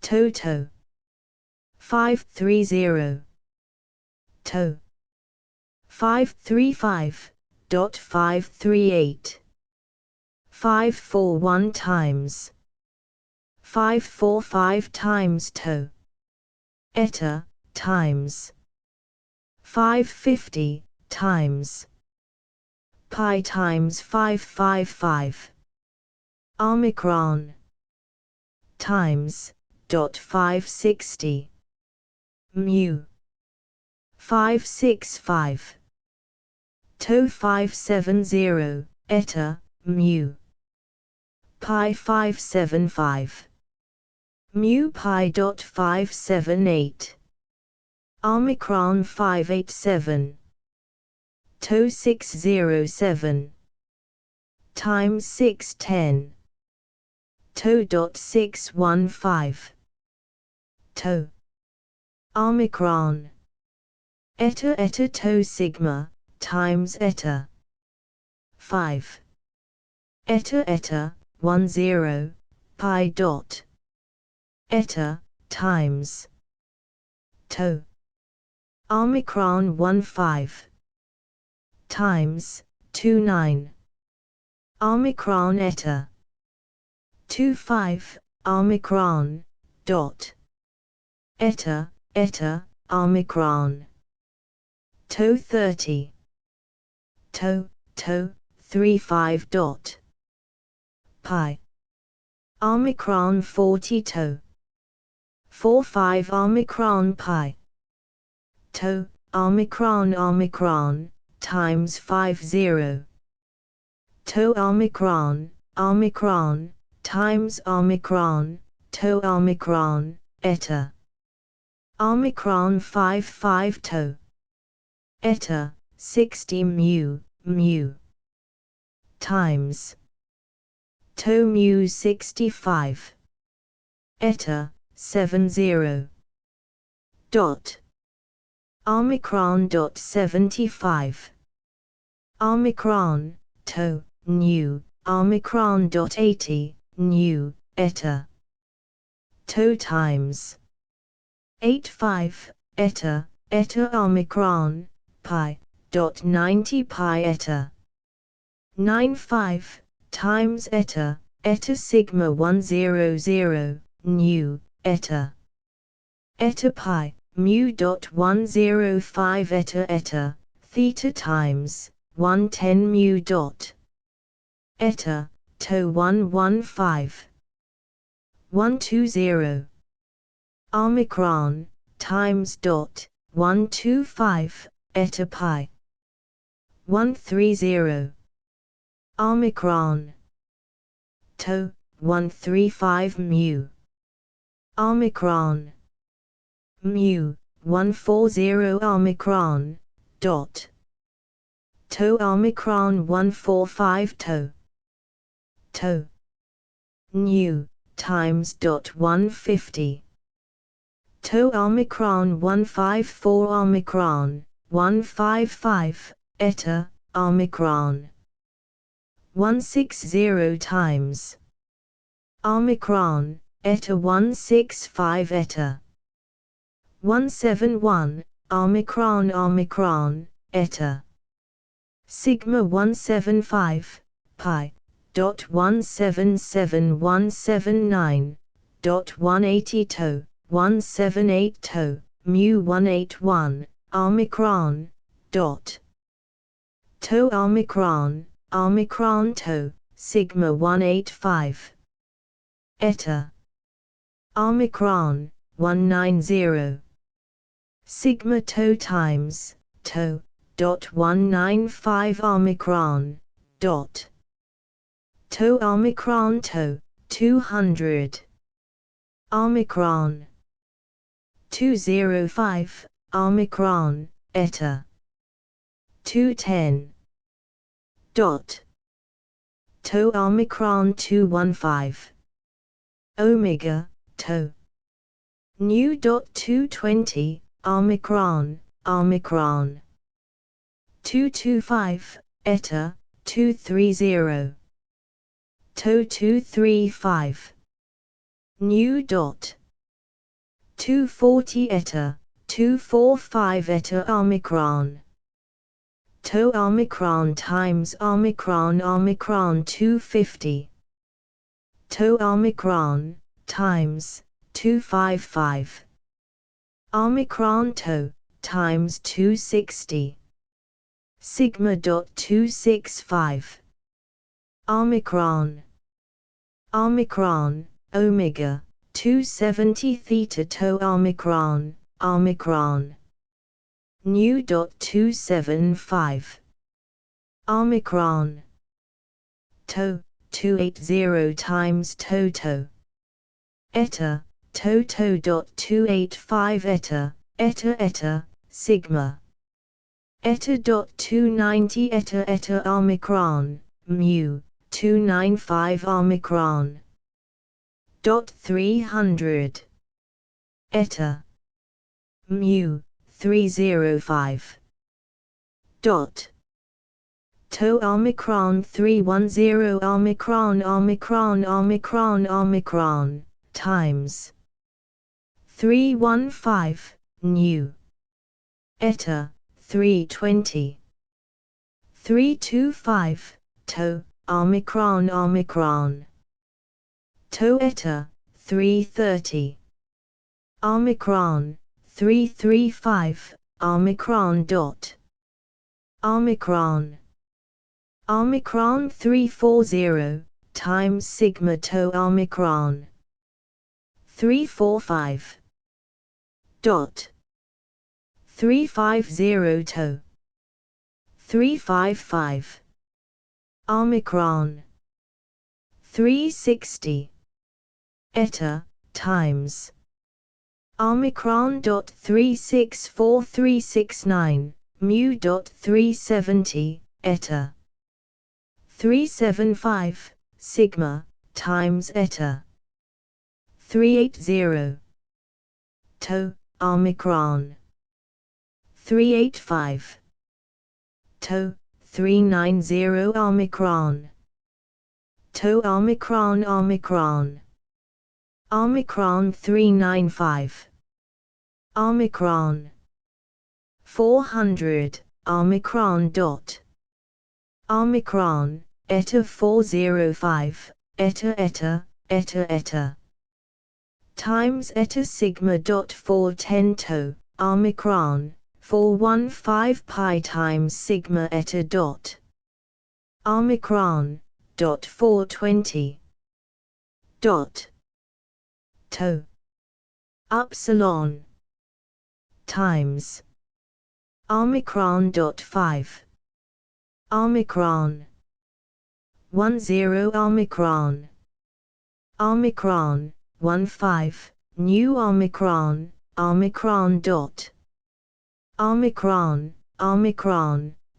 Toto. 530. To. 535, dot 538. 541 times. 545 times to. Eta, times. 550, times. Pi times 555. Omicron. Times, dot 560. Mu. 565. To 570, eta, mu. Pi 575. Mu pi dot 578. Omicron 587. To 607. Times 610. To dot 615. To. Omicron. Eta to sigma, times eta. 5. Eta 10, pi dot. Eta, times. To. Omicron 15. Times, 29. Omicron eta. 25, omicron, dot. Eta, omicron. To 30. To, 35 dot. Pi. Omicron 40 to. 45 omicron pi. To, omicron, times 50. To omicron, times omicron, to omicron, eta. Omicron 55 to. Eta, 60 mu, mu. Times. To mu 65. Eta, 70. Dot. Omicron dot 75. Omicron, to, nu, omicron dot 80, nu, eta. To times. 85, eta, eta omicron, pi, dot 90 pi eta. 95, times eta, eta sigma 100, nu, eta. Eta pi, mu dot 105 eta eta, theta times, 110 mu dot. Eta, to 115. 120. Omicron, times dot, 125, eta pi. 130. Omicron. To, 135 mu. Omicron. Mu, 140 omicron, dot. To omicron 145 to. To. Nu, times dot 150. To omicron 154 omicron, 155, eta, omicron. 160 times. Omicron, eta 165 eta. 171, omicron omicron, eta. Sigma 175, pi, dot 177179, dot 180 to, 178 to, mu 181, omicron, dot. To omicron, omicron to, sigma 185. Eta. Omicron, 190. Sigma to times, to, dot 195 omicron, dot. To omicron to, 200. Omicron. 205, omicron, eta. 210. Dot. To omicron 215. Omega, to. Nu dot 220, omicron, omicron. 225, eta, 230. To 235. Nu dot. 240 eta, 245 eta omicron. To omicron times omicron omicron 250. To omicron, times, 255. Omicron to, times 260. Sigma dot 265. Omicron. Omicron, omega, 270 theta to omicron, omicron. Nu dot 275. Omicron. To, 280 times toto. Eta, toto dot 285 eta, eta, sigma. Eta dot 290 eta omicron, mu, 295 omicron. Dot 300. Eta. Mu, 305. Dot. To omicron 310 omicron omicron omicron omicron, times. 315, nu. Eta, 320. 325, to, omicron omicron. To eta, 330. Omicron, 335, omicron dot. Omicron. Omicron 340, times sigma to omicron. 345. Dot. 350 to. 355. Omicron. 360 eta times omicron.364369 mu.370 eta 375 sigma times eta 380 to omicron 385 to 390 omicron to omicron 395 omicron 400 omicron eta 405 eta times eta sigma dot 410 to omicron 415 pi times sigma eta dot omicron dot 420 dot to upsilon times omicron dot 5 omicron 10 omicron 15 new omicron dot omicron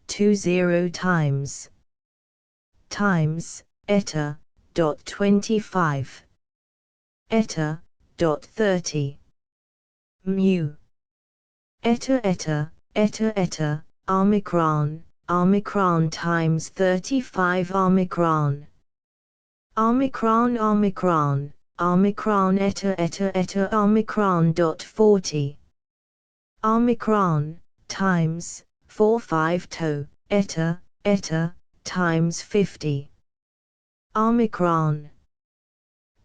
20 times eta dot 25 eta dot 30 mu eta omicron times 35 omicron eta omicron dot 40 omicron times 45 to eta times 50 omicron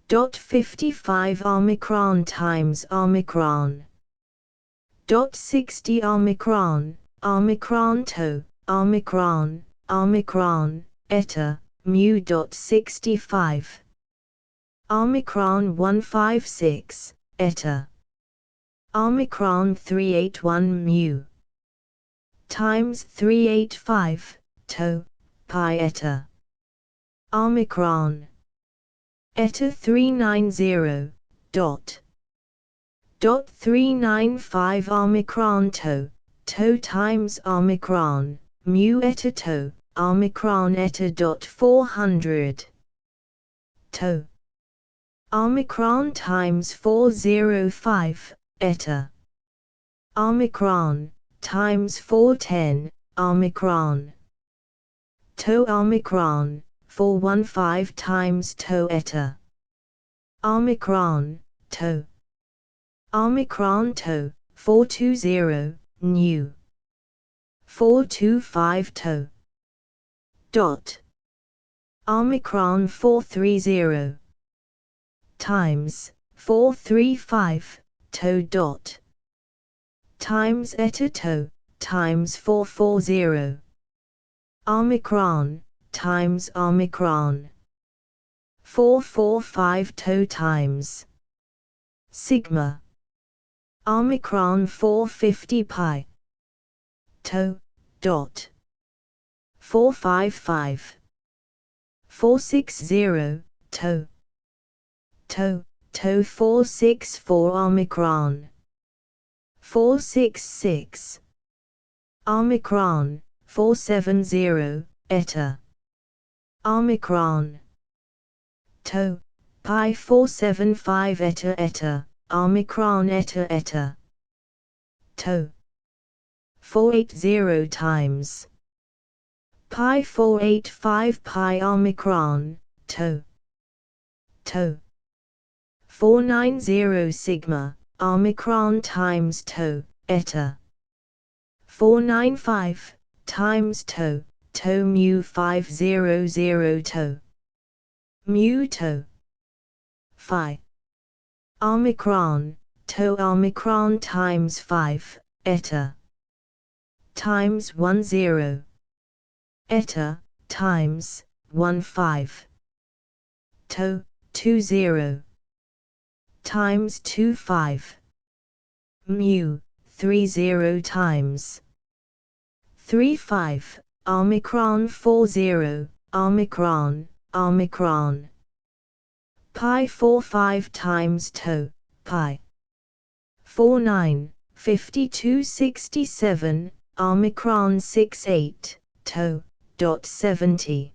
dot 55 omicron times omicron dot 60 omicron to omicron eta mu dot 65 omicron 156 eta omicron 381 mu times 385 to pi eta omicron eta 390 dot 395 omicron to times omicron mu eta to omicron eta dot 400 to omicron times 405 eta omicron times 410 omicron to omicron 415 times to eta omicron to 420 new 425 to dot omicron 430 times 435 to dot times eta to times 440 omicron times omicron 445 to times sigma omicron 450 pi to dot 455 460 to 464 omicron 466 omicron 470 eta omicron to pi 475 eta omicron eta to 480 times pi 485 pi omicron to 490 sigma omicron times to eta 495 times to mu 500 to mu to phi omicron times 5 eta times 10 eta times 15 to 20 times 25 mu 30 times 35 omicron 40 omicron pi 45 times to, pi 49, 52 67, omicron 68, to, dot 70.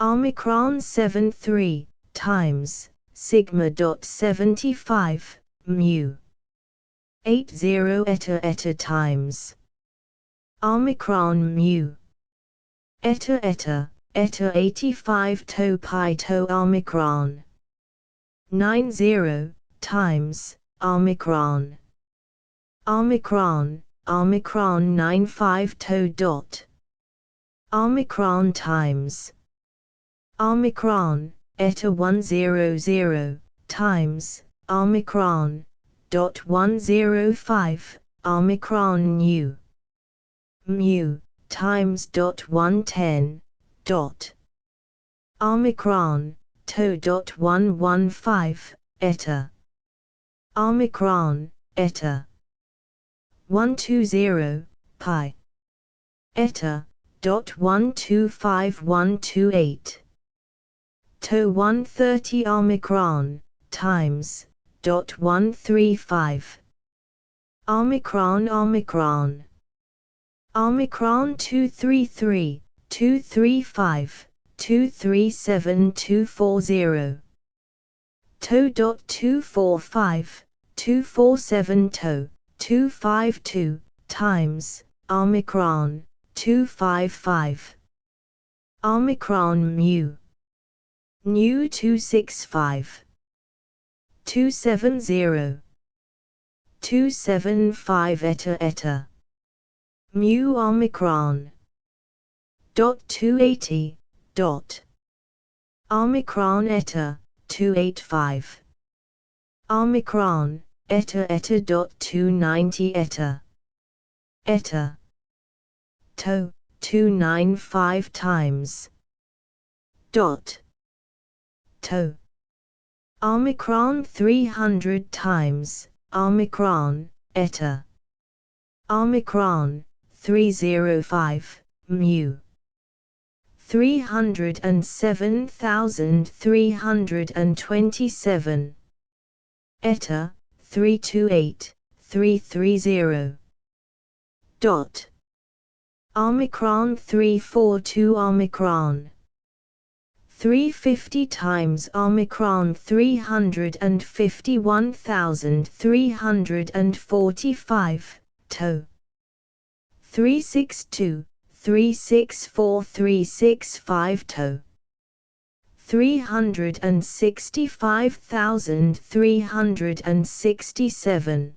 Omicron 73, times, sigma dot 75, mu. 80 eta times. Omicron mu. Eta 85 to pi to omicron. 90, times, omicron. Omicron 95 to dot. Omicron times. Omicron, eta 100, times, omicron, dot 105, omicron nu. Mu, times dot 110, dot. Omicron, to dot 115, eta. Omicron, eta. 120, pi. Eta, dot 125128. To 130 omicron, times, dot 135. Omicron Omicron 233, 235, 237 240. To dot 245, 247 to, 252, times, omicron, 255. Omicron mu. Nu 265. 270. 275 eta. Mu omicron. Dot 280, dot. Omicron eta, 285. Omicron, eta dot 290 eta. Eta. To, 295 times. Dot. To. Omicron 300 times, omicron, eta. Omicron, 305, mu. 307,327. Eta, 328, 330. Dot. Omicron 342 omicron. 350 times omicron 351,345, to. 362, 364 365 to. 365,367.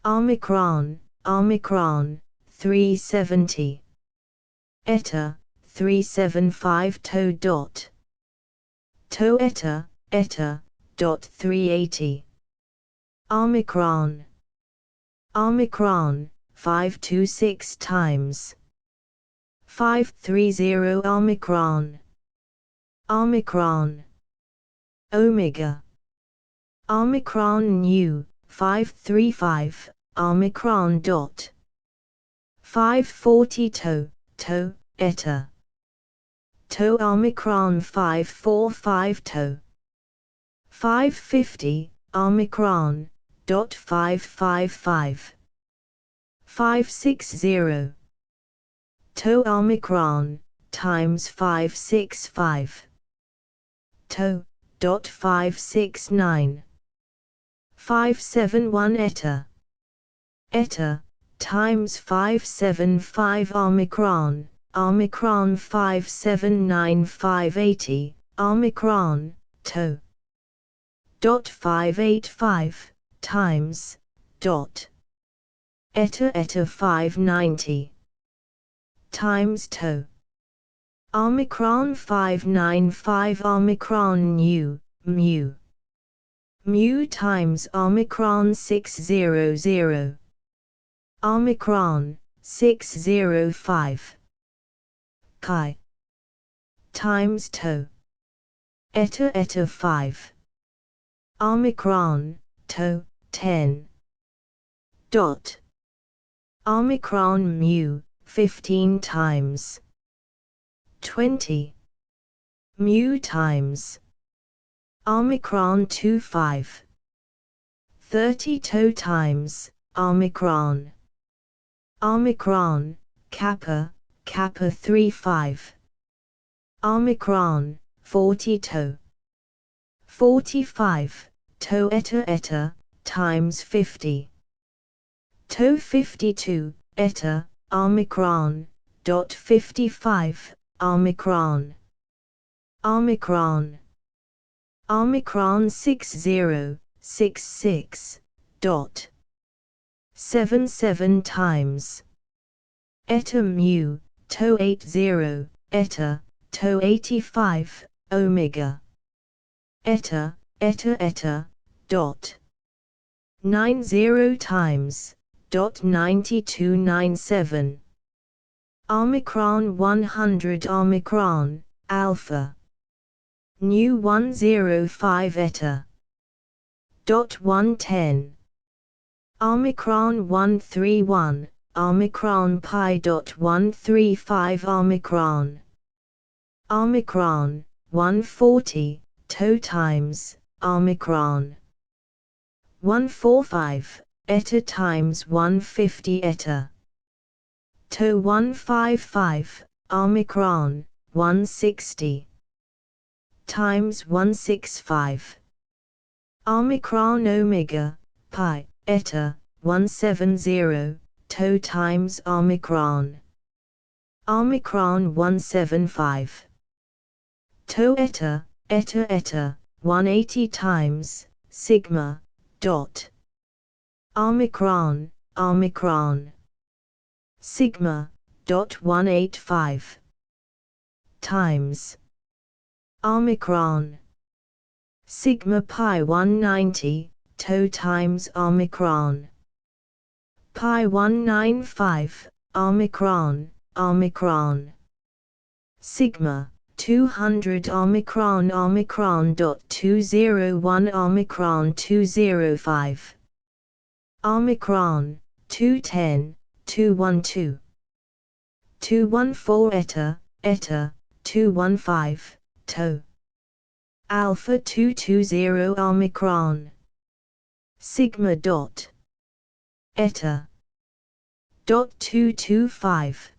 Omicron, omicron, 370. Eta, 375 to dot. To eta, dot 380. Omicron. Omicron, 526 times. 530 omicron. Omicron. Omega. Omicron nu, 535, omicron dot. 540 to, eta. To omicron 545 to. 550, omicron, dot 555. 560. To omicron, times 565. To, dot 569. 571 eta. Eta, times 575 omicron, omicron 579 580, omicron, to. Dot 585, times, dot. Eta 590. Times to. Omicron 595 omicron nu, mu. Mu times omicron 600. Omicron, 605. Chi. Times to. Eta 5. Omicron, to, 10. Dot. Omicron mu, 15 times. 20. Mu times. Omicron 25. 32 times, Omicron. Omicron, Kappa, Kappa 35. Omicron, 42. 45, to eta, times 50. To 52, eta, Omicron, dot 55, Omicron. Omicron. Omicron 6066, dot 77 times. Eta mu, to 80, eta, to 85, omega. Eta, dot 90 times, dot 9297. Omicron 100 Omicron, alpha. Nu 105 eta. Dot 110. Omicron 131, Omicron pi. Dot 135 Omicron. Omicron 140, to times, Omicron. 145, eta times 150 eta. To 155, Omicron, 160. Times 165. Omicron omega, pi, eta, 170, to times Omicron. Omicron 175. To eta, 180 times, sigma, dot. Omicron, sigma, dot 185. Times. Omicron. Sigma pi 190, to times Omicron. Pi 195, Omicron. Sigma, 200 Omicron dot 201 Omicron 205. Omicron, 210, 212. 214 eta, 215, to. Alpha 220 Omicron. Sigma dot. Eta. Dot 225.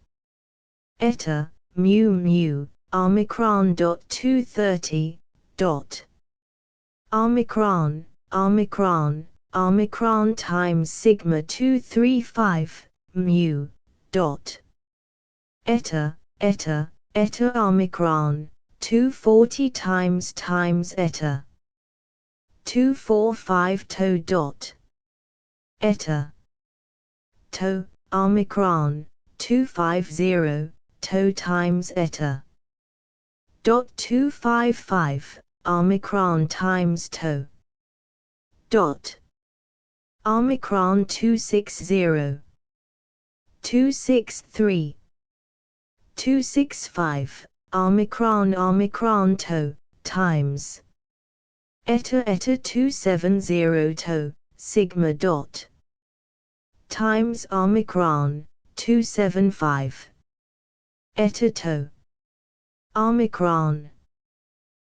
Eta, mu, Omicron dot 230, dot. Omicron times sigma 235, mu, dot. Eta, Omicron, 240 times eta. 245 to dot. Eta. To, Omicron, 250, to times eta. Dot 255, Omicron times to. Dot. Omicron 260. 263. 265, Omicron to, times. Eta 270 to, sigma dot. Times Omicron, 275. Eta to.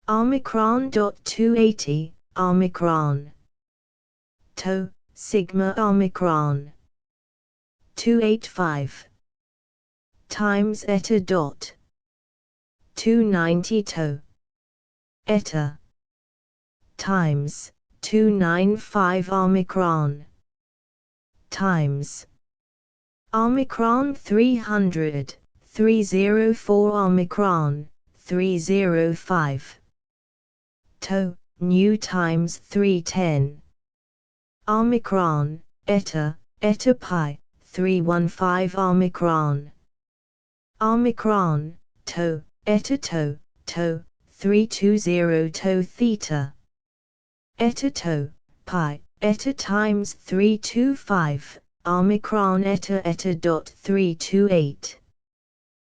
Omicron dot 280, Omicron. To, sigma Omicron. 285. Times eta dot. 290 to. Eta. Times, 295 Omicron. Times. Omicron 300, 304 Omicron, 305. To, nu times 310. Omicron, eta pi, 315 Omicron. Omicron, to, 320 to theta. Eta to, pi, eta times 325, Omicron eta dot 328.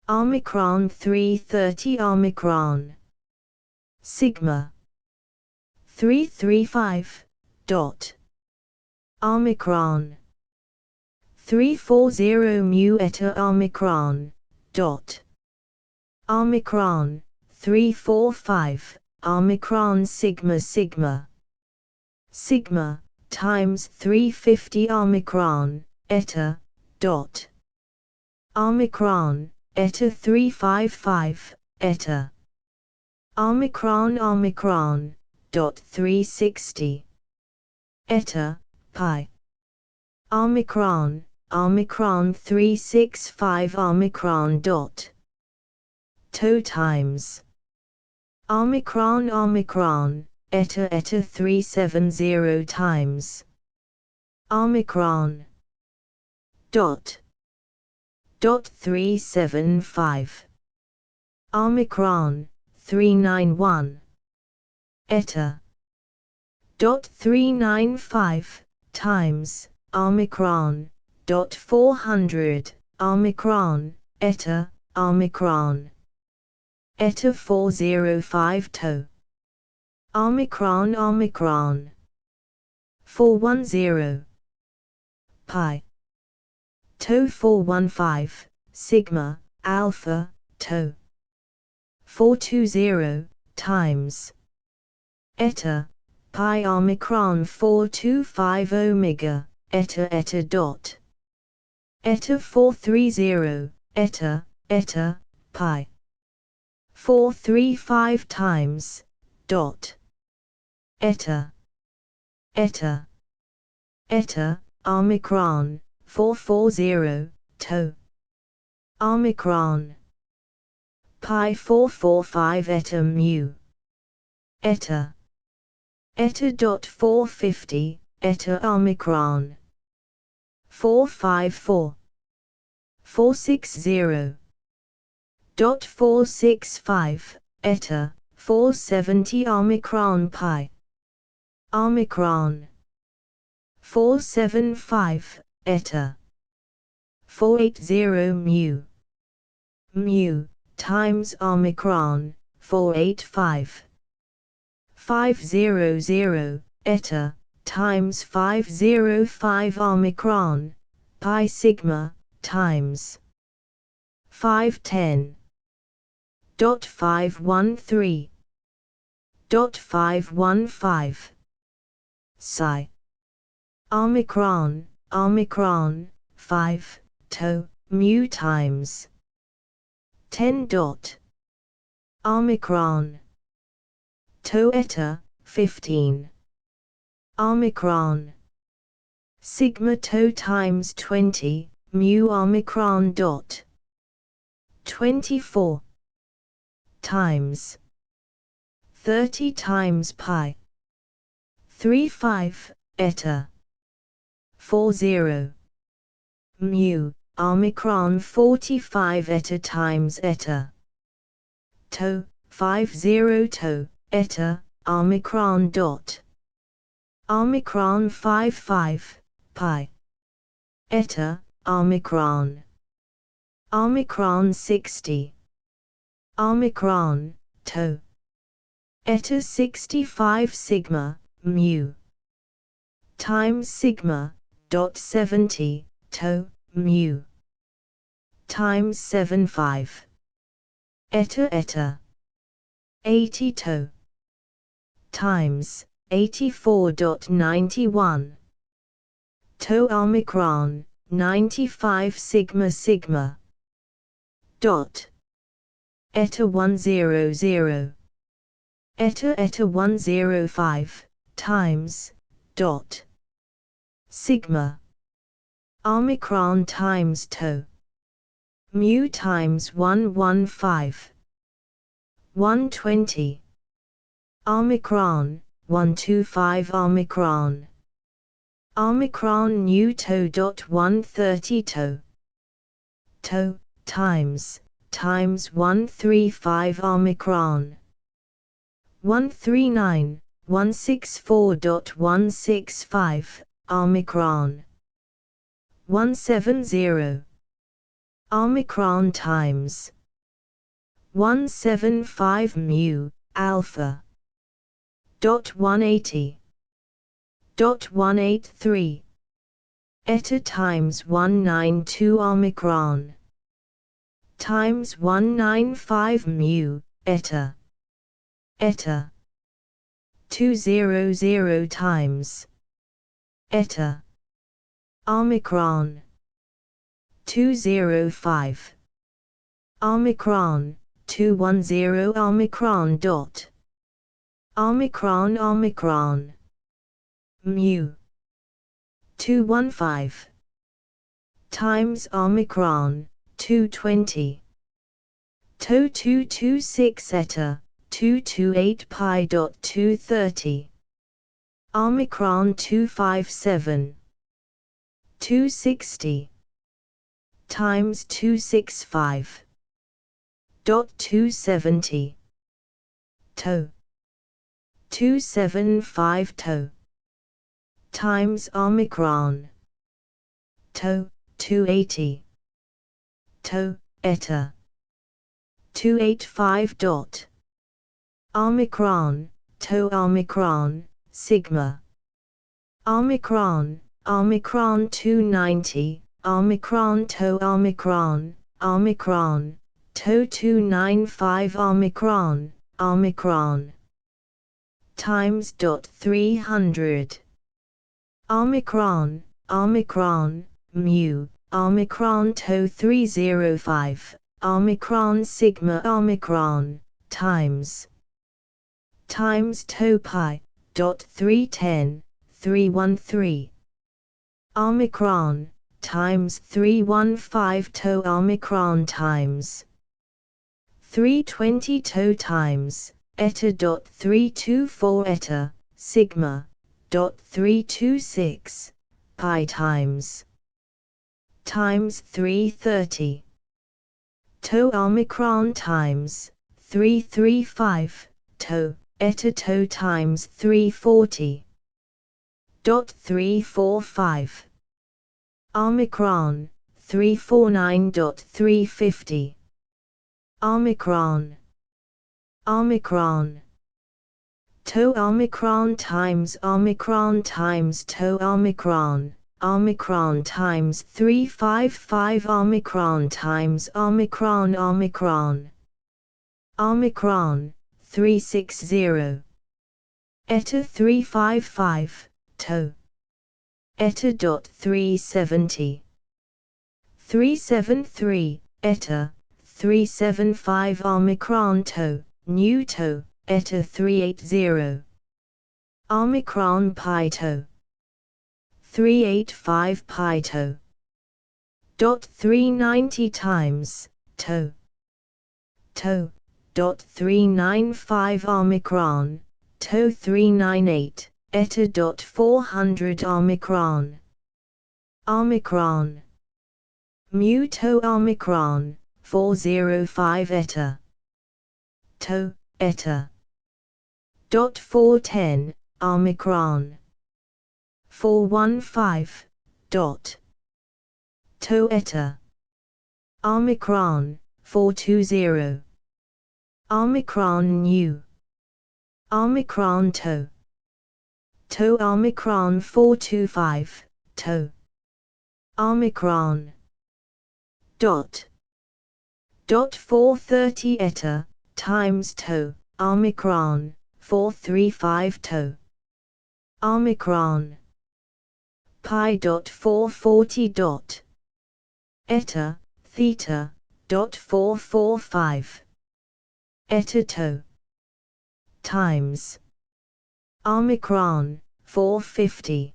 Omicron 330 Omicron. Sigma. 335, dot. Omicron. 340 mu eta Omicron, dot. Omicron, 345, omicron sigma sigma. Sigma times 350 omicron, eta, dot. Omicron, eta 355, eta. Omicron omicron, dot 360. Eta, pi. Omicron, omicron 365 omicron dot. To times. Omicron omicron, eta 370 times. Omicron. Dot. Dot 375. Omicron, 391. Eta. Dot 395, times, omicron, dot 400, omicron, eta, omicron. Eta 405 to. Omicron omicron. 410. Pi. To 415, sigma, alpha, to. 420, times. Eta, pi omicron 425 omega, eta dot. Eta 430, eta, pi. 435 times, dot. Eta, omicron, 440, to. Omicron. Pi 445 eta mu. Eta dot 450, eta omicron. 454. 460. Dot 465, eta, 470 omicron pi. Omicron. 475, eta. 480 mu. Mu, times omicron, 485. 500, eta, times 505 omicron, pi sigma, times. 510. Dot 513. Dot 515. Psi. Omicron, omicron, 5, to, mu times. 10 dot. Omicron. To eta, 15. Omicron. Sigma to times 20, mu omicron dot. 24. Times. 30 times pi. 35, eta. 40. Mu, omicron 45 eta times eta. To, 50 to, eta, omicron dot. Omicron 55, pi. Eta, omicron. Omicron 60. Omicron, to. Eta 65 sigma, mu. Times sigma, dot 70, to, mu. Times 75. Eta. 80 to. Times, 84.91. To omicron, 95 sigma sigma. Dot. Eta 100. Eta 105, times, dot. Sigma. Omicron times to. Mu times 115. 120. Omicron, 125 omicron. Omicron nu to dot 130 to. To, times 135 omicron. 139, 164.165, omicron. 170. Omicron times. 175 mu, alpha. Dot 180. Dot 183. Eta times 192 omicron. Times 195 mu, eta. eta 200 times eta omicron 205 omicron 210 omicron dot omicron mu 215 times omicron 220 to 226 eta 228 pi dot 230 omicron 257 260 times 265 dot 270 to 275 to times omicron to 280 to eta 285 dot omicron to omicron sigma omicron 290 omicron to omicron to 295 omicron times dot 300 omicron mu omicron to 305 omicron sigma omicron times to pi dot 310 313 omicron times 315 to omicron times 320 to times eta dot 324 eta sigma dot 326 pi times 330 to omicron times 335 to eta to times 340 dot 345 omicron 349 dot 350 omicron to omicron times to omicron times 355 omicron times omicron 360 eta 355 to eta dot 370 373 eta 375 omicron to nu to eta 380 omicron pi to 385 pi to dot 390 times to dot 395 omicron to 398 eta dot 400 omicron mu to omicron 405 eta to eta dot 410 omicron 415 dot to eta omicron 420 omicron nu omicron to omicron 425 to omicron dot 430 eta times to omicron 435 to omicron pi dot 440 dot eta theta dot 445 eta to times omicron 450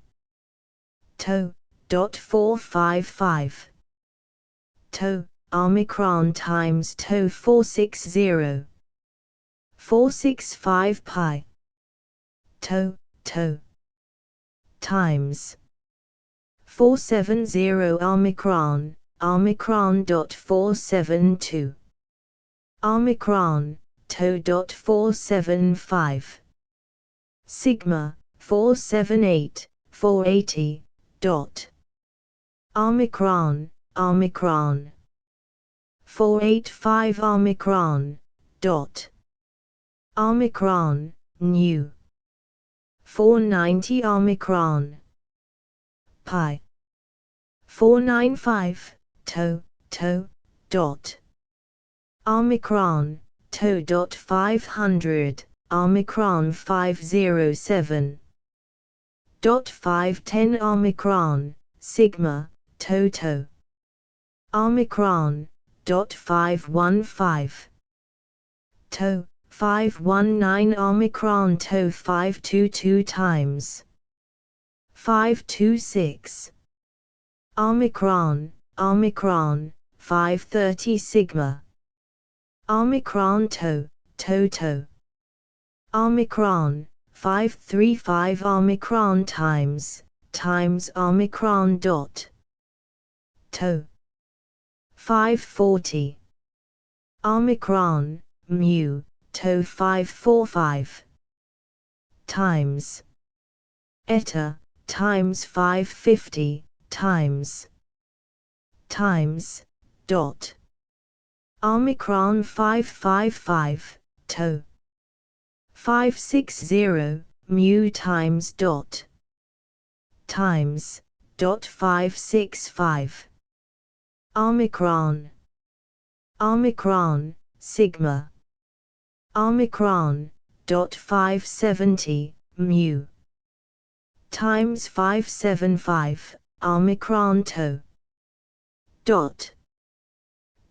to dot 455 to omicron times to 460 465 pi to times 470 omicron dot 472 omicron to dot 475 sigma 478 480 dot omicron 485 omicron dot omicron nu 490 omicron pi 495 to dot omicron to dot 500 Omicron 507.510 Omicron, Sigma, Toto. Omicron, .515. To, 519 Omicron To 522 times. 526. Omicron, 530 Sigma. Omicron To, Toto. Omicron, 535 Omicron times Omicron dot. To. 540. Omicron, mu, To 545. Times. Eta, times 550, times. Dot. Omicron 555, To. 560, mu times dot. Times, dot 565. Omicron. Sigma. Omicron, dot 570, mu. Times 575, Omicron To. Dot.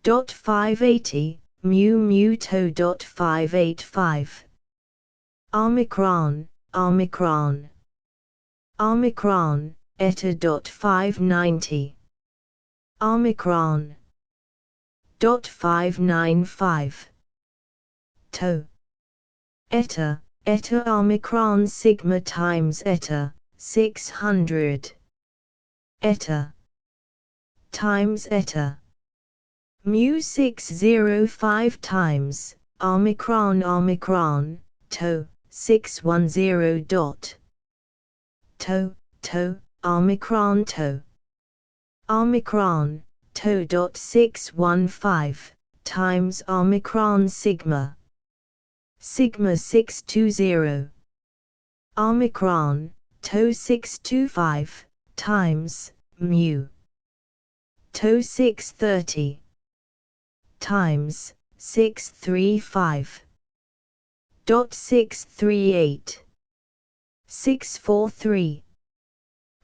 580, mu To. 585. Omicron, eta. 590. Omicron. 595. To. Eta Omicron Sigma times eta, 600. Eta. Times eta. Mu 605 times, Omicron, To, 610 dot. To, Omicron To. Omicron, To. 615, times Omicron Sigma. Sigma 620. Omicron, To 625, times, mu. To 630. Times, 635. Dot 638. 643.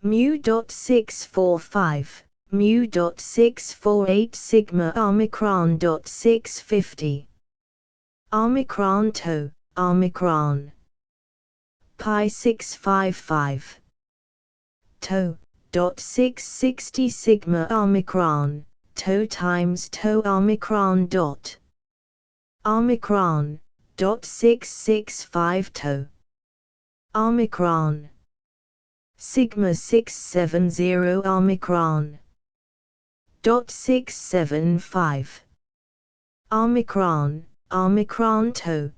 Mu. 645. Mu. 648 Sigma Omicron. 650. Omicron To, Pi 655. To, 660 Sigma Omicron, To times To Omicron dot. Omicron, 665 To. Omicron. Sigma 670 Omicron. 675. Omicron, To,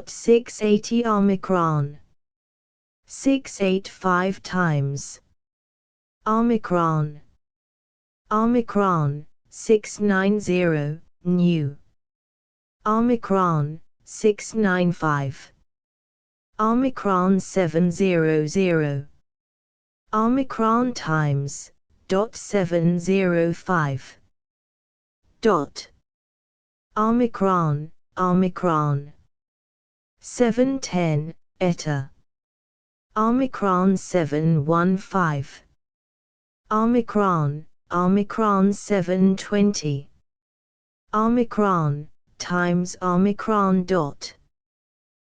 680 Omicron. 685 times. Omicron. 690, nu. Omicron, 695. Omicron 700. Omicron times, 705. Dot. Omicron, 710, eta. Omicron 715. Omicron, 720. Omicron, times Omicron dot.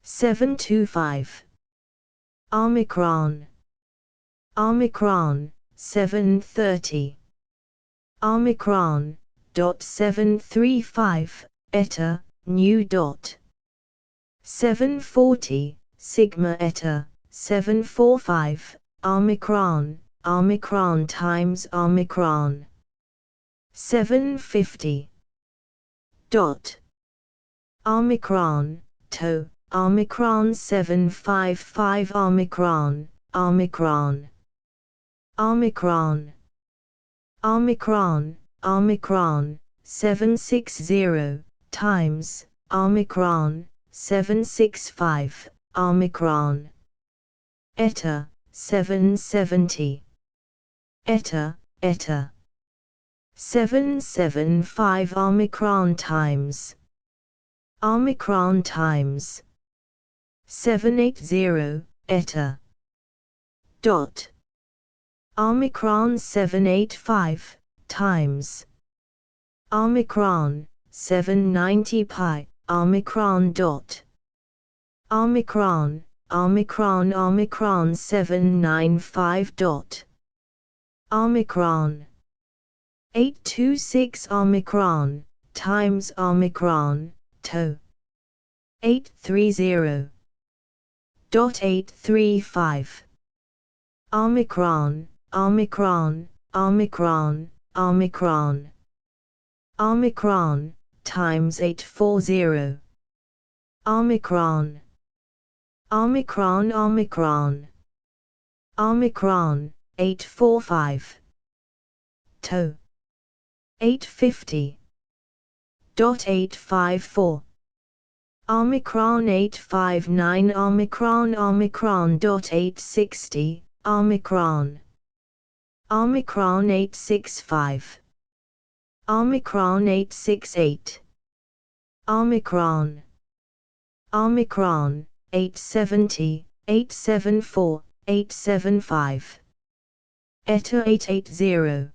725. Omicron. 730. Omicron, 735, eta, nu dot. 740, Sigma eta, 745, Omicron, times Omicron. 750. Dot. Omicron, To, 755 Omicron, 760, times, Omicron, 765, Omicron. Eta, 770. Eta. 775 Omicron times. Omicron times 780 eta dot Omicron 785 times Omicron 790 pi Omicron dot Omicron 795 dot Omicron 826 Omicron times Omicron to 830.835 Omicron times 840 Omicron 845 to 850.854 Omicron 859 Omicron.860 Omicron 865 Omicron 868 Omicron 870 874 875 Eta 880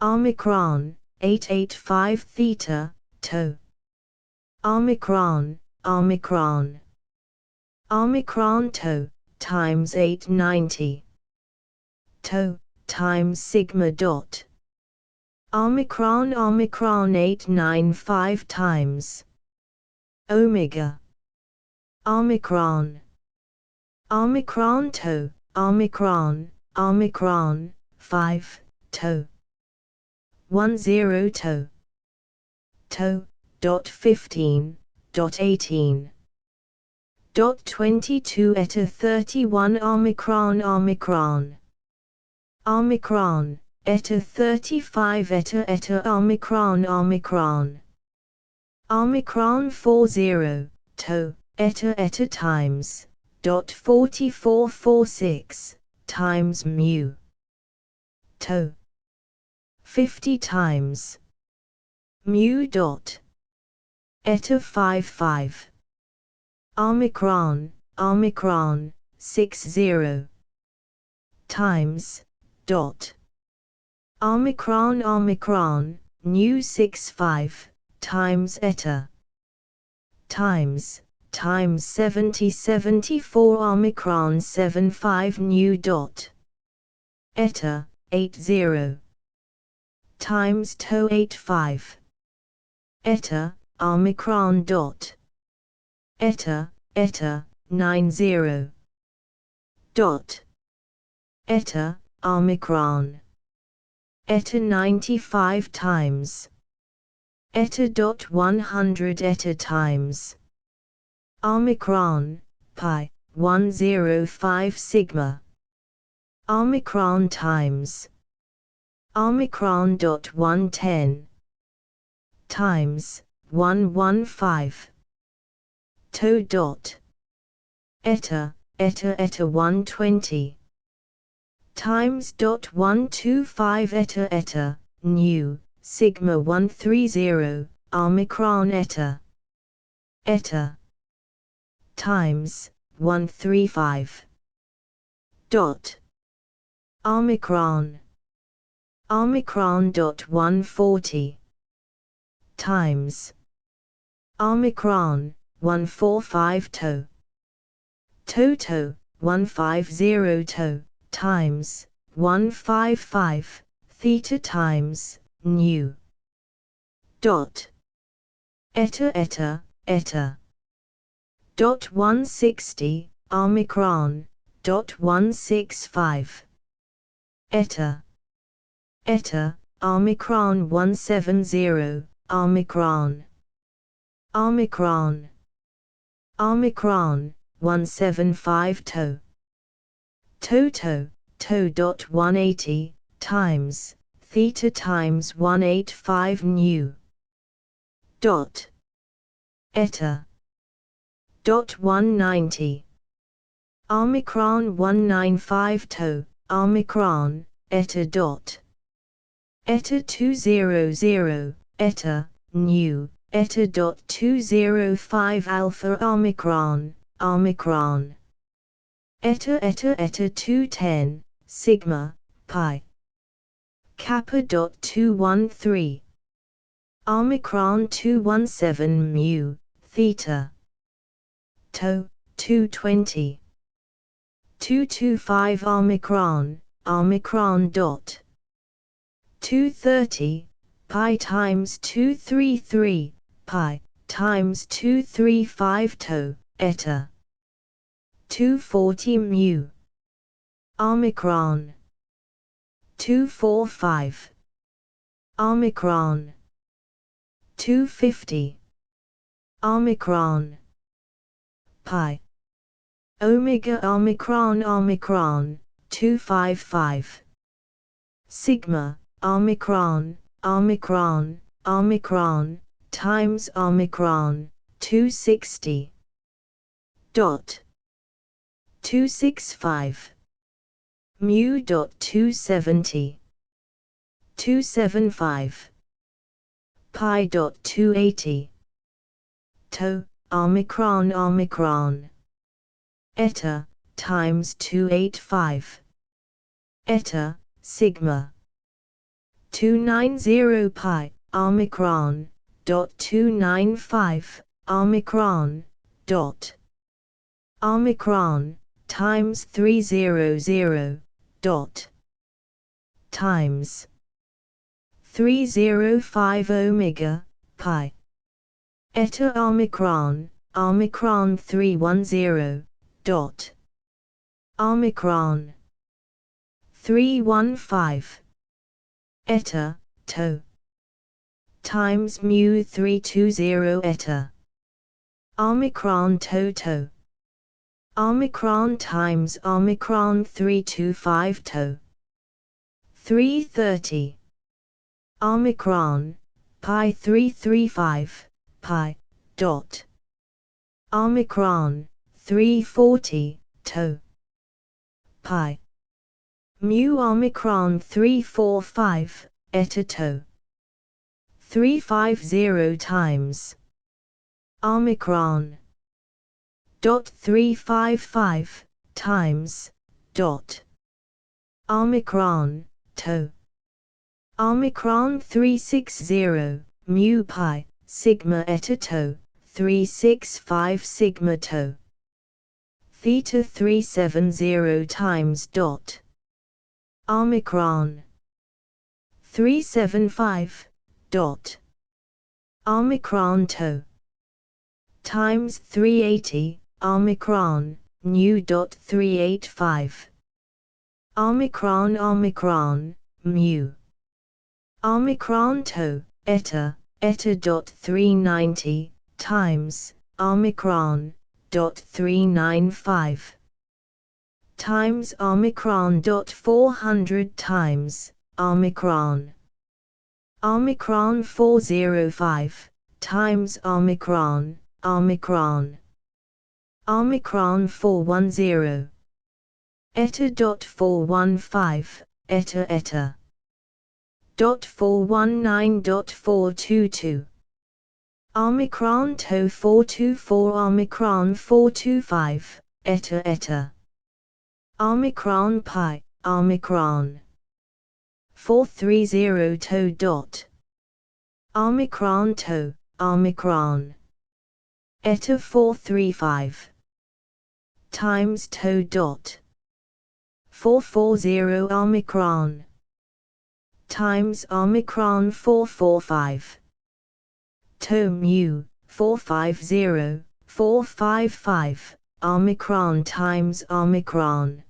Omicron 885 theta to Omicron to times 890 to times sigma dot Omicron 895 times Omega Omicron to Omicron 5 to 10 to dot 15 dot 18 dot 22 eta 31 Omicron eta 35 eta Omicron 40 to eta times dot 4446 times mu to 50 times mu dot eta 55 Omicron 60 times dot Omicron nu 65 times eta times 70 74 Omicron 75 nu dot eta 80 times to 85 eta Omicron dot eta 90 dot eta Omicron eta 95 times eta dot 100 eta times Omicron pi 105 sigma Omicron times Omicron dot 110 times 115 to dot eta 120 times dot 125 eta nu sigma 130 Omicron eta times 135 dot Omicron dot 140 times Omicron 145 to 150 to times 155 theta times nu dot eta dot 160 Omicron dot 165 eta Omicron 170 Omicron 175 to dot 180 times theta times 185 nu dot eta dot 190 Omicron 195 to Omicron eta dot eta 200, eta, nu, eta.205 alpha omicron, omicron. Eta 210, sigma, pi. Kappa.213. Omicron 217 mu, theta. Tau, 220. 225 omicron, omicron dot. 230, pi times 233, pi, times 235 tau, eta. 240 mu. Omicron. 245. Omicron. 250. Omicron. Pi. Omega omicron omicron, 255. Sigma, omicron, omicron, omicron, times omicron, 260. Dot. 265. Mu. 270. 275. Pi. 280. Tau, omicron omicron. Eta, times 285. Eta, sigma. 290 pi, omicron, dot 295, omicron, dot. Omicron, times 300, dot. Times. 305 omega, pi. Eta omicron, omicron 310, dot. Omicron. 315. Eta, tau. Times mu 320 eta. Omicron tau tau. Omicron times omicron 325 tau. 330. Omicron, pi 335, pi, dot. Omicron, 340, tau. Pi. Mu omicron 345, eta tau. 350 times. Omicron. Dot 355, times, dot. Omicron, tau. Omicron 360, mu pi, sigma eta tau, 365 sigma tau. Theta 370 times dot. Omicron. 375, dot. Omicron tau. Times 380, omicron, nu dot 385. Omicron omicron, mu. Omicron tau, eta dot 390, times, omicron, dot 395. Times omicron dot 400 times, omicron. Omicron 405, times omicron, omicron. Omicron 410. Eta dot 415, eta. Dot 419 dot 422. Omicron tau 424 omicron 425, eta. Omicron pi, omicron. 430 tau dot. Omicron tau, omicron. Eta 435. Times tau dot. 440 omicron. Times omicron 445. Tau mu, 450, 455, omicron times omicron.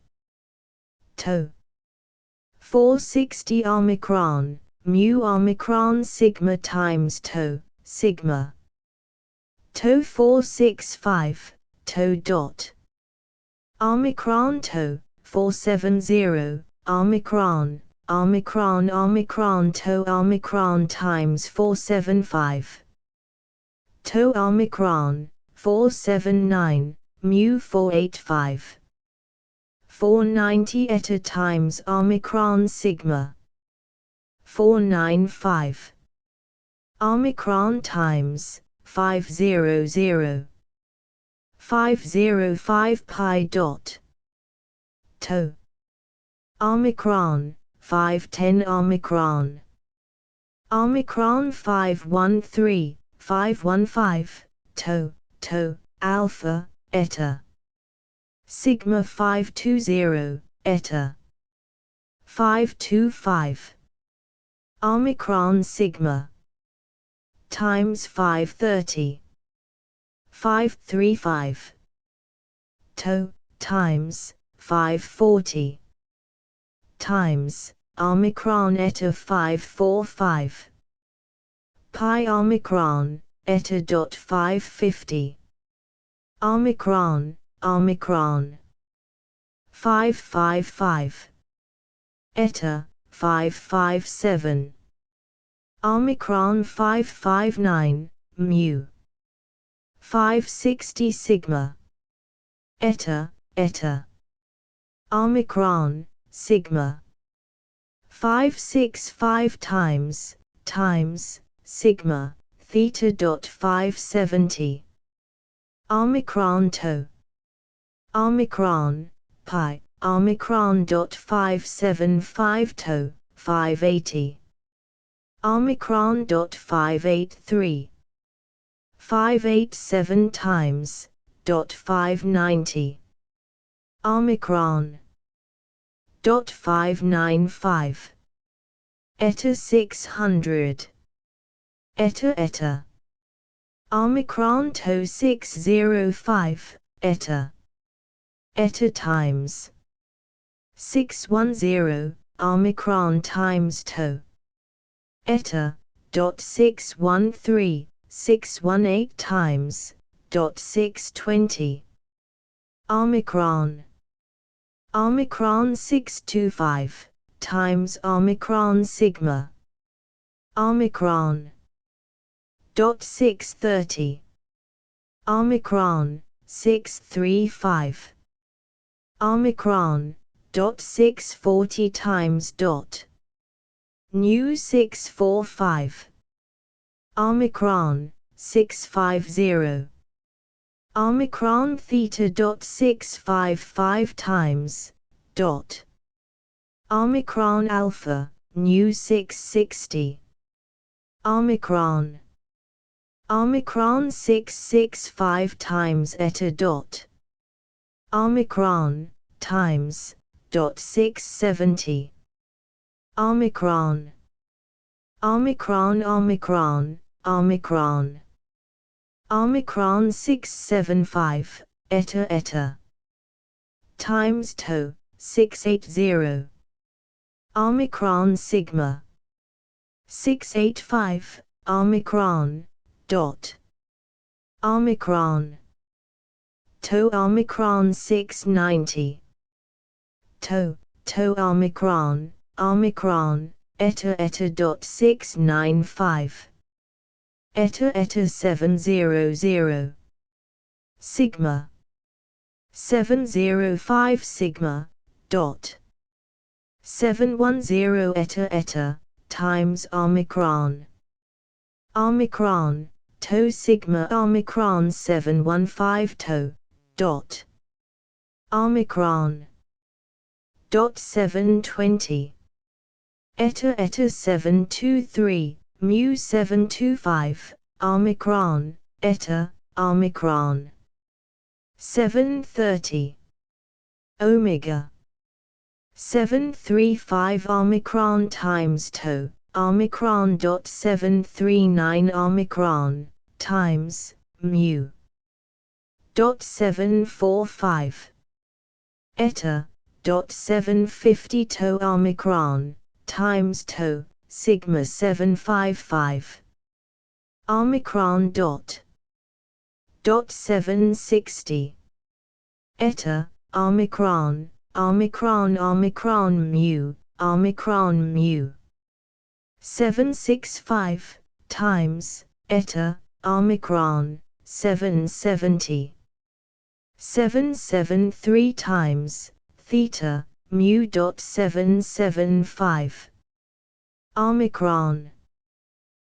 Tau. 460 omicron, mu omicron sigma times tau, sigma. Tau 465, tau dot. Omicron tau, 470, omicron. Omicron omicron tau omicron times 475. Tau omicron, 479, mu 485. 490 eta times omicron sigma. 495. Omicron times 500. 505 pi dot. To. Omicron 510 Omicron. Omicron 513, 515, to, alpha, eta. Sigma 520, eta. 525. Omicron sigma. Times 530. 535. To, times, 540. Times, Omicron eta 545. Pi Omicron, eta dot 550. Omicron, 555. Eta, 557. Omicron 559, mu. 560 sigma. Eta. Omicron, sigma. 565 times, sigma, theta dot 570. Omicron to. Omicron, pi, Omicron dot 575 to, 580. Omicron dot 583. 587 times, dot 590. Omicron. Dot 595. Eta 600. Eta. Omicron to 605, eta. Eta times. 610, Omicron times to. Eta, dot 613, 618 times, dot 620. Omicron. Omicron 625, times Omicron sigma. Omicron. Dot 630. Omicron, 635. Omicron, dot 640 times dot. Nu 645. Omicron, 650. Omicron theta dot 655 times, dot. Omicron alpha, nu 660. Omicron. Omicron 665 times eta dot. Omicron, times, dot 670. Omicron. Omicron. Omicron 675, eta. Times to, 680. Omicron sigma. 685, Omicron, dot. Omicron. To Omicron 690. To Omicron, eta dot 695. Eta 700. Sigma. 705 sigma, dot. 710 eta, times Omicron. Omicron, to sigma Omicron 715 to, dot. Omicron. Dot 720. Eta 723, mu 725, Omicron, eta, Omicron. 730. Omega. 735 Omicron times to, Omicron dot 739 Omicron, times, mu. Dot 745. Eta, dot 750 to Omicron, times to, sigma 755. Omicron dot. Dot 760. Eta, Omicron, mu, Omicron mu. 765, times, eta, Omicron, 770. 773 times, theta, mu dot 775. Omicron.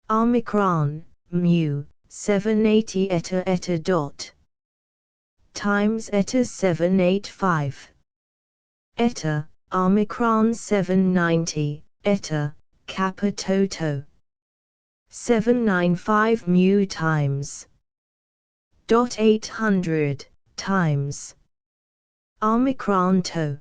Omicron, mu, 780 eta dot. Times eta 785. Eta, Omicron 790, eta, kappa toto. 795 mu times. Dot 800, times. Omicron to.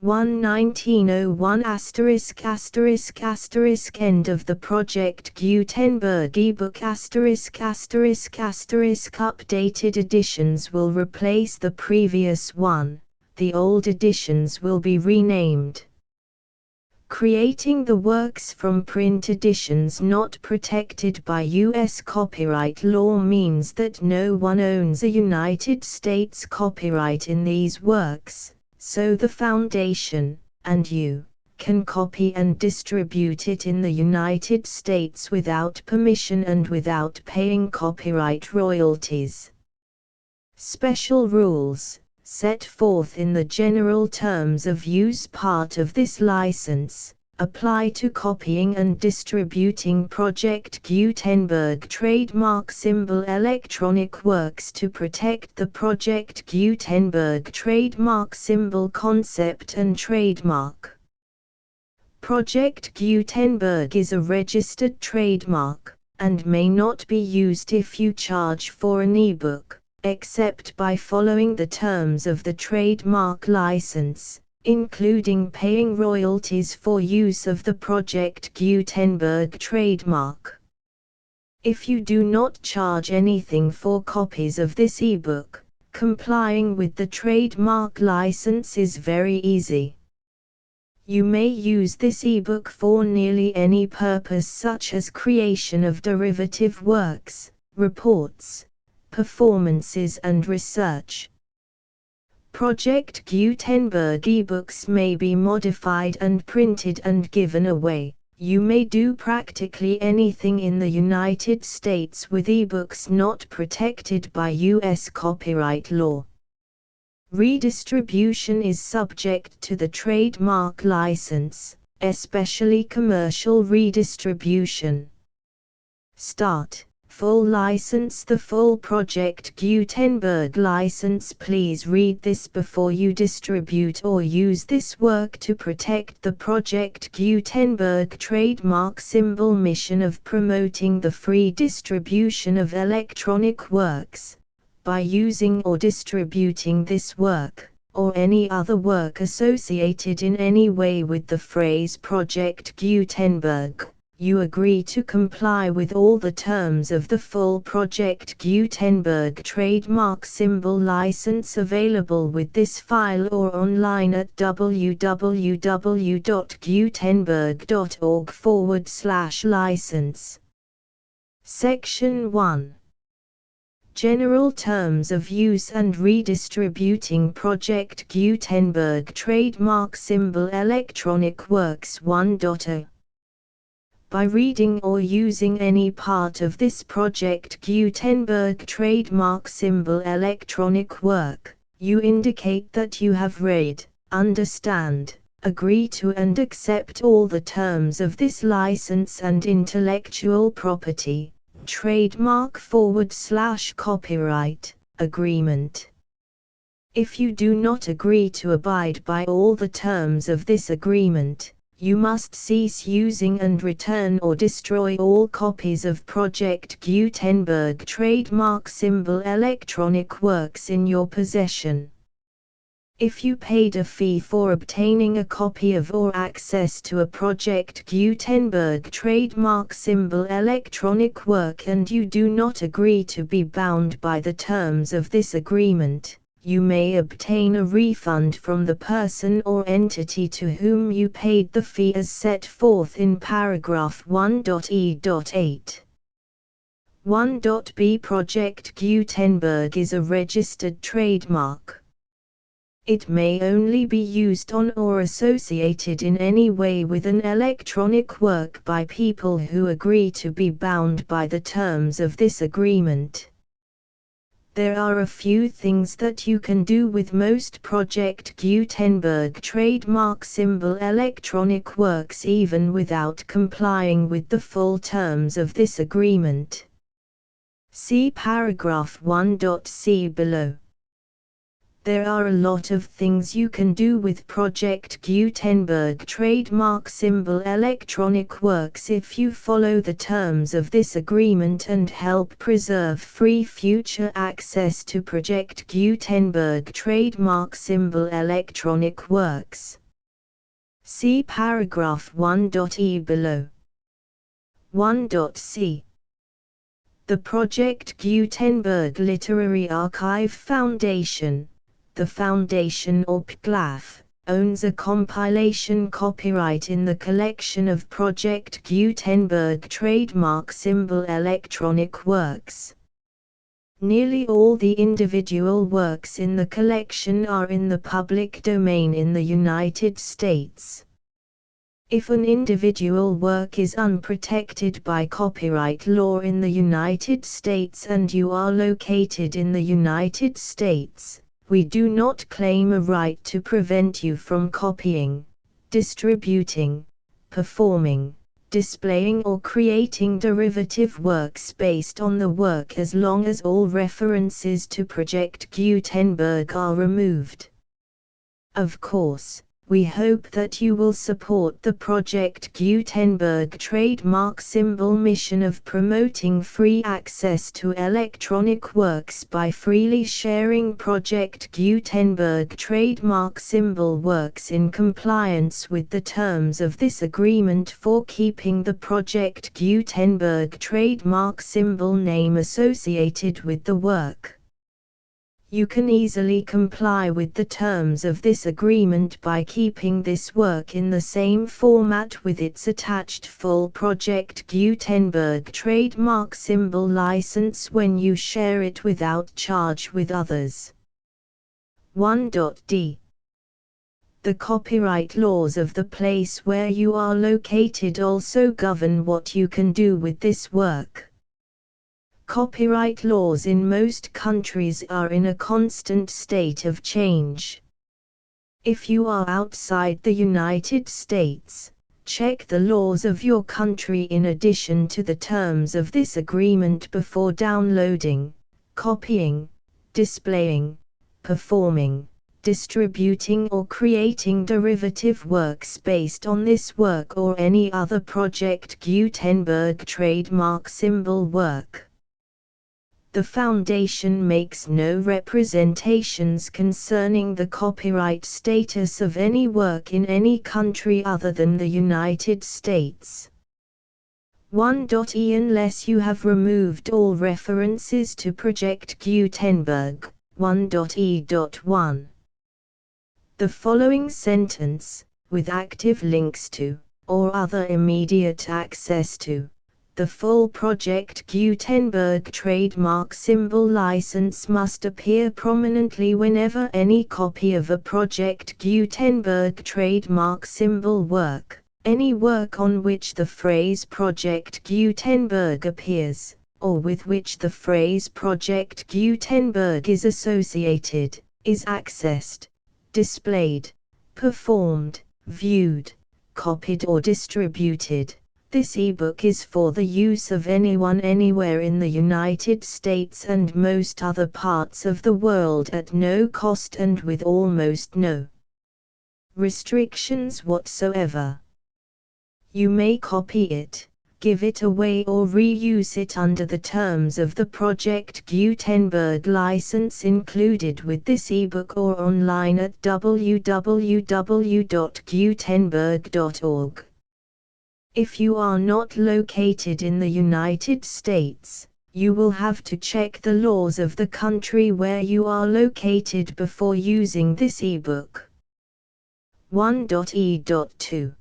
11901 asterisk asterisk asterisk end of the Project Gutenberg ebook asterisk asterisk asterisk updated editions will replace the previous one, the old editions will be renamed. Creating the works from print editions not protected by U.S. copyright law means that no one owns a United States copyright in these works, so the Foundation, and you, can copy and distribute it in the United States without permission and without paying copyright royalties. Special rules, set forth in the general terms of use part of this license, apply to copying and distributing Project Gutenberg trademark symbol electronic works to protect the Project Gutenberg trademark symbol concept and trademark. Project Gutenberg is a registered trademark, and may not be used if you charge for an ebook, except by following the terms of the trademark license, including paying royalties for use of the Project Gutenberg trademark. If you do not charge anything for copies of this ebook, complying with the trademark license is very easy. You may use this ebook for nearly any purpose such as creation of derivative works, reports, performances and research. Project Gutenberg ebooks may be modified and printed and given away. You may do practically anything in the United States with ebooks not protected by U.S. copyright law. Redistribution is subject to the trademark license, especially commercial redistribution. Start. Full license. The full Project Gutenberg license. Please read this before you distribute or use this work to protect the Project Gutenberg trademark symbol mission of promoting the free distribution of electronic works. By using or distributing this work, or any other work associated in any way with the phrase Project Gutenberg, you agree to comply with all the terms of the full Project Gutenberg trademark symbol license available with this file or online at www.gutenberg.org/license. Section 1. General Terms of Use and Redistributing Project Gutenberg Trademark Symbol Electronic Works 1.0. By reading or using any part of this Project Gutenberg trademark symbol electronic work, you indicate that you have read, understand, agree to and accept all the terms of this license and intellectual property, trademark/copyright, agreement. If you do not agree to abide by all the terms of this agreement, you must cease using and return or destroy all copies of Project Gutenberg trademark symbol electronic works in your possession. If you paid a fee for obtaining a copy of or access to a Project Gutenberg trademark symbol electronic work and you do not agree to be bound by the terms of this agreement, you may obtain a refund from the person or entity to whom you paid the fee as set forth in paragraph 1.e.8. 1.b Project Gutenberg is a registered trademark. It may only be used on or associated in any way with an electronic work by people who agree to be bound by the terms of this agreement. There are a few things that you can do with most Project Gutenberg trademark symbol electronic works even without complying with the full terms of this agreement. See paragraph 1.c below. There are a lot of things you can do with Project Gutenberg trademark symbol electronic works if you follow the terms of this agreement and help preserve free future access to Project Gutenberg trademark symbol electronic works. See paragraph 1.e below. 1.c. The Project Gutenberg Literary Archive Foundation, the foundation or PGLAF, owns a compilation copyright in the collection of Project Gutenberg trademark symbol electronic works. Nearly all the individual works in the collection are in the public domain in the United States. If an individual work is unprotected by copyright law in the United States and you are located in the United States, we do not claim a right to prevent you from copying, distributing, performing, displaying or creating derivative works based on the work as long as all references to Project Gutenberg are removed. Of course, we hope that you will support the Project Gutenberg trademark symbol mission of promoting free access to electronic works by freely sharing Project Gutenberg trademark symbol works in compliance with the terms of this agreement for keeping the Project Gutenberg trademark symbol name associated with the work. You can easily comply with the terms of this agreement by keeping this work in the same format with its attached full Project Gutenberg trademark symbol license when you share it without charge with others. 1.d. The copyright laws of the place where you are located also govern what you can do with this work. Copyright laws in most countries are in a constant state of change. If you are outside the United States, check the laws of your country in addition to the terms of this agreement before downloading, copying, displaying, performing, distributing or creating derivative works based on this work or any other Project Gutenberg trademark symbol work. The Foundation makes no representations concerning the copyright status of any work in any country other than the United States. 1.e. Unless you have removed all references to Project Gutenberg, 1.e.1. The following sentence, with active links to, or other immediate access to, the full Project Gutenberg trademark symbol license must appear prominently whenever any copy of a Project Gutenberg trademark symbol work, any work on which the phrase Project Gutenberg appears, or with which the phrase Project Gutenberg is associated, is accessed, displayed, performed, viewed, copied or distributed. This ebook is for the use of anyone anywhere in the United States and most other parts of the world at no cost and with almost no restrictions whatsoever. You may copy it, give it away or reuse it under the terms of the Project Gutenberg license included with this ebook or online at www.gutenberg.org. If you are not located in the United States, you will have to check the laws of the country where you are located before using this ebook. 1.e.2.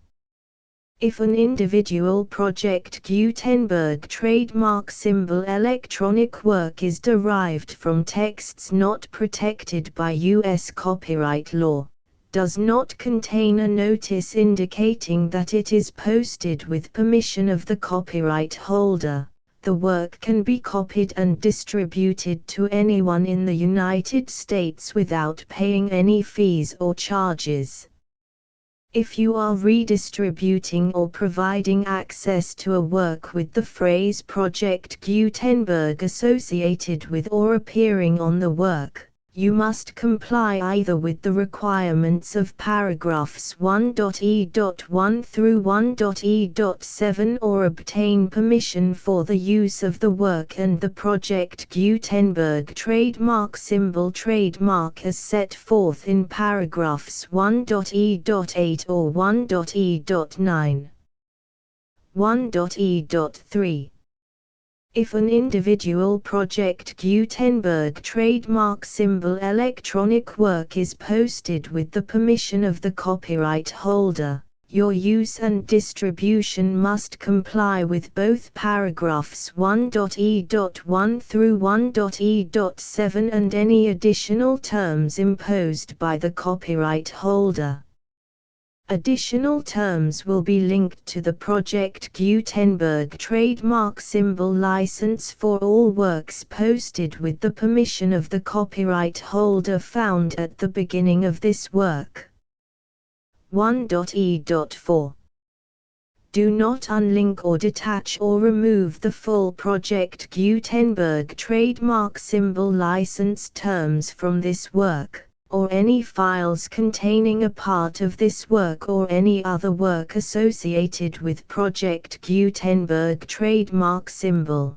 If an individual Project Gutenberg trademark symbol electronic work is derived from texts not protected by U.S. copyright law, does not contain a notice indicating that it is posted with permission of the copyright holder, The work can be copied and distributed to anyone in the United States without paying any fees or charges. If you are redistributing or providing access to a work with the phrase Project Gutenberg associated with or appearing on the work, you must comply either with the requirements of paragraphs 1.e.1 through 1.e.7 or obtain permission for the use of the work and the Project Gutenberg trademark symbol trademark as set forth in paragraphs 1.e.8 or 1.e.9. 1.e.3. If an individual Project Gutenberg trademark symbol electronic work is posted with the permission of the copyright holder, your use and distribution must comply with both paragraphs 1.e.1 through 1.e.7 and any additional terms imposed by the copyright holder. Additional terms will be linked to the Project Gutenberg trademark symbol license for all works posted with the permission of the copyright holder found at the beginning of this work. 1.e.4. Do not unlink or detach or remove the full Project Gutenberg trademark symbol license terms from this work, or any files containing a part of this work or any other work associated with Project Gutenberg trademark symbol.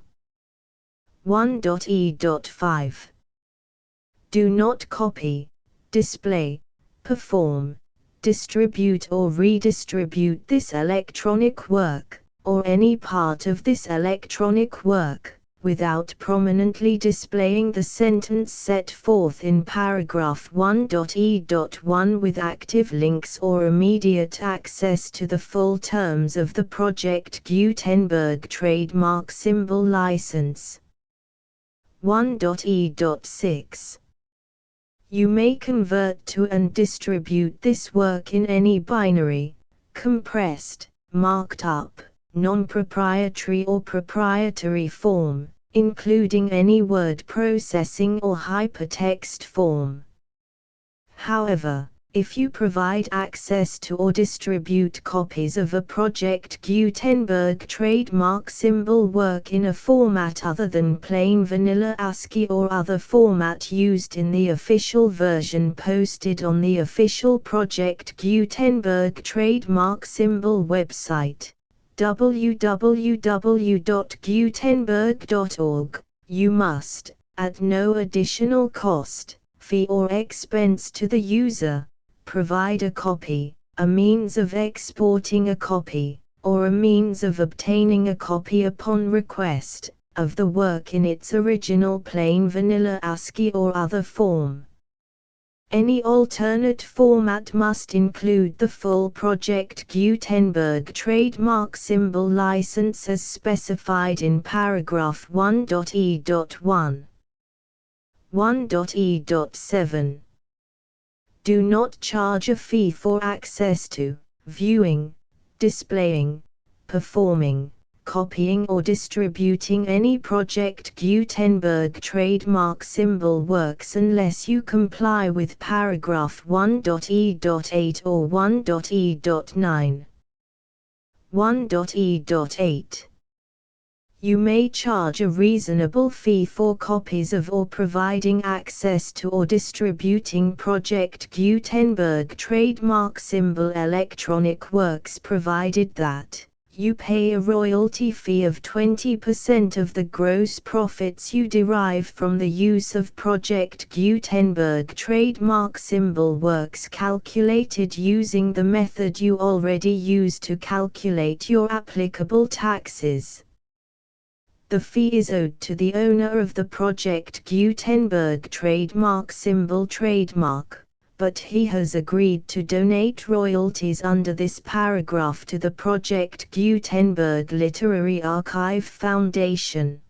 1.e.5. Do not copy, display, perform, distribute or redistribute this electronic work, or any part of this electronic work, without prominently displaying the sentence set forth in paragraph 1.e.1 with active links or immediate access to the full terms of the Project Gutenberg trademark symbol license. 1.e.6. You may convert to and distribute this work in any binary, compressed, marked up, non-proprietary or proprietary form, including any word processing or hypertext form. However, if you provide access to or distribute copies of a Project Gutenberg trademark symbol work in a format other than plain vanilla ASCII or other format used in the official version posted on the official Project Gutenberg trademark symbol website, www.gutenberg.org, you must, at no additional cost, fee or expense to the user, provide a copy, a means of exporting a copy, or a means of obtaining a copy upon request, of the work in its original plain vanilla ASCII or other form. Any alternate format must include the full Project Gutenberg trademark symbol license as specified in paragraph 1.e.1. 1.e.7. Do not charge a fee for access to, viewing, displaying, performing, copying or distributing any Project Gutenberg trademark symbol works unless you comply with paragraph 1.e.8 or 1.e.9. 1.e.8. You may charge a reasonable fee for copies of or providing access to or distributing Project Gutenberg trademark symbol electronic works provided that you pay a royalty fee of 20% of the gross profits you derive from the use of Project Gutenberg trademark symbol works calculated using the method you already use to calculate your applicable taxes. The fee is owed to the owner of the Project Gutenberg trademark symbol trademark, but he has agreed to donate royalties under this paragraph to the Project Gutenberg Literary Archive Foundation.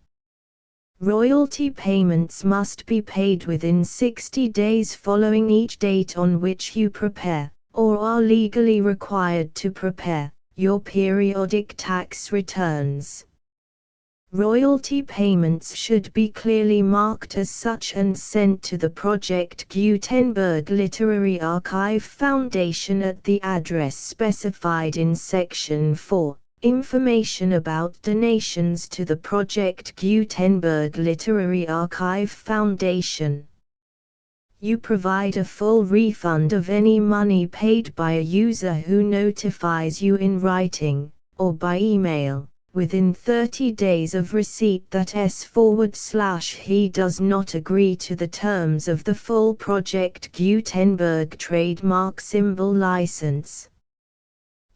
Royalty payments must be paid within 60 days following each date on which you prepare, or are legally required to prepare, your periodic tax returns. Royalty payments should be clearly marked as such and sent to the Project Gutenberg Literary Archive Foundation at the address specified in Section 4. Information about donations to the Project Gutenberg Literary Archive Foundation. You provide a full refund of any money paid by a user who notifies you in writing, or by email, within 30 days of receipt that he does not agree to the terms of the full Project Gutenberg trademark symbol license.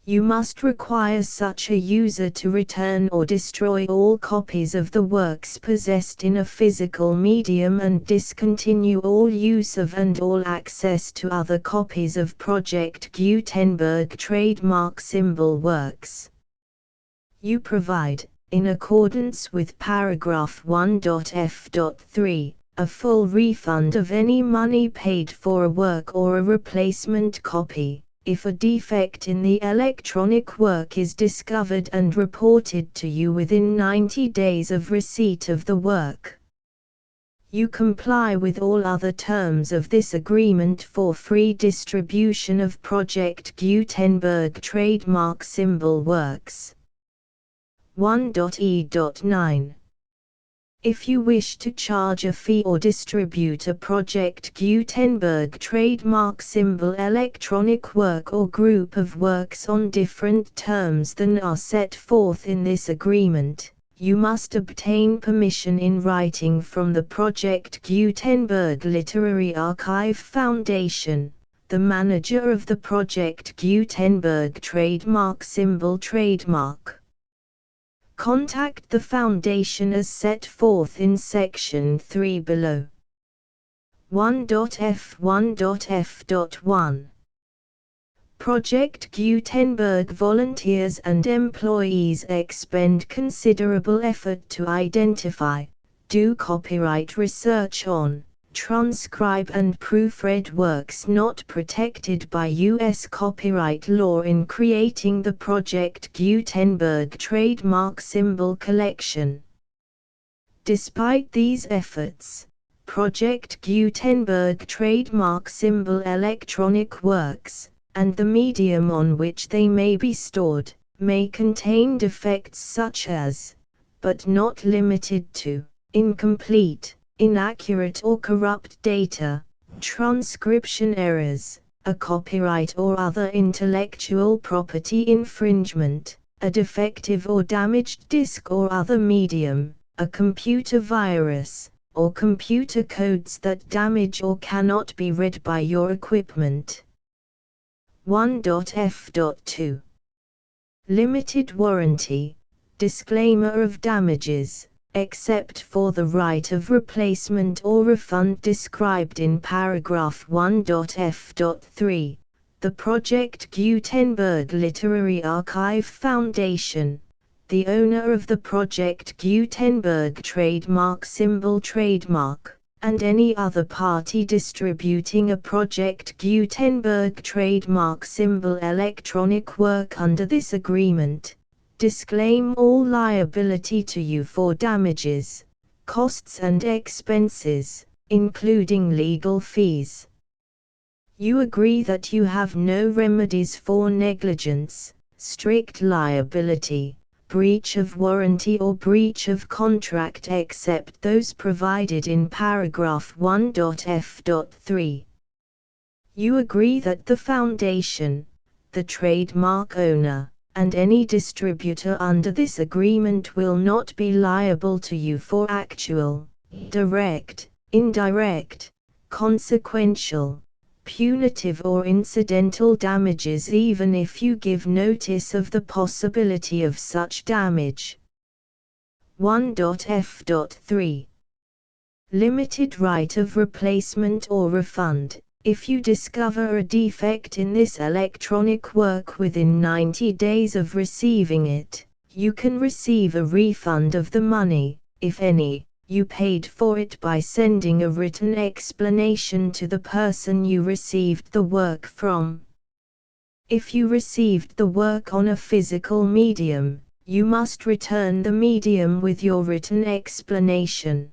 You must require such a user to return or destroy all copies of the works possessed in a physical medium and discontinue all use of and all access to other copies of Project Gutenberg trademark symbol works. You provide, in accordance with paragraph 1.f.3, a full refund of any money paid for a work or a replacement copy, if a defect in the electronic work is discovered and reported to you within 90 days of receipt of the work. You comply with all other terms of this agreement for free distribution of Project Gutenberg trademark symbol works. 1.e.9. If you wish to charge a fee or distribute a Project Gutenberg trademark symbol electronic work or group of works on different terms than are set forth in this agreement, you must obtain permission in writing from the Project Gutenberg Literary Archive Foundation, the manager of the Project Gutenberg trademark symbol trademark. Contact the Foundation as set forth in Section 3 below. 1.f1.f.1. Project Gutenberg volunteers and employees expend considerable effort to identify, do copyright research on, transcribe and proofread works not protected by U.S. copyright law in creating the Project Gutenberg trademark symbol collection. Despite these efforts, Project Gutenberg trademark symbol electronic works, and the medium on which they may be stored, may contain defects such as, but not limited to, incomplete, inaccurate or corrupt data, transcription errors, a copyright or other intellectual property infringement, a defective or damaged disk or other medium, a computer virus, or computer codes that damage or cannot be read by your equipment. 1.f.2. Limited warranty, disclaimer of damages, except for the right of replacement or refund described in paragraph 1.f.3, the Project Gutenberg Literary Archive Foundation, the owner of the Project Gutenberg trademark symbol trademark, and any other party distributing a Project Gutenberg trademark symbol electronic work under this agreement, disclaim all liability to you for damages, costs and expenses, including legal fees. You agree that you have no remedies for negligence, strict liability, breach of warranty or breach of contract except those provided in paragraph 1.f.3. You agree that the Foundation, the trademark owner, and any distributor under this agreement will not be liable to you for actual, direct, indirect, consequential, punitive or incidental damages even if you give notice of the possibility of such damage. 1.f.3. Limited right of replacement or refund. If you discover a defect in this electronic work within 90 days of receiving it, you can receive a refund of the money, if any, you paid for it by sending a written explanation to the person you received the work from. If you received the work on a physical medium, you must return the medium with your written explanation.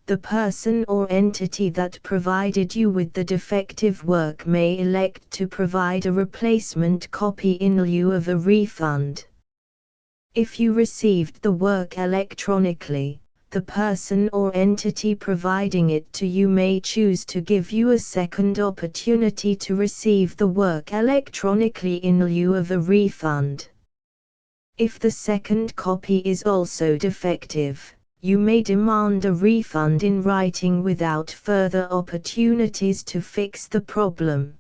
The person or entity that provided you with the defective work may elect to provide a replacement copy in lieu of a refund. If you received the work electronically, the person or entity providing it to you may choose to give you a second opportunity to receive the work electronically in lieu of a refund. If the second copy is also defective, you may demand a refund in writing without further opportunities to fix the problem.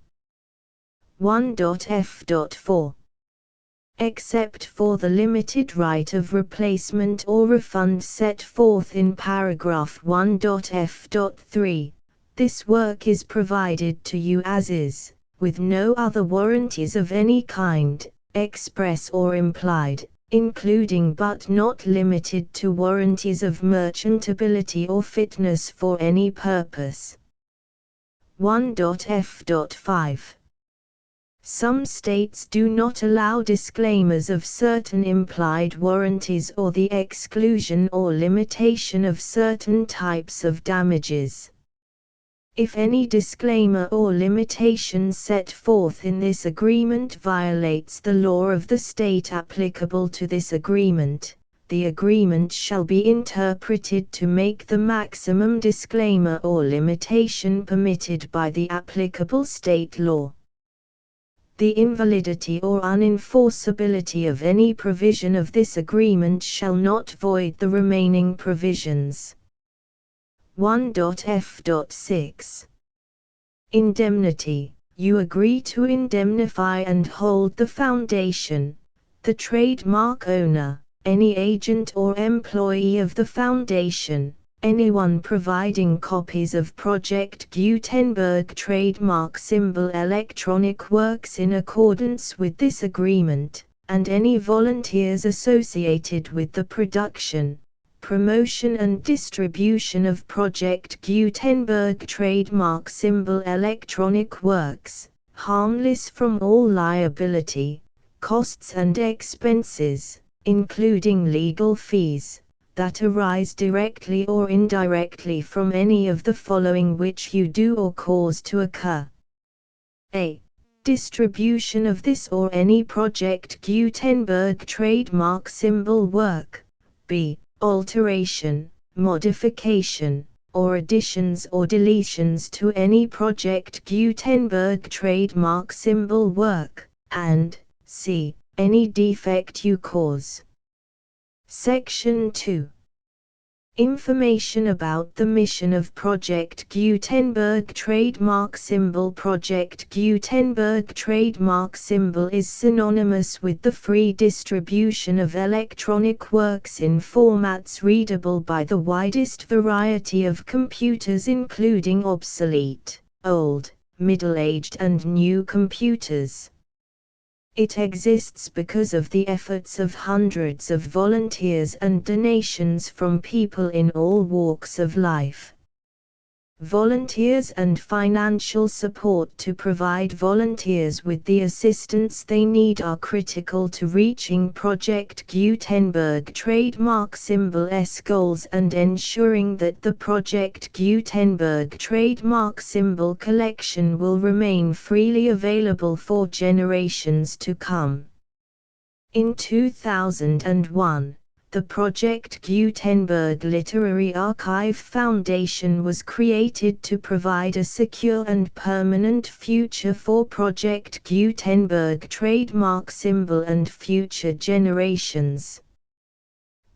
1.f.4 Except for the limited right of replacement or refund set forth in paragraph 1.f.3, this work is provided to you as is, with no other warranties of any kind, express or implied, including but not limited to warranties of merchantability or fitness for any purpose. 1.f.5 Some states do not allow disclaimers of certain implied warranties or the exclusion or limitation of certain types of damages. If any disclaimer or limitation set forth in this agreement violates the law of the state applicable to this agreement, the agreement shall be interpreted to make the maximum disclaimer or limitation permitted by the applicable state law. The invalidity or unenforceability of any provision of this agreement shall not void the remaining provisions. 1.f.6 Indemnity. You agree to indemnify and hold the foundation, the trademark owner, any agent or employee of the foundation, anyone providing copies of Project Gutenberg trademark symbol electronic works in accordance with this agreement, and any volunteers associated with the production, promotion and distribution of Project Gutenberg trademark symbol electronic works, harmless from all liability, costs and expenses, including legal fees, that arise directly or indirectly from any of the following which you do or cause to occur. A. Distribution of this or any Project Gutenberg trademark symbol work. B. Alteration, modification, or additions or deletions to any Project Gutenberg trademark symbol work, and C. Any defect you cause. Section 2. Information about the mission of Project Gutenberg trademark symbol. Project Gutenberg trademark symbol is synonymous with the free distribution of electronic works in formats readable by the widest variety of computers, including obsolete, old, middle-aged and new computers. It exists because of the efforts of hundreds of volunteers and donations from people in all walks of life. Volunteers and financial support to provide volunteers with the assistance they need are critical to reaching Project Gutenberg trademark symbol's goals and ensuring that the Project Gutenberg trademark symbol collection will remain freely available for generations to come. In 2001, the Project Gutenberg Literary Archive Foundation was created to provide a secure and permanent future for Project Gutenberg trademark symbol and future generations.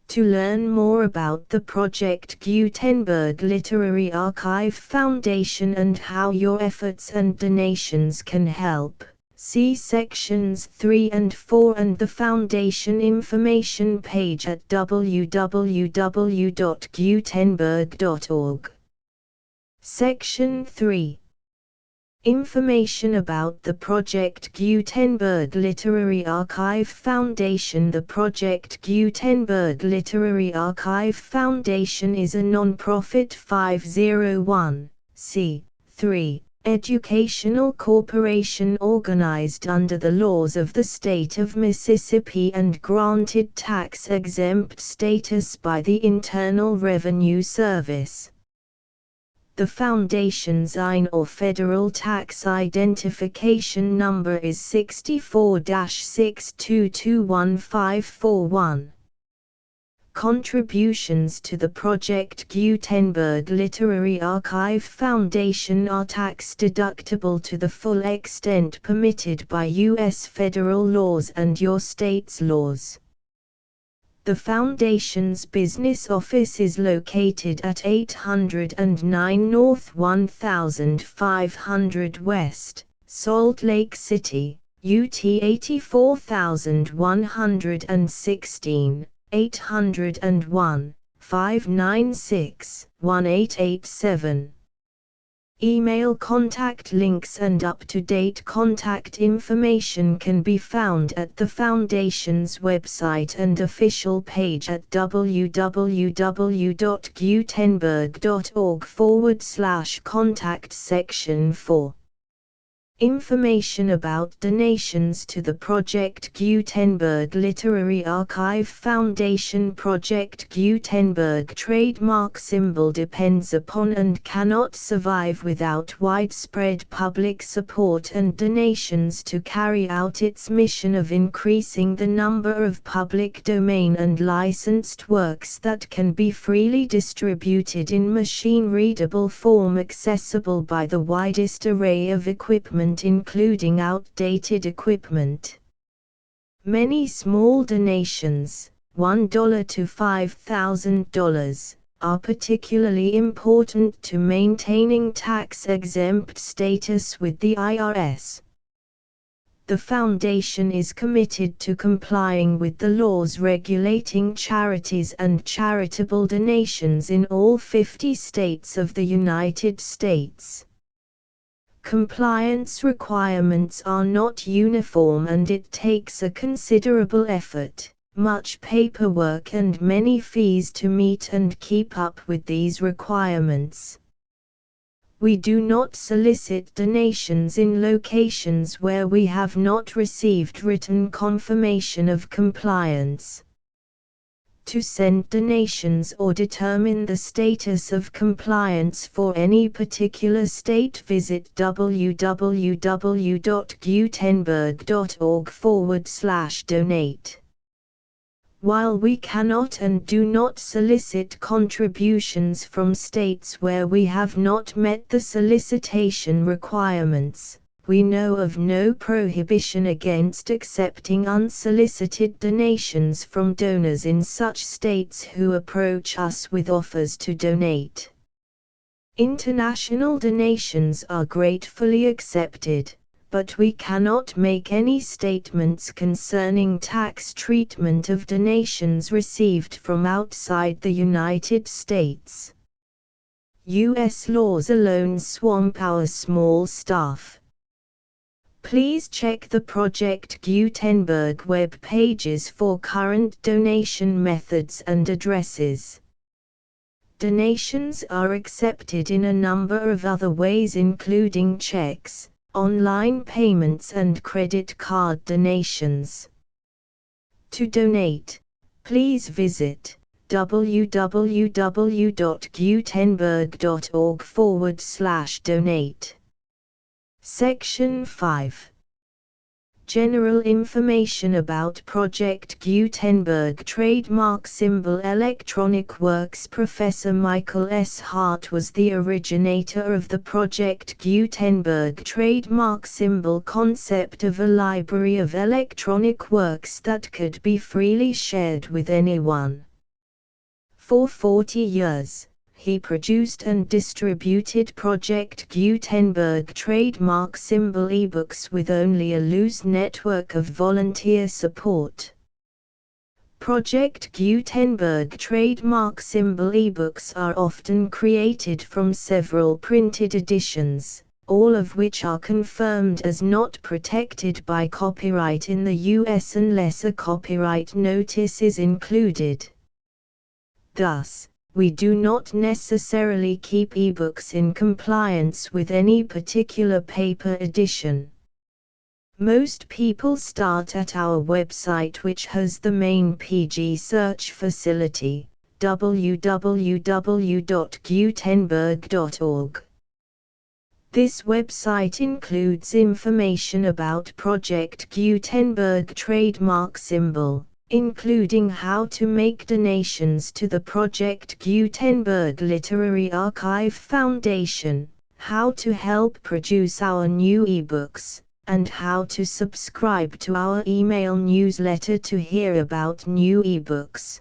To learn more about the Project Gutenberg Literary Archive Foundation and how your efforts and donations can help, see sections 3 and 4 and the Foundation information page at www.gutenberg.org. Section 3. Information about the Project Gutenberg Literary Archive Foundation. The Project Gutenberg Literary Archive Foundation is a non-profit 501(c)(3) educational corporation organized under the laws of the state of Mississippi and granted tax-exempt status by the Internal Revenue Service. The foundation's IN or Federal Tax Identification Number is 64-6221541. Contributions to the Project Gutenberg Literary Archive Foundation are tax-deductible to the full extent permitted by U.S. federal laws and your state's laws. The Foundation's business office is located at 809 North 1500 West, Salt Lake City, UT 84116, 801, 596-1887. Email contact links and up-to-date contact information can be found at the Foundation's website and official page at www.gutenberg.org/contact section 4. Information about donations to the Project Gutenberg Literary Archive Foundation. Project Gutenberg trademark symbol depends upon and cannot survive without widespread public support and donations to carry out its mission of increasing the number of public domain and licensed works that can be freely distributed in machine-readable form accessible by the widest array of equipment including outdated equipment. Many small donations, $1 to $5,000, are particularly important to maintaining tax-exempt status with the IRS. The Foundation is committed to complying with the laws regulating charities and charitable donations in all 50 states of the United States. Compliance requirements are not uniform and it takes a considerable effort, much paperwork and many fees to meet and keep up with these requirements. We do not solicit donations in locations where we have not received written confirmation of compliance. To send donations or determine the status of compliance for any particular state, visit www.gutenberg.org/donate. While we cannot and do not solicit contributions from states where we have not met the solicitation requirements, we know of no prohibition against accepting unsolicited donations from donors in such states who approach us with offers to donate. International donations are gratefully accepted, but we cannot make any statements concerning tax treatment of donations received from outside the United States. U.S. laws alone swamp our small staff. Please check the Project Gutenberg web pages for current donation methods and addresses. Donations are accepted in a number of other ways including checks, online payments and credit card donations. To donate, please visit www.gutenberg.org/donate. Section 5. General information about Project Gutenberg trademark symbol electronic works. Professor Michael S. Hart was the originator of the Project Gutenberg trademark symbol concept of a library of electronic works that could be freely shared with anyone. For 40 years, he produced and distributed Project Gutenberg trademark symbol ebooks with only a loose network of volunteer support. Project Gutenberg trademark symbol ebooks are often created from several printed editions, all of which are confirmed as not protected by copyright in the U.S. unless a copyright notice is included. Thus, we do not necessarily keep ebooks in compliance with any particular paper edition. Most people start at our website, which has the main PG search facility, www.gutenberg.org. This website includes information about Project Gutenberg trademark symbol, including how to make donations to the Project Gutenberg Literary Archive Foundation, how to help produce our new ebooks, and how to subscribe to our email newsletter to hear about new ebooks.